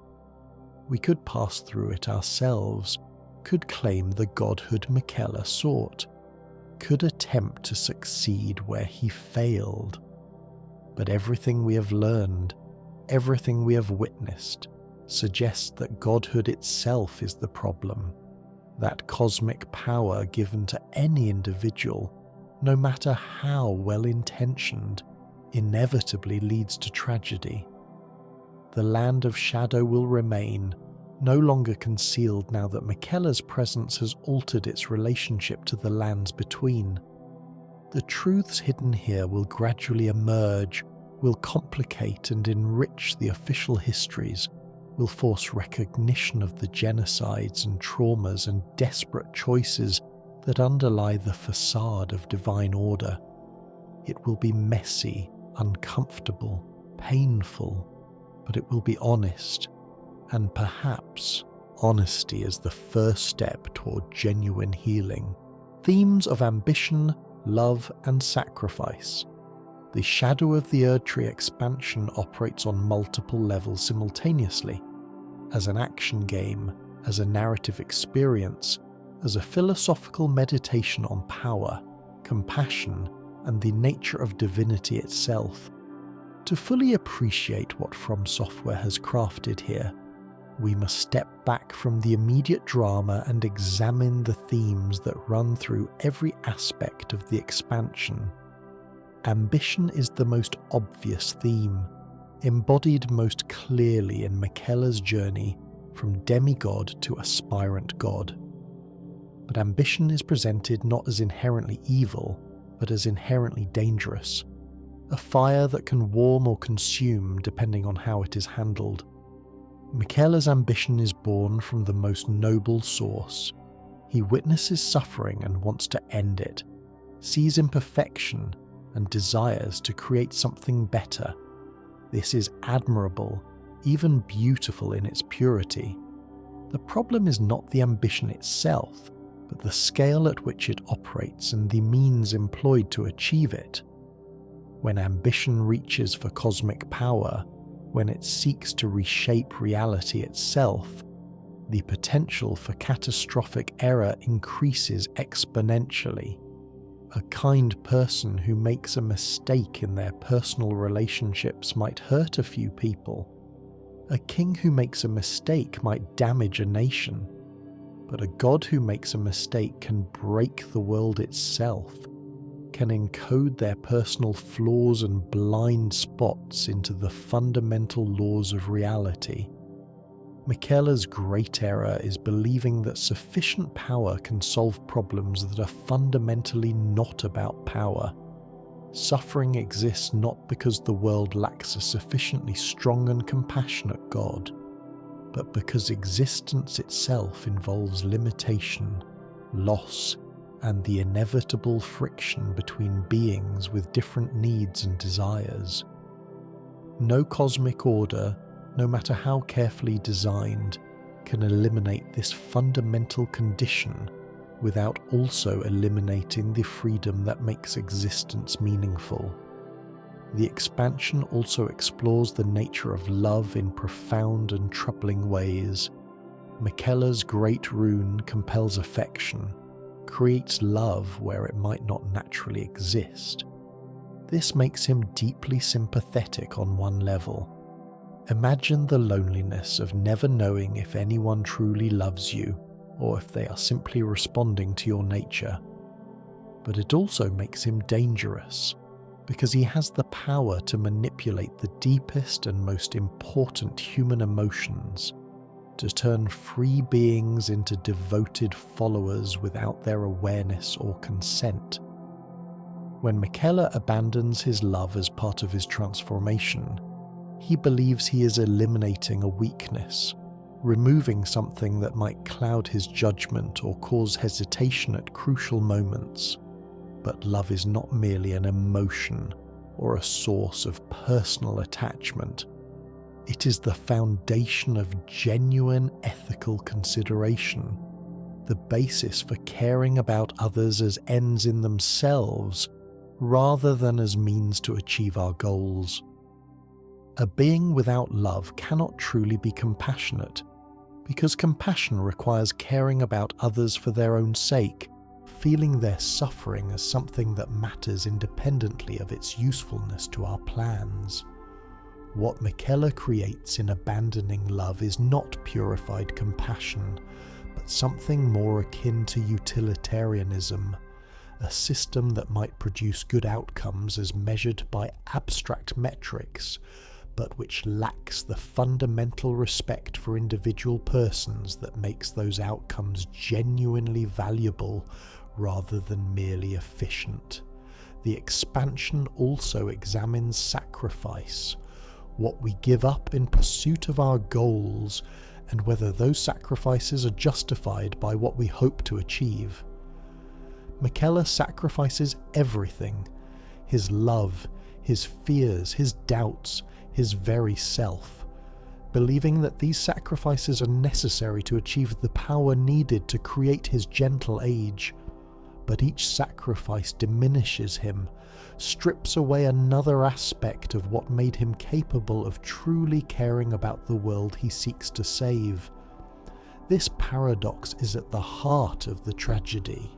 We could pass through it ourselves, could claim the godhood Miquella sought, could attempt to succeed where he failed. But everything we have learned, everything we have witnessed, suggests that godhood itself is the problem, that cosmic power given to any individual, no matter how well-intentioned, inevitably leads to tragedy. The land of shadow will remain, no longer concealed now that Miquella's presence has altered its relationship to the lands between. The truths hidden here will gradually emerge, will complicate and enrich the official histories, will force recognition of the genocides and traumas and desperate choices that underlie the facade of divine order. It will be messy, uncomfortable, painful, but it will be honest, and perhaps honesty as the first step toward genuine healing. Themes of ambition, love, and sacrifice. The Shadow of the Erdtree expansion operates on multiple levels simultaneously, as an action game, as a narrative experience, as a philosophical meditation on power, compassion, and the nature of divinity itself. To fully appreciate what From Software has crafted here, we must step back from the immediate drama and examine the themes that run through every aspect of the expansion. Ambition is the most obvious theme, embodied most clearly in Miquella's journey from demigod to aspirant god. But ambition is presented not as inherently evil, but as inherently dangerous, a fire that can warm or consume depending on how it is handled. Miquella's ambition is born from the most noble source. He witnesses suffering and wants to end it, sees imperfection, and desires to create something better. This is admirable, even beautiful in its purity. The problem is not the ambition itself, but the scale at which it operates and the means employed to achieve it. When ambition reaches for cosmic power, when it seeks to reshape reality itself, the potential for catastrophic error increases exponentially. A kind person who makes a mistake in their personal relationships might hurt a few people. A king who makes a mistake might damage a nation. But a god who makes a mistake can break the world itself, can encode their personal flaws and blind spots into the fundamental laws of reality. Miquella's great error is believing that sufficient power can solve problems that are fundamentally not about power. Suffering exists not because the world lacks a sufficiently strong and compassionate God, but because existence itself involves limitation, loss, and the inevitable friction between beings with different needs and desires. No cosmic order, no matter how carefully designed, can eliminate this fundamental condition without also eliminating the freedom that makes existence meaningful. The expansion also explores the nature of love in profound and troubling ways. Miquella's great rune compels affection, creates love where it might not naturally exist. This makes him deeply sympathetic on one level. Imagine the loneliness of never knowing if anyone truly loves you, or if they are simply responding to your nature. But it also makes him dangerous, because he has the power to manipulate the deepest and most important human emotions, to turn free beings into devoted followers without their awareness or consent. When Miquella abandons his love as part of his transformation, he believes he is eliminating a weakness, removing something that might cloud his judgment or cause hesitation at crucial moments. But love is not merely an emotion or a source of personal attachment. It is the foundation of genuine ethical consideration, the basis for caring about others as ends in themselves rather than as means to achieve our goals. A being without love cannot truly be compassionate, because compassion requires caring about others for their own sake, feeling their suffering as something that matters independently of its usefulness to our plans. What Miquella creates in abandoning love is not purified compassion, but something more akin to utilitarianism, a system that might produce good outcomes as measured by abstract metrics, but which lacks the fundamental respect for individual persons that makes those outcomes genuinely valuable rather than merely efficient. The expansion also examines sacrifice, what we give up in pursuit of our goals, and whether those sacrifices are justified by what we hope to achieve. Miquella sacrifices everything: his love, his fears, his doubts, his very self. believing that these sacrifices are necessary to achieve the power needed to create his gentle age. But each sacrifice diminishes him, strips away another aspect of what made him capable of truly caring about the world he seeks to save. This paradox is at the heart of the tragedy.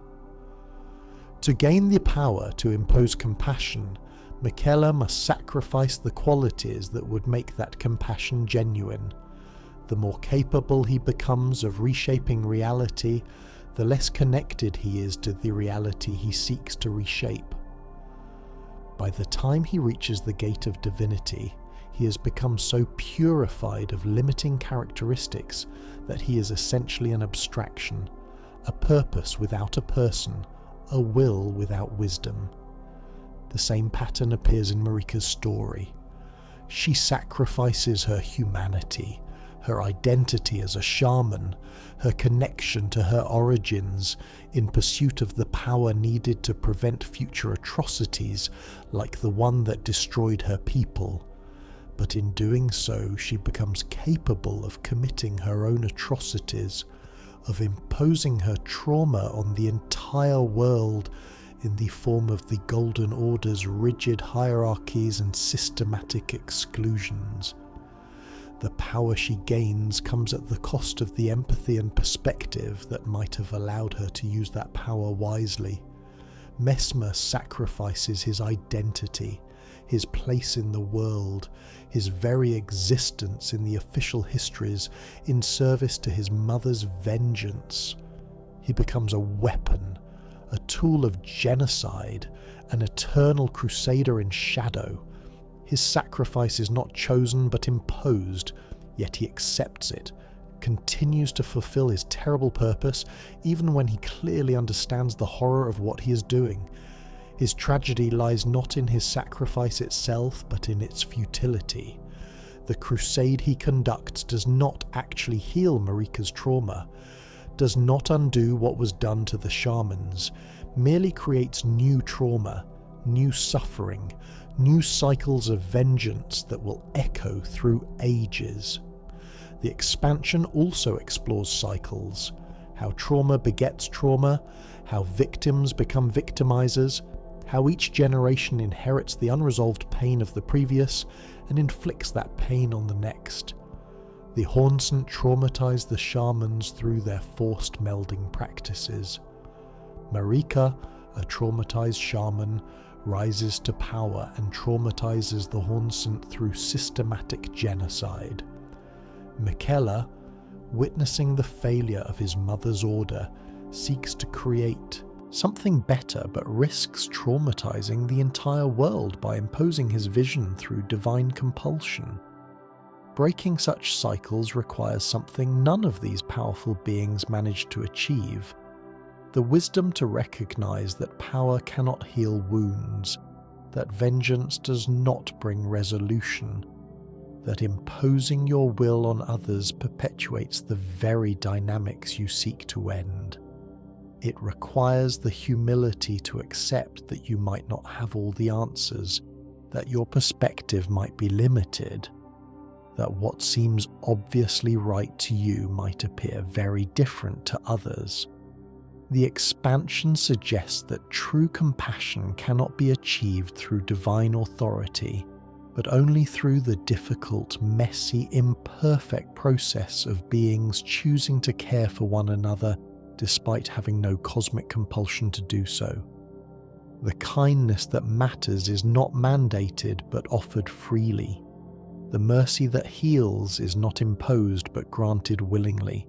To gain the power to impose compassion, Miquella must sacrifice the qualities that would make that compassion genuine. The more capable he becomes of reshaping reality, the less connected he is to the reality he seeks to reshape. By the time he reaches the gate of divinity, he has become so purified of limiting characteristics that he is essentially an abstraction, a purpose without a person, a will without wisdom. The same pattern appears in Marika's story. She sacrifices her humanity, her identity as a shaman, her connection to her origins, in pursuit of the power needed to prevent future atrocities like the one that destroyed her people. But in doing so, she becomes capable of committing her own atrocities, of imposing her trauma on the entire world in the form of the Golden Order's rigid hierarchies and systematic exclusions. The power she gains comes at the cost of the empathy and perspective that might have allowed her to use that power wisely. Messmer sacrifices his identity, his place in the world, his very existence in the official histories in service to his mother's vengeance. He becomes a weapon, a tool of genocide, an eternal crusader in shadow. His sacrifice is not chosen but imposed, yet he accepts it, continues to fulfill his terrible purpose even when he clearly understands the horror of what he is doing. His tragedy lies not in his sacrifice itself, but in its futility. The crusade he conducts does not actually heal Marika's trauma, does not undo what was done to the shamans, merely creates new trauma, new suffering, new cycles of vengeance that will echo through ages. The expansion also explores cycles, how trauma begets trauma, how victims become victimizers, how each generation inherits the unresolved pain of the previous and inflicts that pain on the next. The Hornsent traumatize the shamans through their forced melding practices. Marika, a traumatized shaman, rises to power and traumatizes the Hornsent through systematic genocide. Miquella, witnessing the failure of his mother's order, seeks to create something better but risks traumatizing the entire world by imposing his vision through divine compulsion. Breaking such cycles requires something none of these powerful beings manage to achieve: the wisdom to recognize that power cannot heal wounds, that vengeance does not bring resolution, that imposing your will on others perpetuates the very dynamics you seek to end. It requires the humility to accept that you might not have all the answers, that your perspective might be limited, that what seems obviously right to you might appear very different to others. The expansion suggests that true compassion cannot be achieved through divine authority, but only through the difficult, messy, imperfect process of beings choosing to care for one another despite having no cosmic compulsion to do so. The kindness that matters is not mandated but offered freely. The mercy that heals is not imposed but granted willingly.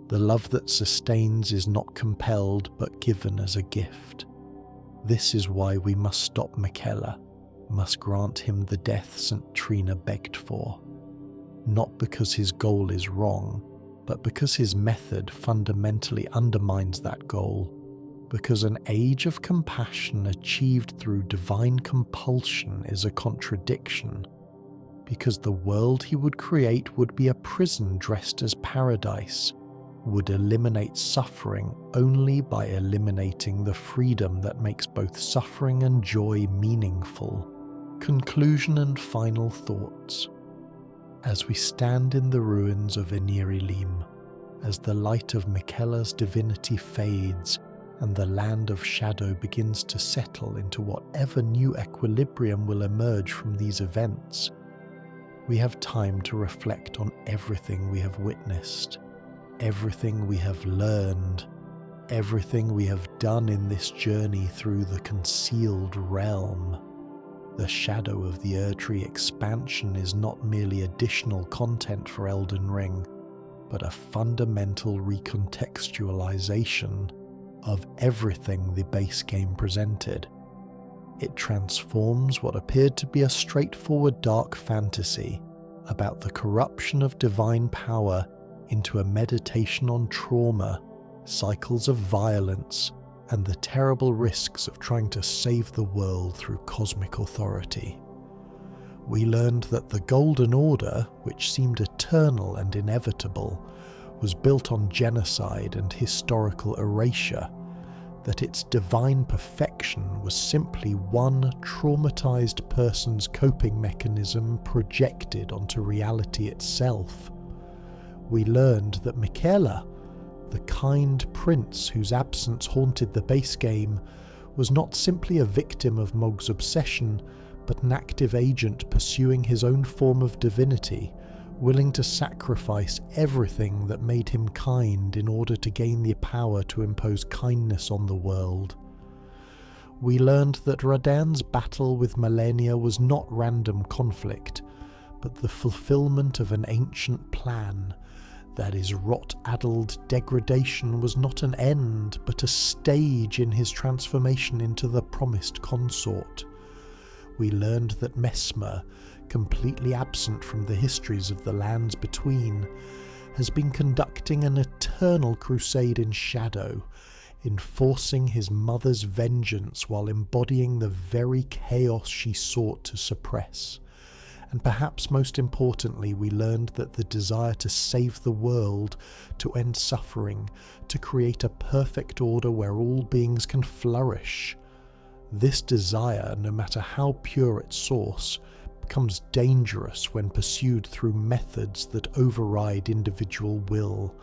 The love that sustains is not compelled but given as a gift. This is why we must stop Miquella, must grant him the death St. Trina begged for. Not because his goal is wrong, but because his method fundamentally undermines that goal. Because an age of compassion achieved through divine compulsion is a contradiction. Because the world he would create would be a prison dressed as paradise, would eliminate suffering only by eliminating the freedom that makes both suffering and joy meaningful. Conclusion and final thoughts. As we stand in the ruins of Erdtree, as the light of Miquella's divinity fades and the land of shadow begins to settle into whatever new equilibrium will emerge from these events, we have time to reflect on everything we have witnessed, everything we have learned, everything we have done in this journey through the concealed realm. The shadow of the Erdtree expansion is not merely additional content for Elden Ring, but a fundamental recontextualization of everything the base game presented. It transforms what appeared to be a straightforward dark fantasy about the corruption of divine power into a meditation on trauma, cycles of violence, and the terrible risks of trying to save the world through cosmic authority. We learned that the Golden Order, which seemed eternal and inevitable, was built on genocide and historical erasure, that its divine perfection was simply one traumatized person's coping mechanism projected onto reality itself. We learned that Miquella, the kind prince whose absence haunted the base game, was not simply a victim of Mog's obsession, but an active agent pursuing his own form of divinity, willing to sacrifice everything that made him kind in order to gain the power to impose kindness on the world. We learned that Radahn's battle with Malenia was not random conflict, but the fulfillment of an ancient plan. That his rot-addled degradation was not an end, but a stage in his transformation into the promised consort. We learned that Messmer, completely absent from the histories of the lands between, has been conducting an eternal crusade in shadow, enforcing his mother's vengeance while embodying the very chaos she sought to suppress. And perhaps most importantly, we learned that the desire to save the world, to end suffering, to create a perfect order where all beings can flourish. This desire, no matter how pure its source, becomes dangerous when pursued through methods that override individual will,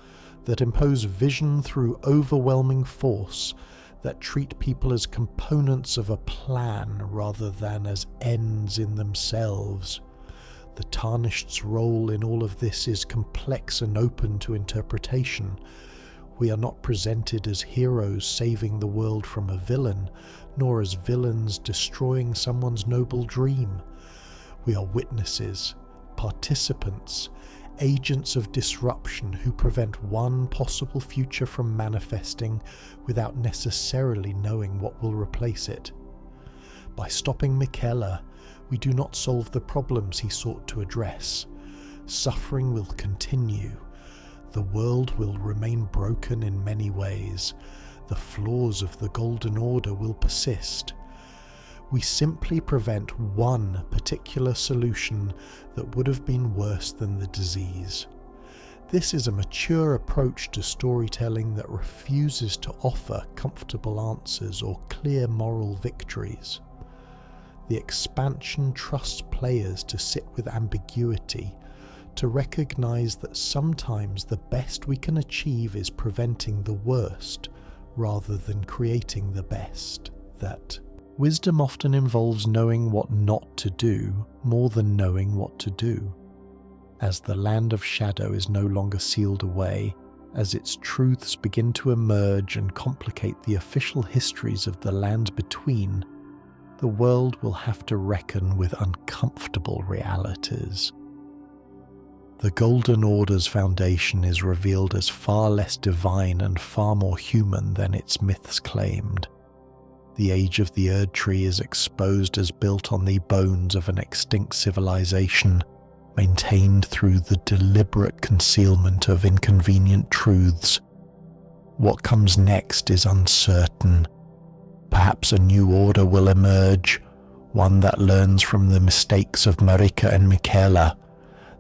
that impose vision through overwhelming force, that treat people as components of a plan rather than as ends in themselves. The Tarnished's role in all of this is complex and open to interpretation. We are not presented as heroes saving the world from a villain, nor as villains destroying someone's noble dream. We are witnesses, participants, agents of disruption who prevent one possible future from manifesting without necessarily knowing what will replace it. By stopping Miquella, we do not solve the problems he sought to address. Suffering will continue. The world will remain broken in many ways. The flaws of the Golden Order will persist. We simply prevent one particular solution that would have been worse than the disease. This is a mature approach to storytelling that refuses to offer comfortable answers or clear moral victories. The expansion trusts players to sit with ambiguity, to recognize that sometimes the best we can achieve is preventing the worst, rather than creating the best. That wisdom often involves knowing what not to do more than knowing what to do. As the land of shadow is no longer sealed away, as its truths begin to emerge and complicate the official histories of the land between, the world will have to reckon with uncomfortable realities. The Golden Order's foundation is revealed as far less divine and far more human than its myths claimed. The age of the Erdtree is exposed as built on the bones of an extinct civilization, maintained through the deliberate concealment of inconvenient truths. What comes next is uncertain. Perhaps a new order will emerge, one that learns from the mistakes of Marika and Miquella,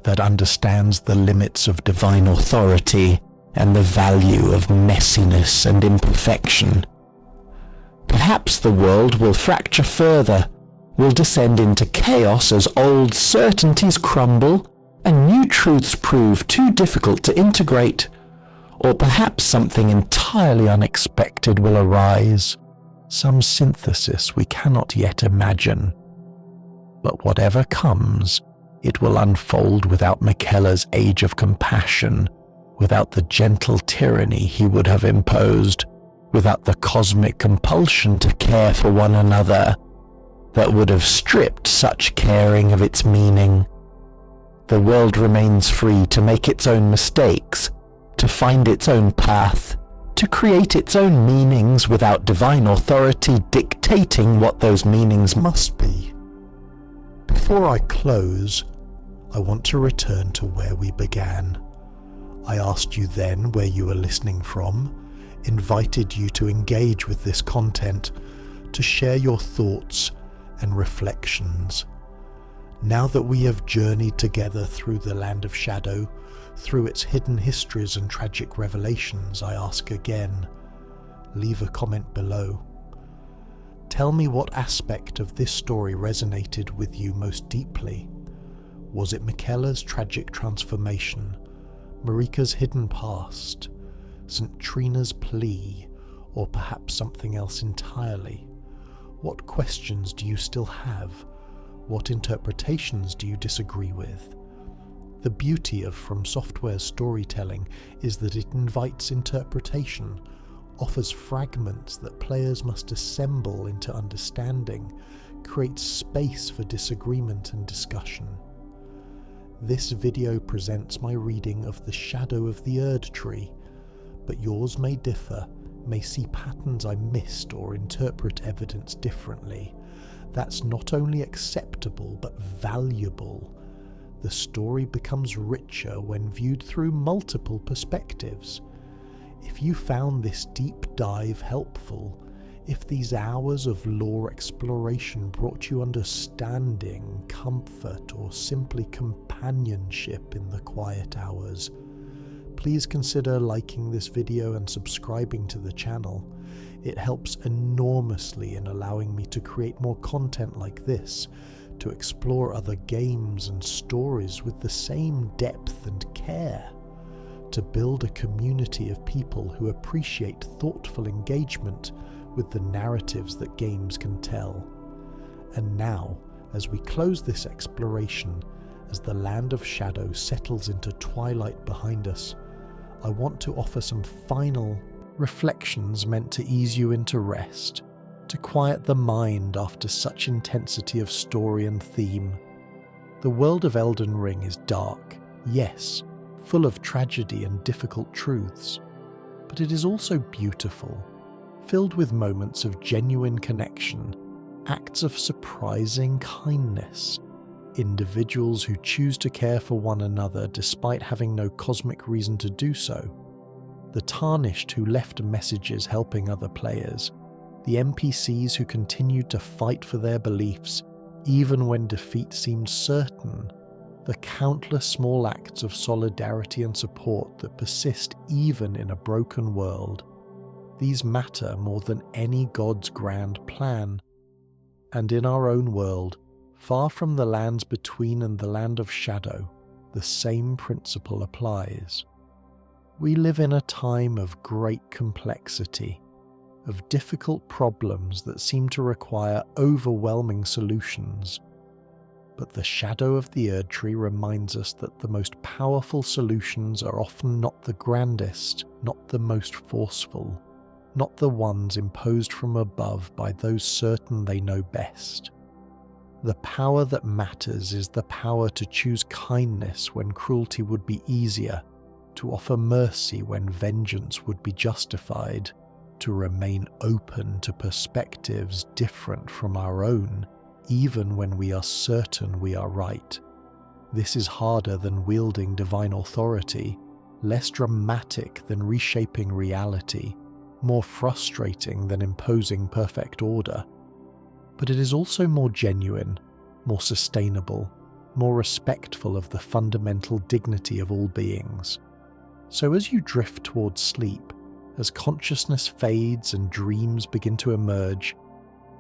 that understands the limits of divine authority and the value of messiness and imperfection. Perhaps the world will fracture further, will descend into chaos as old certainties crumble, and new truths prove too difficult to integrate, or perhaps something entirely unexpected will arise, some synthesis we cannot yet imagine. But whatever comes, it will unfold without Miquella's age of compassion, without the gentle tyranny he would have imposed, without the cosmic compulsion to care for one another that would have stripped such caring of its meaning. The world remains free to make its own mistakes, to find its own path, to create its own meanings without divine authority dictating what those meanings must be. Before I close, I want to return to where we began. I asked you then where you were listening from, invited you to engage with this content, to share your thoughts and reflections. Now that we have journeyed together through the land of shadow, through its hidden histories and tragic revelations, I ask again, leave a comment below. Tell me what aspect of this story resonated with you most deeply. Was it Miquella's tragic transformation, Marika's hidden past, St. Trina's plea, or perhaps something else entirely? What questions do you still have? What interpretations do you disagree with? The beauty of From Software's storytelling is that it invites interpretation, offers fragments that players must assemble into understanding, creates space for disagreement and discussion. This video presents my reading of The Shadow of the Erdtree, but yours may differ, may see patterns I missed or interpret evidence differently. That's not only acceptable but valuable. The story becomes richer when viewed through multiple perspectives. If you found this deep dive helpful, if these hours of lore exploration brought you understanding, comfort, or simply companionship in the quiet hours, please consider liking this video and subscribing to the channel. It helps enormously in allowing me to create more content like this, to explore other games and stories with the same depth and care, to build a community of people who appreciate thoughtful engagement with the narratives that games can tell. And now, as we close this exploration, as the land of shadow settles into twilight behind us, I want to offer some final reflections meant to ease you into rest, to quiet the mind after such intensity of story and theme. The world of Elden Ring is dark, yes, full of tragedy and difficult truths, but it is also beautiful, filled with moments of genuine connection, acts of surprising kindness, individuals who choose to care for one another despite having no cosmic reason to do so, the tarnished who left messages helping other players, the NPCs who continued to fight for their beliefs even when defeat seemed certain, the countless small acts of solidarity and support that persist even in a broken world. These matter more than any god's grand plan. And in our own world, far from the lands between and the land of shadow, the same principle applies. We live in a time of great complexity, of difficult problems that seem to require overwhelming solutions. But the shadow of the Erdtree reminds us that the most powerful solutions are often not the grandest, not the most forceful, not the ones imposed from above by those certain they know best. The power that matters is the power to choose kindness when cruelty would be easier, to offer mercy when vengeance would be justified, to remain open to perspectives different from our own, even when we are certain we are right. This is harder than wielding divine authority, less dramatic than reshaping reality, more frustrating than imposing perfect order. But it is also more genuine, more sustainable, more respectful of the fundamental dignity of all beings. So as you drift towards sleep, as consciousness fades and dreams begin to emerge,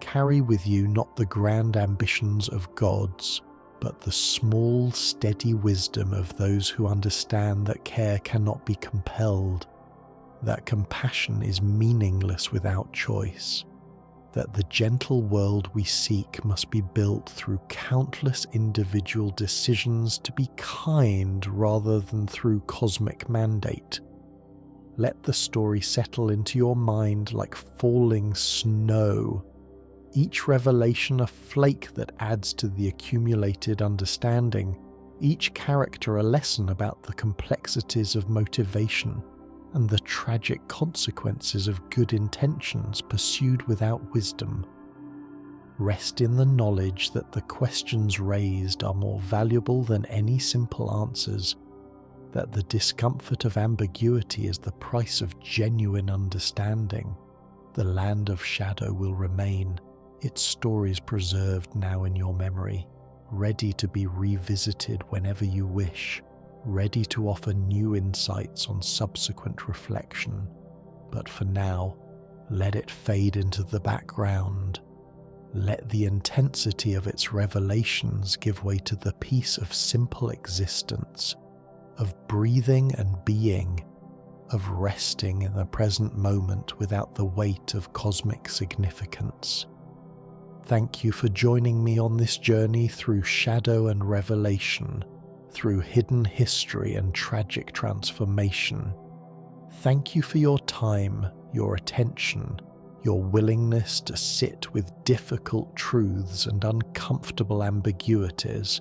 carry with you not the grand ambitions of gods, but the small, steady wisdom of those who understand that care cannot be compelled, that compassion is meaningless without choice, that the gentle world we seek must be built through countless individual decisions to be kind rather than through cosmic mandate. Let the story settle into your mind like falling snow, each revelation a flake that adds to the accumulated understanding, each character a lesson about the complexities of motivation and the tragic consequences of good intentions pursued without wisdom. Rest in the knowledge that the questions raised are more valuable than any simple answers, that the discomfort of ambiguity is the price of genuine understanding. The land of shadow will remain, its stories preserved now in your memory, ready to be revisited whenever you wish, ready to offer new insights on subsequent reflection. But for now, let it fade into the background. Let the intensity of its revelations give way to the peace of simple existence, of breathing and being, of resting in the present moment without the weight of cosmic significance. Thank you for joining me on this journey through shadow and revelation, through hidden history and tragic transformation. Thank you for your time, your attention, your willingness to sit with difficult truths and uncomfortable ambiguities.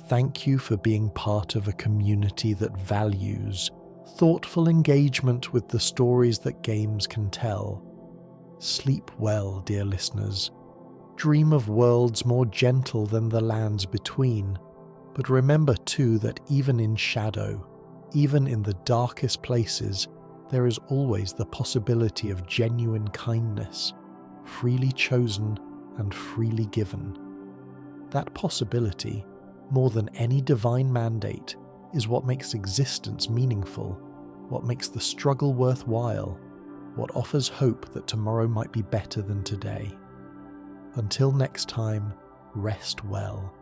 Thank you for being part of a community that values thoughtful engagement with the stories that games can tell. Sleep well, dear listeners. Dream of worlds more gentle than the lands between. But remember too that even in shadow, even in the darkest places, there is always the possibility of genuine kindness, freely chosen and freely given. That possibility, more than any divine mandate, is what makes existence meaningful, what makes the struggle worthwhile, what offers hope that tomorrow might be better than today. Until next time, rest well,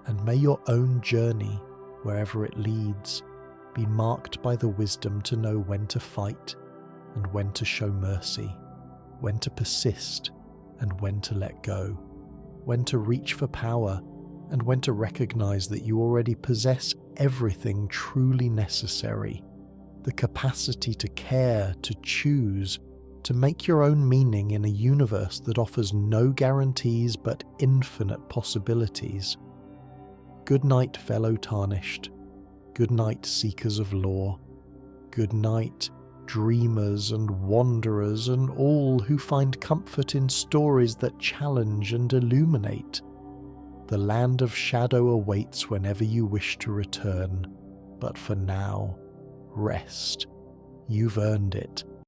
and may your own journey, wherever it leads, be marked by the wisdom to know when to fight and when to show mercy, when to persist and when to let go, when to reach for power and when to recognize that you already possess everything truly necessary, the capacity to care, to choose, to make your own meaning in a universe that offers no guarantees but infinite possibilities. Good night, fellow tarnished. Good night, seekers of lore. Good night, dreamers and wanderers and all who find comfort in stories that challenge and illuminate. The land of shadow awaits whenever you wish to return, but for now, rest. You've earned it.